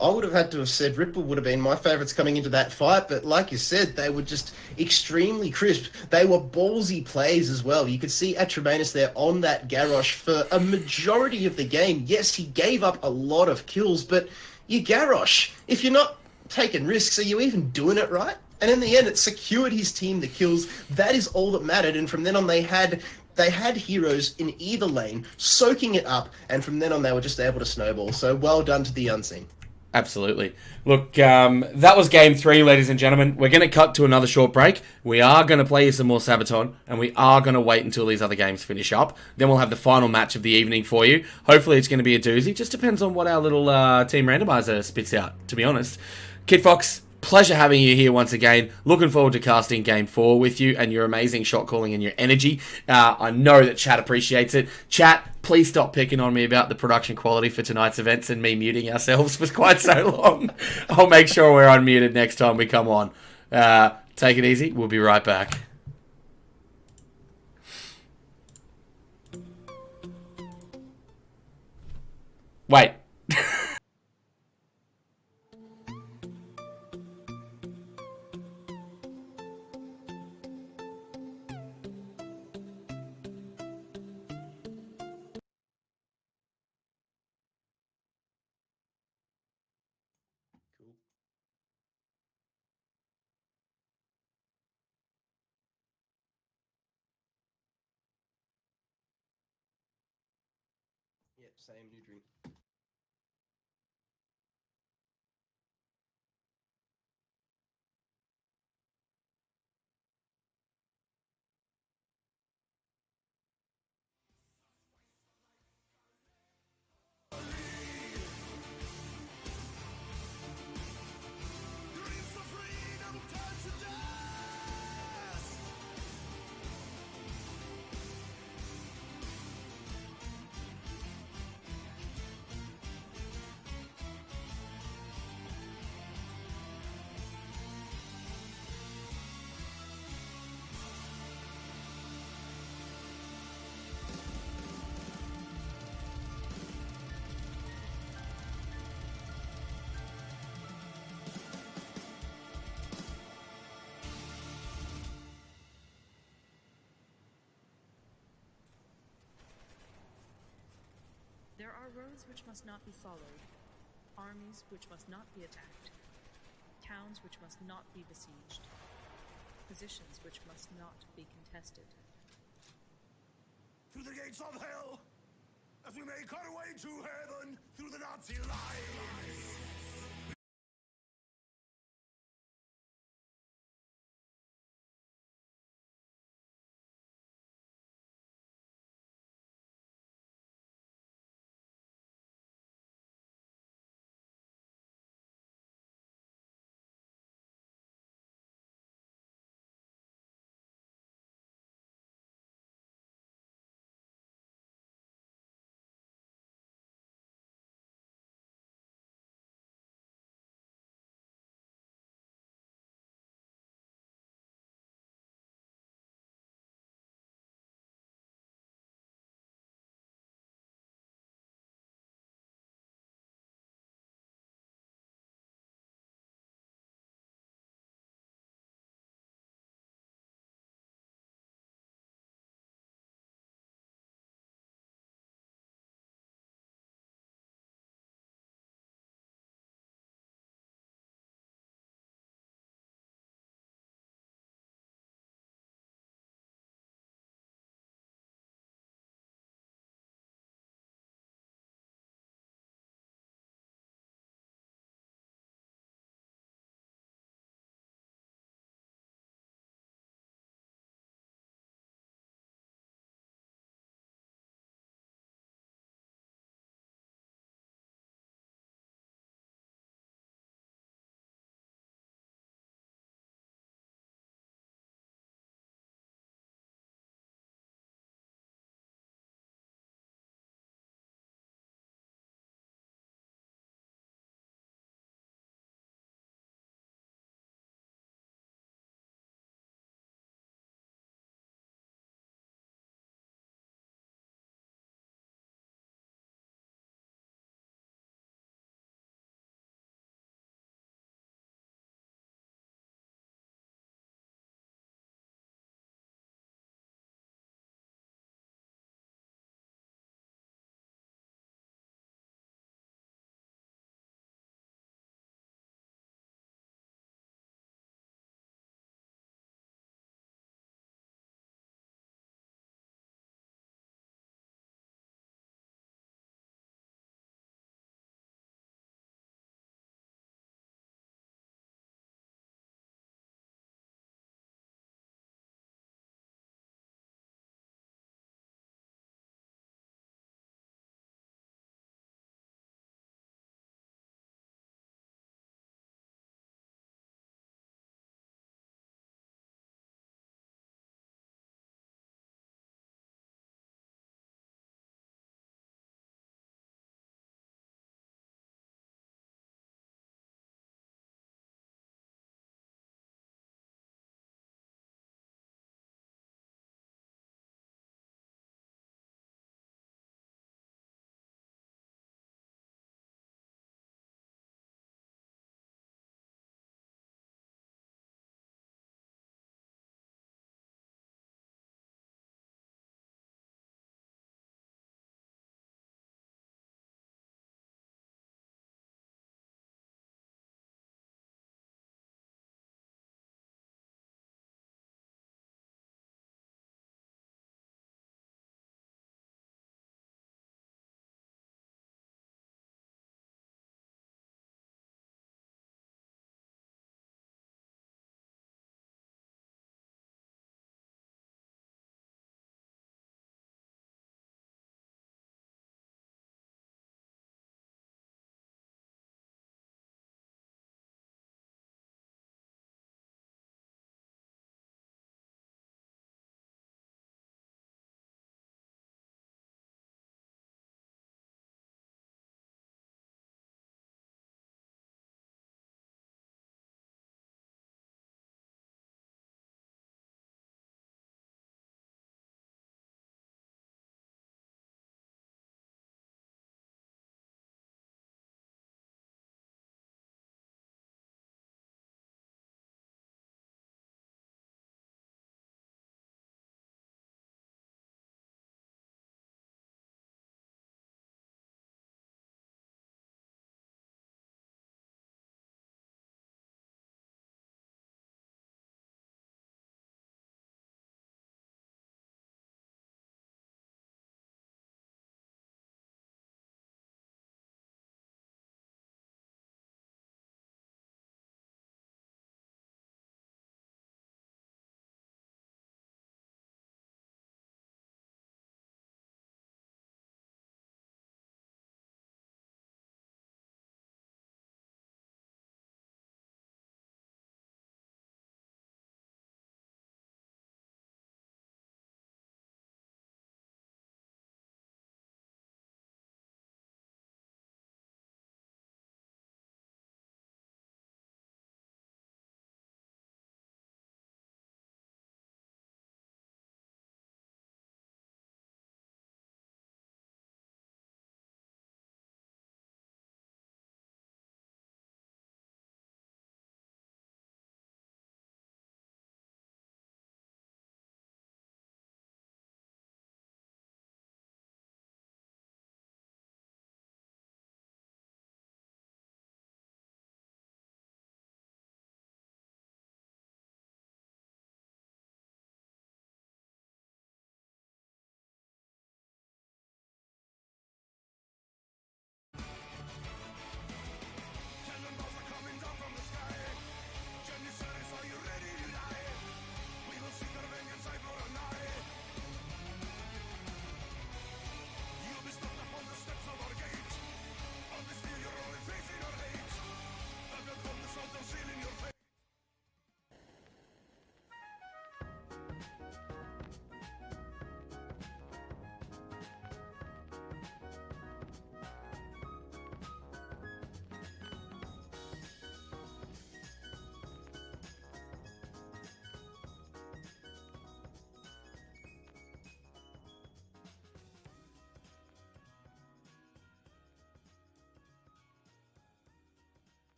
I would have had to have said Ripple would have been my favourites coming into that fight, but like you said, they were just extremely crisp. They were ballsy plays as well. You could see Atramanus there on that Garrosh for a majority of the game. Yes, he gave up a lot of kills, but you Garrosh, if you're not taking risks, are you even doing it right? And in the end, it secured his team the kills. That is all that mattered, and from then on they had heroes in either lane, soaking it up, and from then on they were just able to snowball. So well done to the Unseen. Absolutely. Look, that was Game 3, ladies and gentlemen. We're going to cut to another short break. We are going to play you some more Sabaton, and we are going to wait until these other games finish up. Then we'll have the final match of the evening for you. Hopefully it's going to be a doozy. Just depends on what our little team randomizer spits out, to be honest. Kid Fox, pleasure having you here once again. Looking forward to casting Game 4 with you and your amazing shot calling and your energy. I know that chat appreciates it. Chat, please stop picking on me about the production quality for tonight's events and me muting ourselves for quite so long. I'll make sure we're unmuted next time we come on. Take it easy. We'll be right back. Wait. Yep, same new drink. There are roads which must not be followed, armies which must not be attacked, towns which must not be besieged, positions which must not be contested. Through the gates of hell, as we make our way to heaven through the Nazi lines.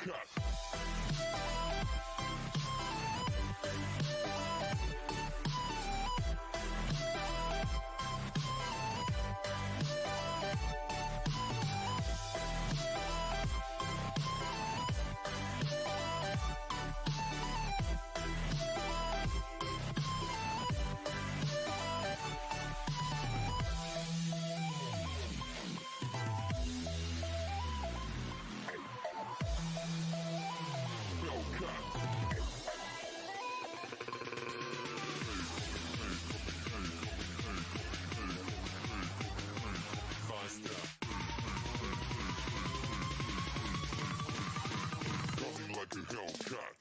Like a Hellcat.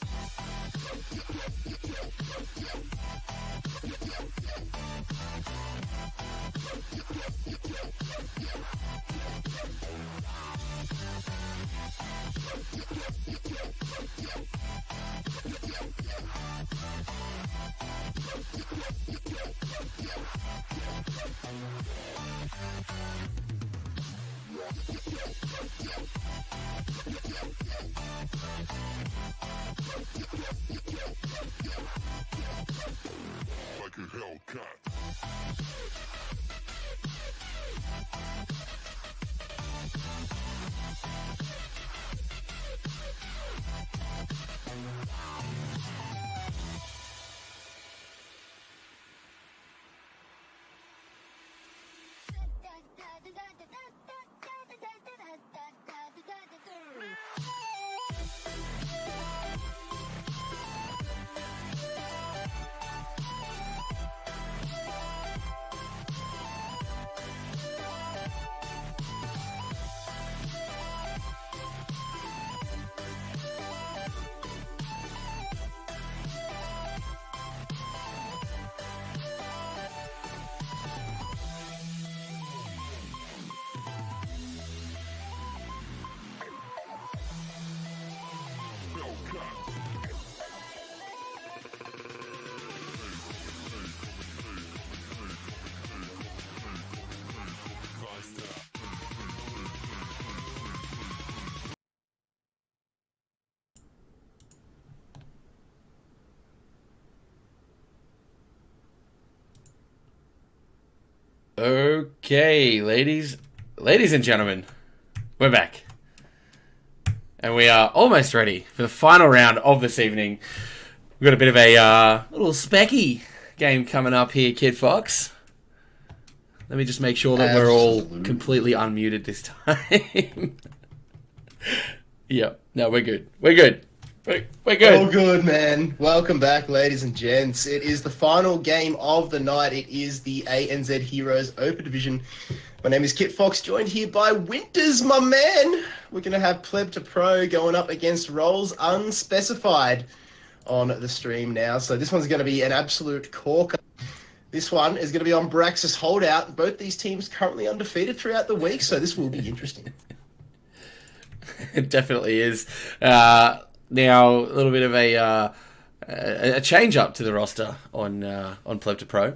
Okay, ladies and gentlemen, we're back. And we are almost ready for the final round of this evening. We've got a bit of a little specky game coming up here, Kid Fox. Let me just make sure that we're all completely unmuted this time. Yep. No, we're good. We're good. We're good. All good, man. Welcome back, ladies and gents. It is the final game of the night. It is the ANZ Heroes Open Division. My name is Kit Fox, joined here by Winters, my man. We're going to have Pleb to Pro going up against Roles Unspecified on the stream now. So this one's going to be an absolute corker. This one is going to be on Braxis Holdout. Both these teams currently undefeated throughout the week, so this will be interesting. It definitely is. Now, a little bit of a change up to the roster on Pleb to Pro.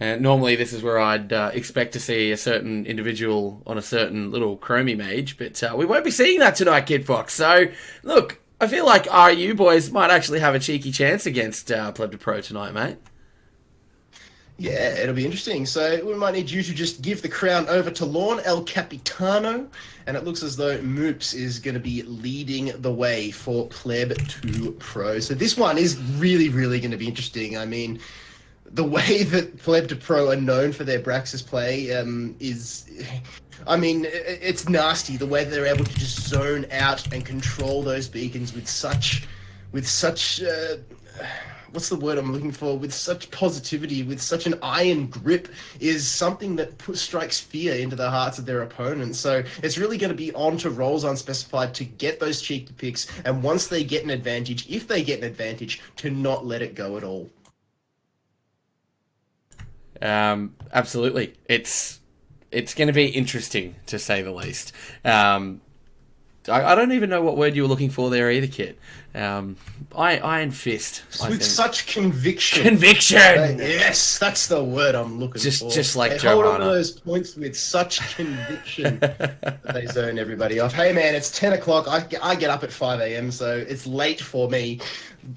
Normally, this is where I'd expect to see a certain individual on a certain little chromie mage, but we won't be seeing that tonight, Kid Fox. So, look, I feel like RU boys might actually have a cheeky chance against Pleb to Pro tonight, mate. Yeah, it'll be interesting. So we might need you to just give the crown over to Lorne El Capitano. And it looks as though Moops is going to be leading the way for Pleb to Pro. So this one is really, really going to be interesting. I mean, the way that Pleb to Pro are known for their Braxis play is... I mean, it's nasty, the way that they're able to just zone out and control those beacons with such what's the word I'm looking for? With such positivity, with such an iron grip, is something that strikes fear into the hearts of their opponents. So it's really going to be on to Roles Unspecified to get those cheeky picks, and once they get an advantage, if they get an advantage, to not let it go at all. Absolutely. It's going to be interesting, to say the least. I don't even know what word you were looking for there either, Kit. Iron Fist. I With think. such conviction. Conviction. Yes, that's the word I'm looking for. Just like they hold on to Johanna. those points with such conviction that they zone everybody off. Hey man, it's 10 o'clock. I get up at 5 a.m, so it's late for me.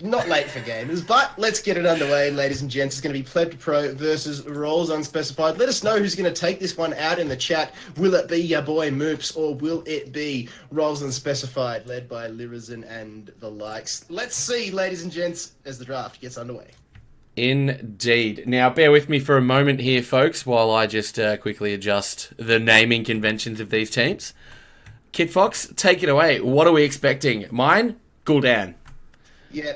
Not late for gamers, but let's get it underway, ladies and gents. It's going to be Pleb to Pro versus Roles Unspecified. Let us know who's going to take this one out in the chat. Will it be your boy Moops, or will it be Roles Unspecified, led by Lirazin and the likes? Let's see, ladies and gents, as the draft gets underway. Indeed. Now, bear with me for a moment here, folks, while I just quickly adjust the naming conventions of these teams. Kid Fox, take it away. What are we expecting? Mine, Gul'dan. Yeah,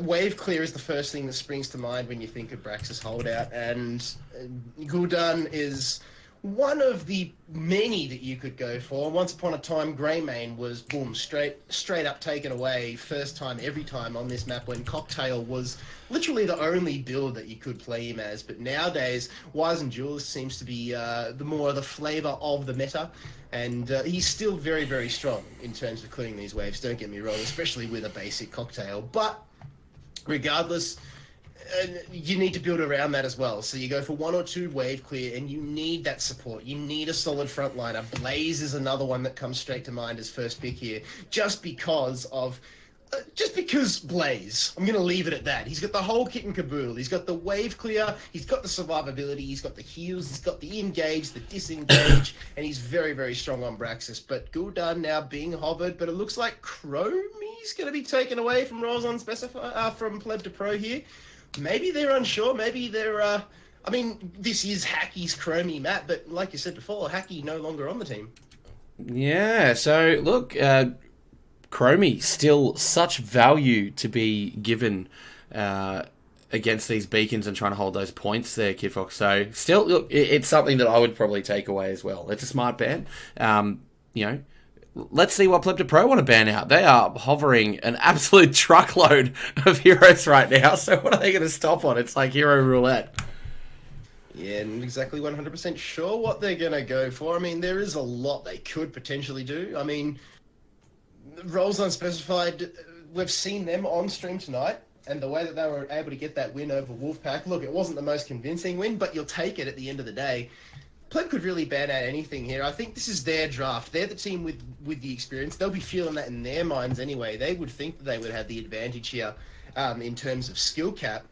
wave clear is the first thing that springs to mind when you think of Brax's holdout, and Gul'dan is one of the many that you could go for. Once upon a time, Greymane was, boom, straight up taken away, first time, every time on this map, when Cocktail was literally the only build that you could play him as. But nowadays, Wise and Duelist seems to be the flavour of the meta. And he's still very, very strong in terms of clearing these waves, don't get me wrong, especially with a basic Cocktail. But regardless, you need to build around that as well. So you go for 1 or 2 wave clear, and you need that support. You need a solid frontliner. Blaze is another one that comes straight to mind as first pick here, just because Blaze. I'm going to leave it at that. He's got the whole kit and caboodle. He's got the wave clear, he's got the survivability, he's got the heals, he's got the engage, the disengage, and he's very, very strong on Braxis. But Gul'dan now being hovered, but it looks like Chromie's going to be taken away from Roles Unspecified, from Pleb to Pro here. Maybe they're unsure, maybe they're... I mean, this is Hacky's Chromie map, but like you said before, Hacky no longer on the team. Yeah, so look, Chromie, still such value to be given against these beacons and trying to hold those points there, Kid Fox. So still, look, it's something that I would probably take away as well. It's a smart ban. Let's see what Pleb to Pro want to ban out. They are hovering an absolute truckload of heroes right now. So what are they going to stop on? It's like hero roulette. Yeah, not exactly 100% sure what they're going to go for. I mean, there is a lot they could potentially do. I mean, Roles Unspecified, we've seen them on stream tonight, and the way that they were able to get that win over Wolfpack, look, it wasn't the most convincing win, but you'll take it at the end of the day. Pleb could really ban out anything here. I think this is their draft. They're the team with the experience. They'll be feeling that in their minds anyway. They would think that they would have the advantage here in terms of skill cap.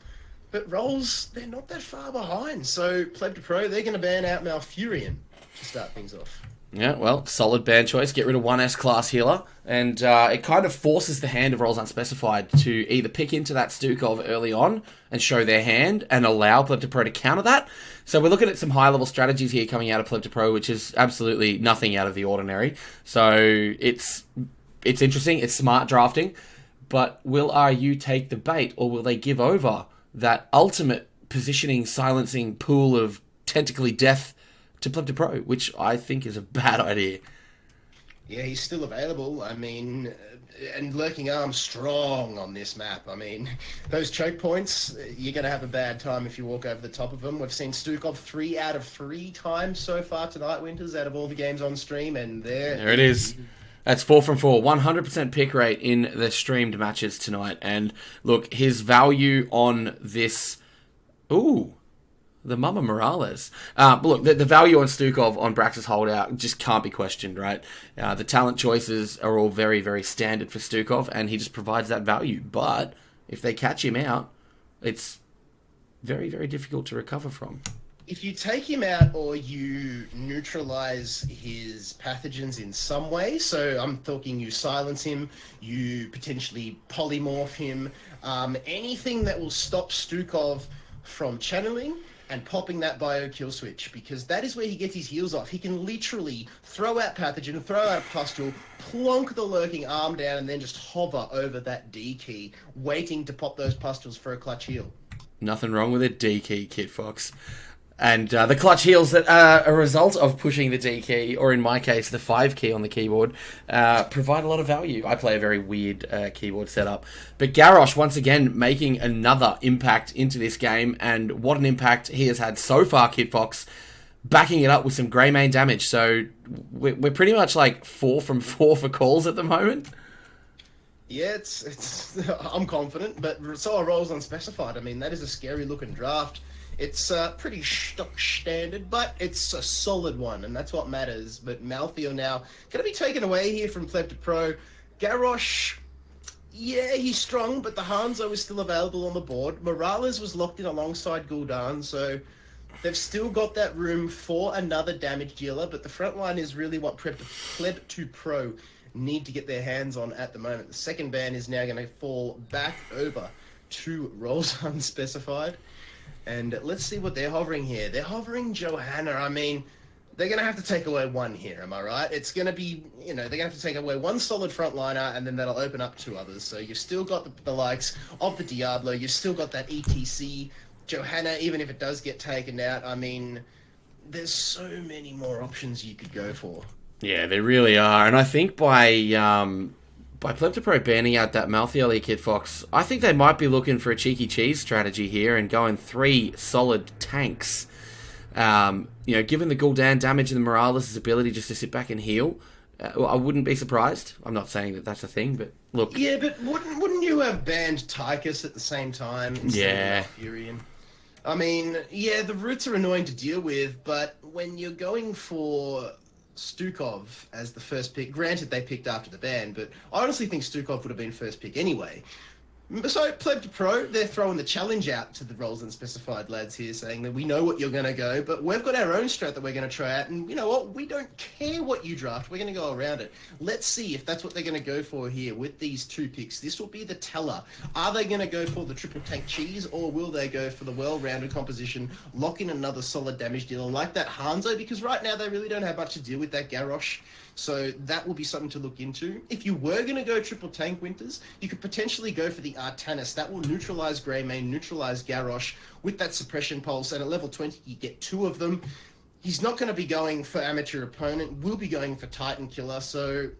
But Roles, they're not that far behind. So Pleb to Pro, they're going to ban out Malfurion to start things off. Yeah, well, solid ban choice. Get rid of one S-class healer. And it kind of forces the hand of Roles Unspecified to either pick into that Stukov early on and show their hand and allow Pleb to Pro to counter that. So we're looking at some high-level strategies here coming out of Pleb to Pro, which is absolutely nothing out of the ordinary. So it's interesting. It's smart drafting. But will RU take the bait, or will they give over that ultimate positioning, silencing pool of tentacly death to Pleb to Pro, which I think is a bad idea. Yeah, he's still available. I mean, and Lurking Arm strong on this map. I mean, those choke points, you're going to have a bad time if you walk over the top of them. We've seen Stukov 3 out of 3 times so far tonight, Winters, out of all the games on stream, and there it is. That's 4 from 4. 100% pick rate in the streamed matches tonight. And look, his value on this... Ooh, the Mama Morales. But look, the value on Stukov on Brax's holdout just can't be questioned, right? The talent choices are all very, very standard for Stukov, and he just provides that value. But if they catch him out, it's very, very difficult to recover from. If you take him out or you neutralize his pathogens in some way, so I'm talking you silence him, you potentially polymorph him, anything that will stop Stukov from channeling and popping that bio kill switch, because that is where he gets his heals off. He can literally throw out pathogen, throw out a pustule, plonk the Lurking Arm down, and then just hover over that D key, waiting to pop those pustules for a clutch heal. Nothing wrong with a D key, Kid Fox. And the clutch heals that are a result of pushing the D key, or in my case, the 5 key on the keyboard, provide a lot of value. I play a very weird keyboard setup. But Garrosh, once again, making another impact into this game, and what an impact he has had so far, Kid Fox, backing it up with some Greymane damage. So we're pretty much like 4 from 4 for calls at the moment. Yeah, it's. I'm confident, but so are Rolls Unspecified. I mean, that is a scary looking draft. It's pretty stock standard, but it's a solid one, and that's what matters. But Malthael now going to be taken away here from Pleb to Pro. Garrosh, yeah, he's strong, but the Hanzo is still available on the board. Morales was locked in alongside Gul'dan, so they've still got that room for another damage dealer, but the front line is really what Pleb to Pro need to get their hands on at the moment. The second ban is now going to fall back over to Rolls Unspecified. And let's see what they're hovering here. They're hovering Johanna. I mean, they're going to have to take away one here, am I right? It's going to be, they're going to have to take away one solid frontliner, and then that'll open up two others. So you've still got the likes of the Diablo. You've still got that ETC. Johanna, even if it does get taken out, I mean, there's so many more options you could go for. Yeah, they really are. And I think by Pleb to Pro banning out that Malthael Kid Fox, I think they might be looking for a cheeky cheese strategy here and going 3 solid tanks. Given the Gul'dan damage and the Morales' ability just to sit back and heal, I wouldn't be surprised. I'm not saying that that's a thing, but look. Yeah, but wouldn't you have banned Tychus at the same time? Yeah. Furion? I mean, yeah, the roots are annoying to deal with, but when you're going for Stukov as the first pick, granted they picked after the ban, but I honestly think Stukov would have been first pick anyway. So, Pleb to Pro, they're throwing the challenge out to the Rolls Unspecified lads here, saying that we know what you're going to go, but we've got our own strat that we're going to try out, and you know what? We don't care what you draft. We're going to go around it. Let's see if that's what they're going to go for here with these 2 picks. This will be the teller. Are they going to go for the triple tank cheese, or will they go for the well-rounded composition, lock in another solid damage dealer like that Hanzo? Because right now they really don't have much to deal with that Garrosh. So that will be something to look into. If you were going to go triple tank Winters, you could potentially go for the Artanis. That will neutralize Greymane, neutralize Garrosh with that suppression pulse. And at level 20, you get 2 of them. He's not going to be going for amateur opponent. Will be going for Titan killer. So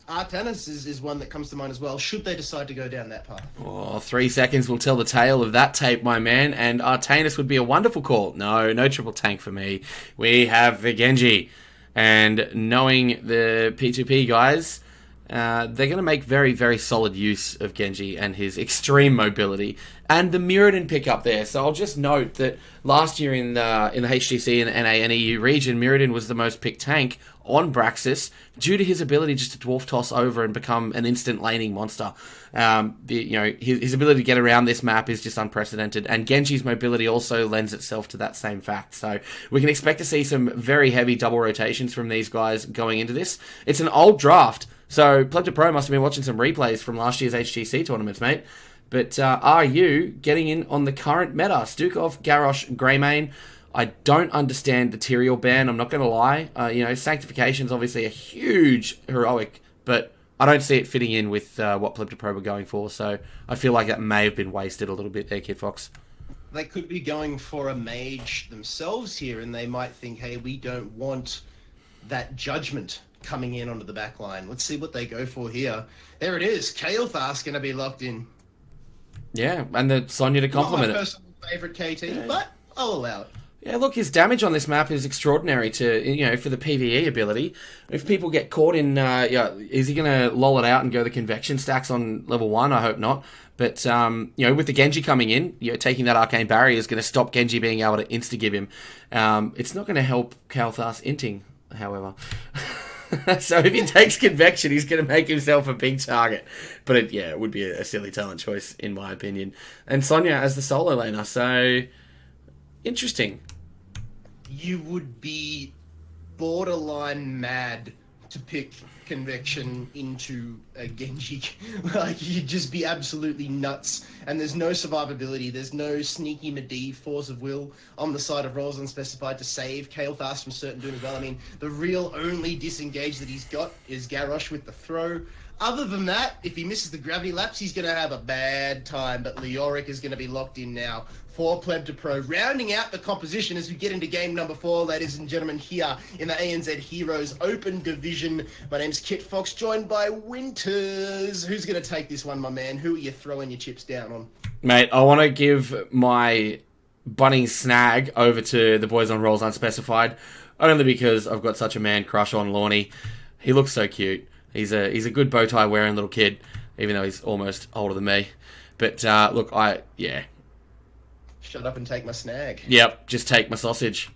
Artanis is one that comes to mind as well, should they decide to go down that path. Oh, 3 seconds will tell the tale of that tape, my man. And Artanis would be a wonderful call. No triple tank for me. We have the Genji. And knowing the P2P guys, they're going to make very, very solid use of Genji and his extreme mobility and the Mirrodin pickup there. So I'll just note that last year in the HGC and NA and EU region, Mirrodin was the most picked tank on Braxis due to his ability just to dwarf toss over and become an instant laning monster. His ability to get around this map is just unprecedented, and Genji's mobility also lends itself to that same fact. So we can expect to see some very heavy double rotations from these guys going into this. It's an old draft, so Pleb to Pro must have been watching some replays from last year's HGC tournaments, mate. But are you getting in on the current meta? Stukov, Garrosh, Greymane. I don't understand the Tyrael ban, I'm not going to lie. Sanctification is obviously a huge heroic, but I don't see it fitting in with what Pleb to Pro were going for, so I feel like that may have been wasted a little bit there, Kid Fox. They could be going for a mage themselves here, and they might think, hey, we don't want that judgment coming in onto the back line. Let's see what they go for here. There it is. Kael'thas going to be locked in. Yeah, and the Sonya to complement it. Not my personal favourite KT, but I'll allow it. Yeah, look, his damage on this map is extraordinary for the PvE ability. If people get caught in, is he going to loll it out and go the convection stacks on level 1? I hope not. But, with the Genji coming in, taking that Arcane Barrier is going to stop Genji being able to insta-give him. It's not going to help Kael'thas inting, however. So if he takes convection, he's going to make himself a big target. But it would be a silly talent choice, in my opinion. And Sonya as the solo laner, so interesting. You would be borderline mad to pick convection into a Genji. You'd just be absolutely nuts. And there's no survivability. There's no sneaky Medivh force of will on the side of Rolls Unspecified to save Kael'thas from certain doom as well. I mean, the real only disengage that he's got is Garrosh with the throw. Other than that, if he misses the gravity lapse, he's going to have a bad time. But Leoric is going to be locked in now for Pleb to Pro. Rounding out the composition as we get into game number 4, ladies and gentlemen, here in the ANZ Heroes Open Division. My name's Kit Fox, joined by Winters. Who's going to take this one, my man? Who are you throwing your chips down on? Mate, I want to give my Bunnings snag over to the boys on Rolls Unspecified, only because I've got such a man crush on Lorne. He looks so cute. He's a good bow tie wearing little kid. even though he's almost older than me. But look, yeah. Shut up and take my snag. Yep, just take my sausage.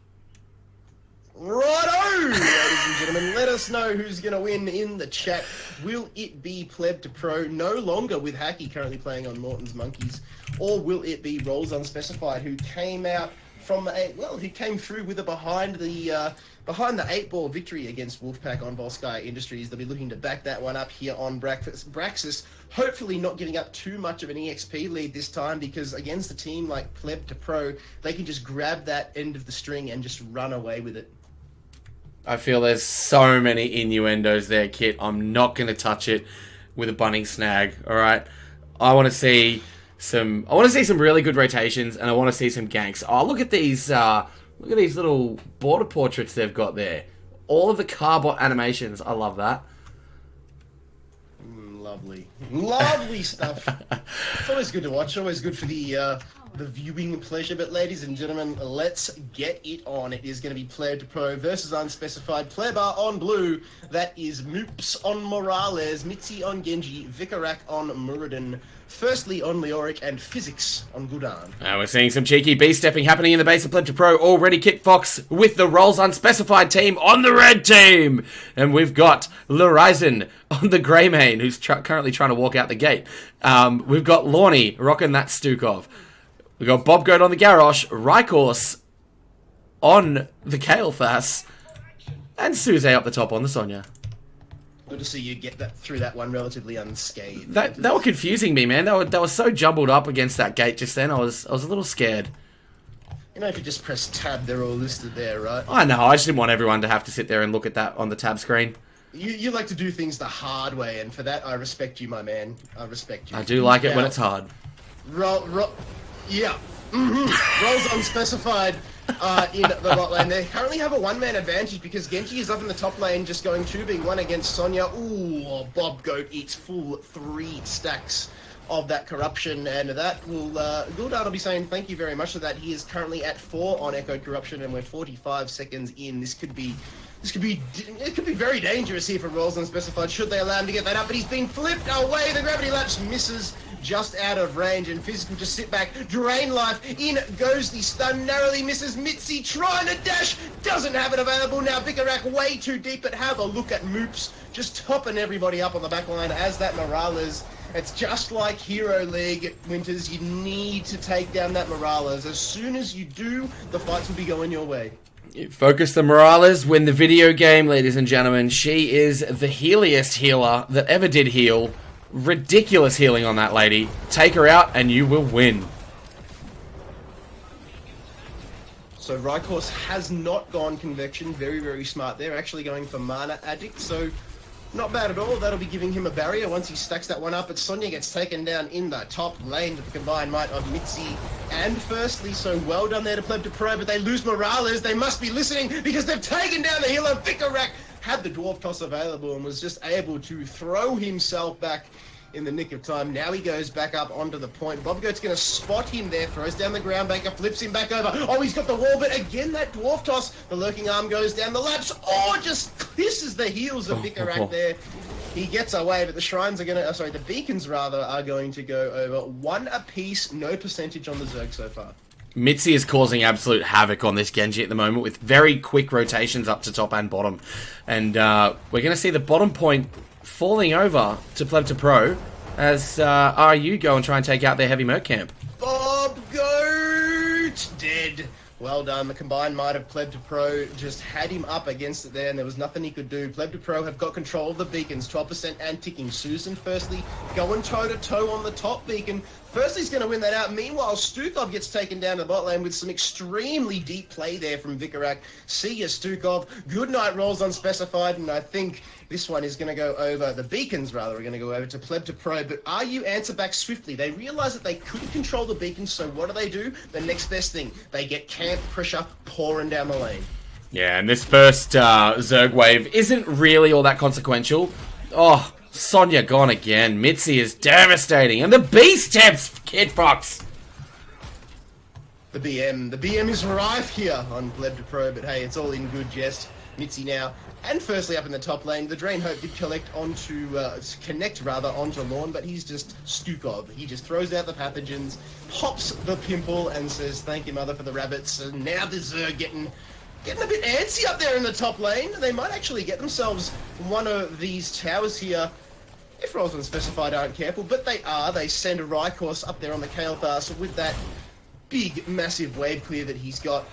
Righto, ladies and gentlemen, let us know who's going to win in the chat. Will it be Pleb to Pro, no longer with Hacky currently playing on Morton's Monkeys, or will it be Rolls Unspecified, who came out from who came through with a behind the 8-ball victory against Wolfpack on Volsky Industries. They'll be looking to back that one up here on Braxis. Hopefully not getting up too much of an EXP lead this time, because against a team like Pleb to Pro, they can just grab that end of the string and just run away with it. I feel there's so many innuendos there, Kit. I'm not going to touch it with a bunning snag, alright? I want to see some really good rotations, and I want to see some ganks. Oh, look at these little border portraits they've got there. All of the Carbot animations. I love that. Lovely. Lovely stuff. It's always good to watch. Always good for the viewing pleasure. But ladies and gentlemen, let's get it on. It is going to be Player to Pro versus Unspecified. Plebar on blue. That is Moops on Morales, Mitzi on Genji, Vikarak on Muradin, Firstly on Leoric, and Physics on Gudan. We're seeing some cheeky B-stepping happening in the base of Pleb to Pro already. Kit Fox with the Rolls Unspecified team on the red team. And we've got Lorizon on the grey main, who's currently trying to walk out the gate. We've got Lorny rocking that Stukov. We've got Bob Goat on the Garrosh, Rykors on the Kalefass, and Suze up the top on the Sonya. Good to see you get that through that one relatively unscathed. They were confusing me, man. They were so jumbled up against that gate just then. I was a little scared. You know, if you just press tab, they're all listed there, right? I know. I just didn't want everyone to have to sit there and look at that on the tab screen. You like to do things the hard way, and for that, I respect you, my man. I respect you. I do like it when it's hard. Yeah. Rolls Unspecified in the bot lane. They currently have a one-man advantage because Genji is up in the top lane just going 2v1 against Sonya. Ooh, Bob Goat eats full 3 stacks of that corruption, and that will Gul'dan will be saying thank you very much for that. He is currently at 4 on Echoed Corruption, and we're 45 seconds in. It could be very dangerous here for Rolls Unspecified should they allow him to get that up, but he's being flipped away. The gravity lapse misses just out of range, and Physical just sit back, drain life, in goes the stun, narrowly misses Mitzi, trying to dash, doesn't have it available. Now Vikarak way too deep, but have a look at Moops, just topping everybody up on the back line as that Morales. It's just like Hero League, Winters, you need to take down that Morales. As soon as you do, the fights will be going your way. Focus the Morales, win the video game, ladies and gentlemen. She is the healiest healer that ever did heal. Ridiculous healing on that lady. Take her out and you will win. So Rykors has not gone Convection. Very, very smart. They're actually going for Mana Addict, so not bad at all. That'll be giving him a barrier once he stacks that one up. But Sonya gets taken down in the top lane with the combined might of Mitzi and Firstly. So well done there to Pleb to Pro, but they lose Morales. They must be listening because they've taken down the healer. Vikarak had the Dwarf Toss available and was just able to throw himself back in the nick of time. Now he goes back up onto the point. Bob Goat's going to spot him there, throws down the ground banker, flips him back over. Oh, he's got the wall, but again, that Dwarf Toss. The lurking arm goes down the laps. Oh, just kisses the heels of Vikarak there. He gets away, but the shrines are going to, the beacons rather, are going to go over. 1 apiece, no percentage on the Zerg so far. Mitzi is causing absolute havoc on this Genji at the moment with very quick rotations up to top and bottom. And we're going to see the bottom point falling over to Pleb to Pro as RU go and try and take out their heavy merc camp. Bob Goat dead. Well done. The combined might of Pleb to Pro just had him up against it there, and there was nothing he could do. Pleb to Pro have got control of the beacons, 12% and ticking. Susan Firstly going toe-to-toe on the top beacon. Firstly's going to win that out. Meanwhile, Stukov gets taken down to the bot lane with some extremely deep play there from Vikarak. See ya, Stukov. Good night, Rolls Unspecified, and I think this one is going to go over, the beacons rather, are going to go over to Pleb to Pro, but RU answer back swiftly. They realize that they couldn't control the beacons, so what do? The next best thing, they get camp pressure pouring down the lane. Yeah, and this first Zerg wave isn't really all that consequential. Oh, Sonya gone again. Mitzi is devastating. And the B-steps, Kid Fox. The BM is rife here on Pleb to Pro, but hey, it's all in good jest. Mitzi now, and firstly up in the top lane. The Drain Hope did connect onto Lawn, but he's just Stukov. He just throws out the pathogens, pops the pimple, and says, "Thank you, mother, for the rabbits." And now the Zerg getting a bit antsy up there in the top lane. They might actually get themselves one of these towers here. If Rolls Unspecified aren't careful, but they are. They send a Rykors up there on the Kael'thas with that big, massive wave clear that he's got.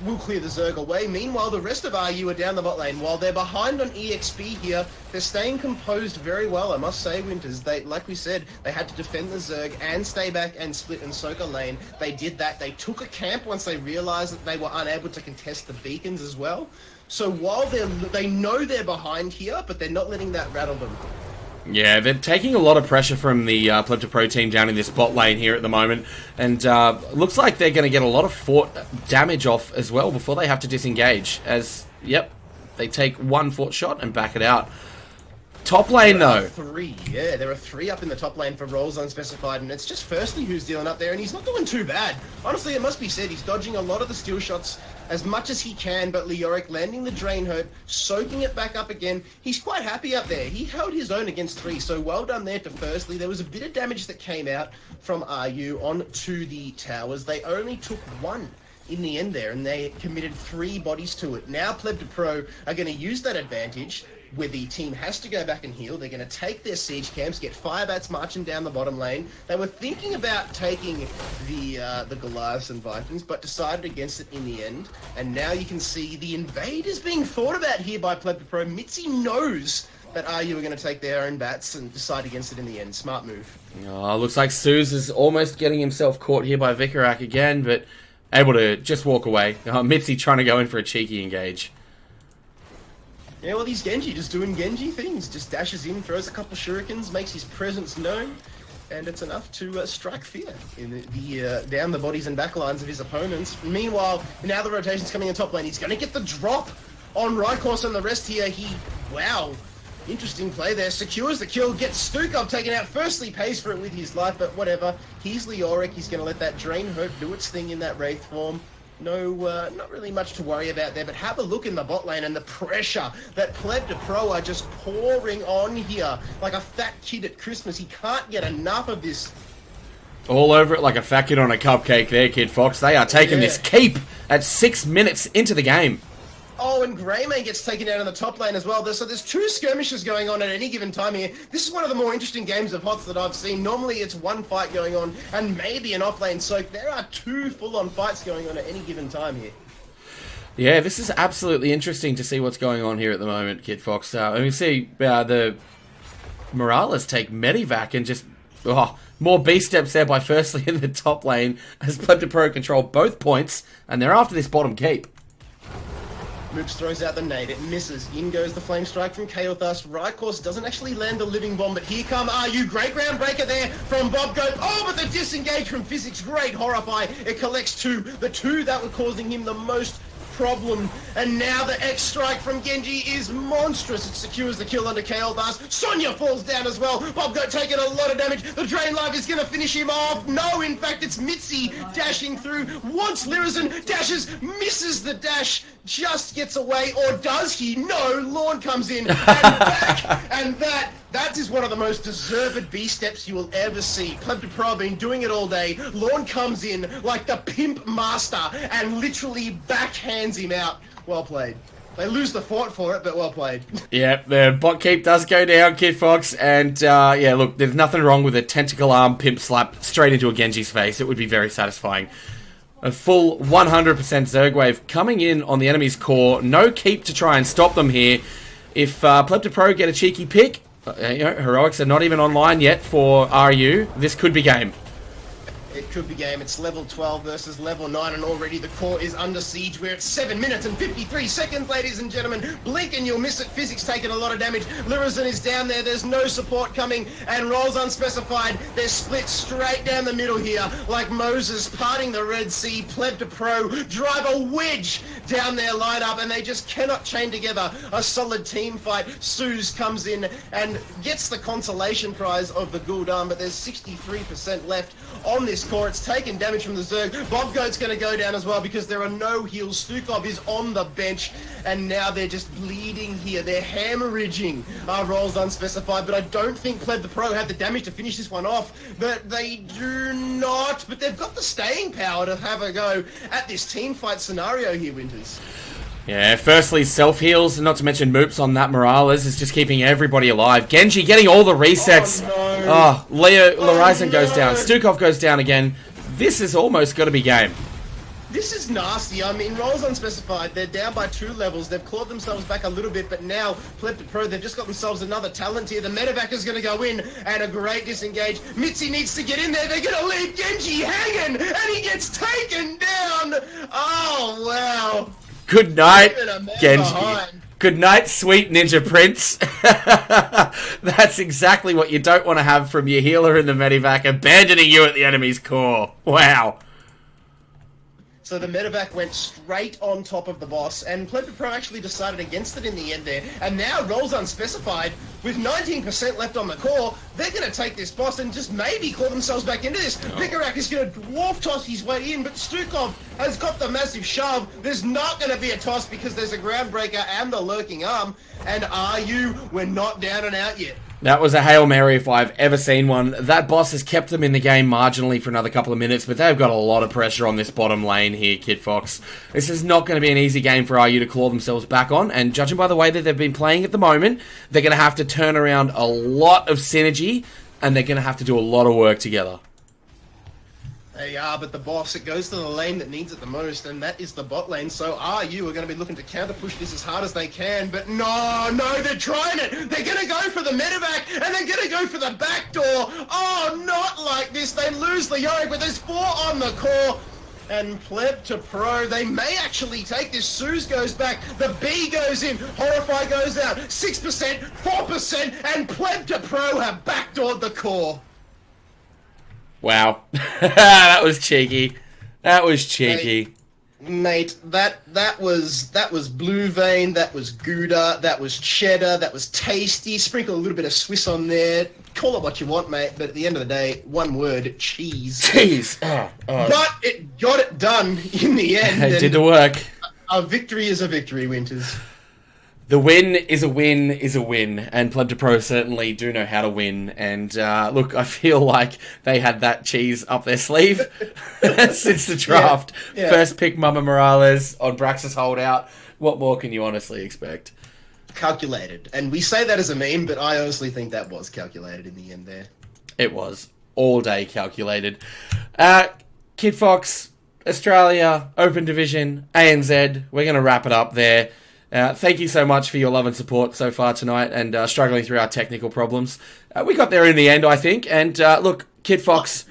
Will clear the Zerg away. Meanwhile, the rest of RU are down the bot lane. While they're behind on EXP here, they're staying composed very well, I must say, Winters. They, like we said, they had to defend the Zerg and stay back and split and soak a lane. They did that. They took a camp once they realized that they were unable to contest the beacons as well. So while they know they're behind here, but they're not letting that rattle them. Yeah, they're taking a lot of pressure from the Pleb to Pro team down in this bot lane here at the moment, and looks like they're going to get a lot of fort damage off as well before they have to disengage, as, yep, they take one fort shot and back it out. Top lane, though. There are three up in the top lane for Rolls Unspecified, and it's just Firstly who's dealing up there, and he's not doing too bad. Honestly, it must be said, he's dodging a lot of the steal shots as much as he can, but Leoric landing the Drain Hope, soaking it back up again. He's quite happy up there. He held his own against 3, so well done there to Firstly. There was a bit of damage that came out from RU onto the towers. They only took 1 in the end there, and they committed 3 bodies to it. Now Pleb to Pro are going to use that advantage where the team has to go back and heal. They're going to take their siege camps, get Firebats marching down the bottom lane. They were thinking about taking the Goliaths and Vikings, but decided against it in the end. And now you can see the invade is being thought about here by Pleb to Pro. Mitzi knows that RU are going to take their own bats and decide against it in the end. Smart move. Oh, looks like Suze is almost getting himself caught here by Vikarak again, but able to just walk away. Mitzi trying to go in for a cheeky engage. Yeah, well, he's Genji, just doing Genji things. Just dashes in, throws a couple shurikens, makes his presence known, and it's enough to strike fear in the down the bodies and backlines of his opponents. Meanwhile, now the rotation's coming in top lane. He's going to get the drop on Rykors and the rest here. Wow, interesting play there. Secures the kill, gets Stukov taken out. Firstly, pays for it with his life, but whatever. He's Leoric. He's going to let that Drain Hope do its thing in that Wraith form. No, not really much to worry about there, but have a look in the bot lane and the pressure that Pleb to Pro are just pouring on here. Like a fat kid at Christmas. He can't get enough of this. All over it like a fat kid on a cupcake there, Kid Fox. They are taking this keep at 6 minutes into the game. Oh, and Greymane gets taken out in the top lane as well. So there's 2 skirmishes going on at any given time here. This is one of the more interesting games of HotS that I've seen. Normally it's one fight going on and maybe an offlane soak. There are 2 full-on fights going on at any given time here. Yeah, this is absolutely interesting to see what's going on here at the moment, Kid Fox. And we see the Morales take Medivac and just... more B-steps there by Firstly in the top lane as Pleb to Pro control both points, and they're after this bottom keep. Moops throws out the nade, it misses. In goes the flame strike from Kael'thas. Rykors doesn't actually land the living bomb, but here come RU. Great ground breaker there from Bob Goat. Oh, but the disengage from Physics. Great Horrify. It collects 2. The 2 that were causing him the most problem. And now the X strike from Genji is monstrous. It secures the kill under Kael'thas. Sonya falls down as well. Bob Goat taking a lot of damage. The Drain Life is going to finish him off. No, in fact, it's Mitzi dashing through. Wants Lyrizen, dashes, misses the dash, just gets away. Or does he? No, Lorne comes in and back. And that is one of the most deserved B-steps you will ever see. Pleb to Pro have been doing it all day. Lorne comes in like the pimp master and literally backhands him out. Well played. They lose the fort for it, but well played. Yeah, the bot keep does go down, Kid Fox, and yeah, look, there's nothing wrong with a tentacle arm pimp slap straight into a Genji's face. It would be very satisfying. A full 100% Zerg wave coming in on the enemy's core. No keep to try and stop them here. If Pleb to Pro get a cheeky pick, Heroics are not even online yet for RU. This could be game. It could be game. It's level 12 versus level 9, and already the core is under siege. We're at 7 minutes and 53 seconds, ladies and gentlemen. Blink and you'll miss it. Physics taking a lot of damage. Lyrizen is down there. There's no support coming, and Rolls Unspecified. They're split straight down the middle here, like Moses parting the Red Sea. Pleb to Pro drive a wedge down their lineup, and they just cannot chain together a solid team fight. Suze comes in and gets the consolation prize of the Gul'dan, but there's 63% left on this core. It's taken damage from the Zerg. Bobgoat's going to go down as well because there are no heals. Stukov is on the bench, and now they're just bleeding here. They're hemorrhaging rolls unspecified, but I don't think Pleb the Pro had the damage to finish this one off. But they do not. But they've got the staying power to have a go at this team fight scenario here, Winters. Yeah, firstly, self-heals, not to mention Moops on that Morales is just keeping everybody alive. Genji getting all the resets. Oh, no. Lorison goes down. Stukov goes down again. This is almost got to be game. This is nasty. I mean, rolls unspecified. They're down by 2 levels. They've clawed themselves back a little bit, but now, Pleb Pro, they've just got themselves another talent here. The medevac is going to go in, and a great disengage. Mitzi needs to get in there. They're going to leave Genji hanging, and he gets taken down. Oh, wow. Good night, Genji. Good night, sweet Ninja Prince. That's exactly what you don't want to have from your healer in the medevac, abandoning you at the enemy's core. Wow. So the medevac went straight on top of the boss, and Pleb Pro actually decided against it in the end there. And now rolls unspecified, with 19% left on the core, they're going to take this boss and just maybe claw themselves back into this. Pikarak is going to dwarf toss his way in, but Stukov has got the massive shove. There's not going to be a toss because there's a groundbreaker and the lurking arm. And we're not down and out yet. That was a Hail Mary if I've ever seen one. That boss has kept them in the game marginally for another couple of minutes, but they've got a lot of pressure on this bottom lane here, Kid Fox. This is not going to be an easy game for RU to claw themselves back on, and judging by the way that they've been playing at the moment, they're going to have to turn around a lot of synergy, and they're going to have to do a lot of work together. They are, but the boss, it goes to the lane that needs it the most, and that is the bot lane. So RU are going to be looking to counter push this as hard as they can, but no, they're trying it. They're going to go for the medevac, and they're going to go for the back door. Oh, not like this. They lose the Yorick, but there's 4 on the core. And Pleb to Pro, they may actually take this. Suze goes back, the B goes in, Horrify goes out, 6%, 4%, and Pleb to Pro have backdoored the core. Wow. That was cheeky. That was cheeky. Mate, that was Blue Vein, that was Gouda, that was Cheddar, that was tasty. Sprinkle a little bit of Swiss on there. Call it what you want, mate, but at the end of the day, one word, cheese. Cheese. But it got it done in the end. It did the work. A victory is a victory, Winters. The win is a win is a win, and Pleb to Pro certainly do know how to win. And look, I feel like they had that cheese up their sleeve since the draft. Yeah. First pick Mama Morales on Brax's holdout. What more can you honestly expect? Calculated. And we say that as a meme, but I honestly think that was calculated in the end there. It was. All day calculated. Kid Fox, Australia, Open Division, ANZ. We're going to wrap it up there. Thank you so much for your love and support so far tonight and struggling through our technical problems. We got there in the end, I think. And look, Kid Fox...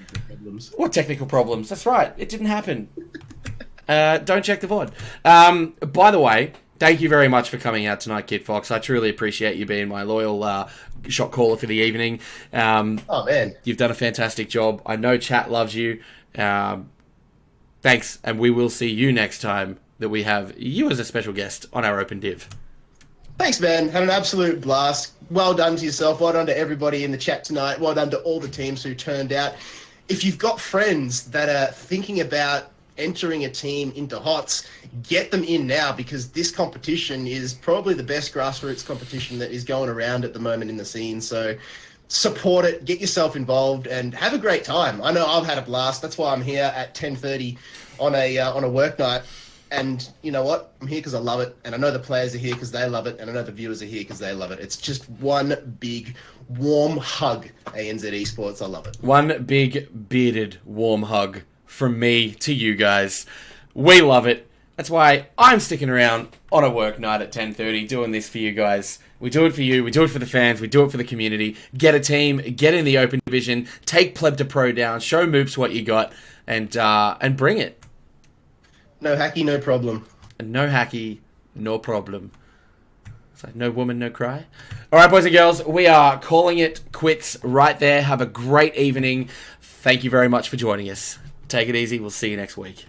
What technical problems? That's right. It didn't happen. Don't check the VOD. By the way, thank you very much for coming out tonight, Kid Fox. I truly appreciate you being my loyal shot caller for the evening. Oh, man. You've done a fantastic job. I know chat loves you. Thanks, and we will see you next time that we have you as a special guest on our Open Div. Thanks, man. Had an absolute blast. Well done to yourself. Well done to everybody in the chat tonight. Well done to all the teams who turned out. If you've got friends that are thinking about entering a team into HotS, get them in now because this competition is probably the best grassroots competition that is going around at the moment in the scene. So support it, get yourself involved, and have a great time. I know I've had a blast. That's why I'm here at 10:30 on a work night. And you know what? I'm here because I love it. And I know the players are here because they love it. And I know the viewers are here because they love it. It's just one big, warm hug, ANZ Esports. I love it. One big, bearded, warm hug from me to you guys. We love it. That's why I'm sticking around on a work night at 10:30 doing this for you guys. We do it for you. We do it for the fans. We do it for the community. Get a team. Get in the Open Division. Take Pleb to Pro down. Show Moops what you got. And bring it. No hacky, no problem. And no hacky, no problem. It's like no woman, no cry. All right, boys and girls, we are calling it quits right there. Have a great evening. Thank you very much for joining us. Take it easy. We'll see you next week.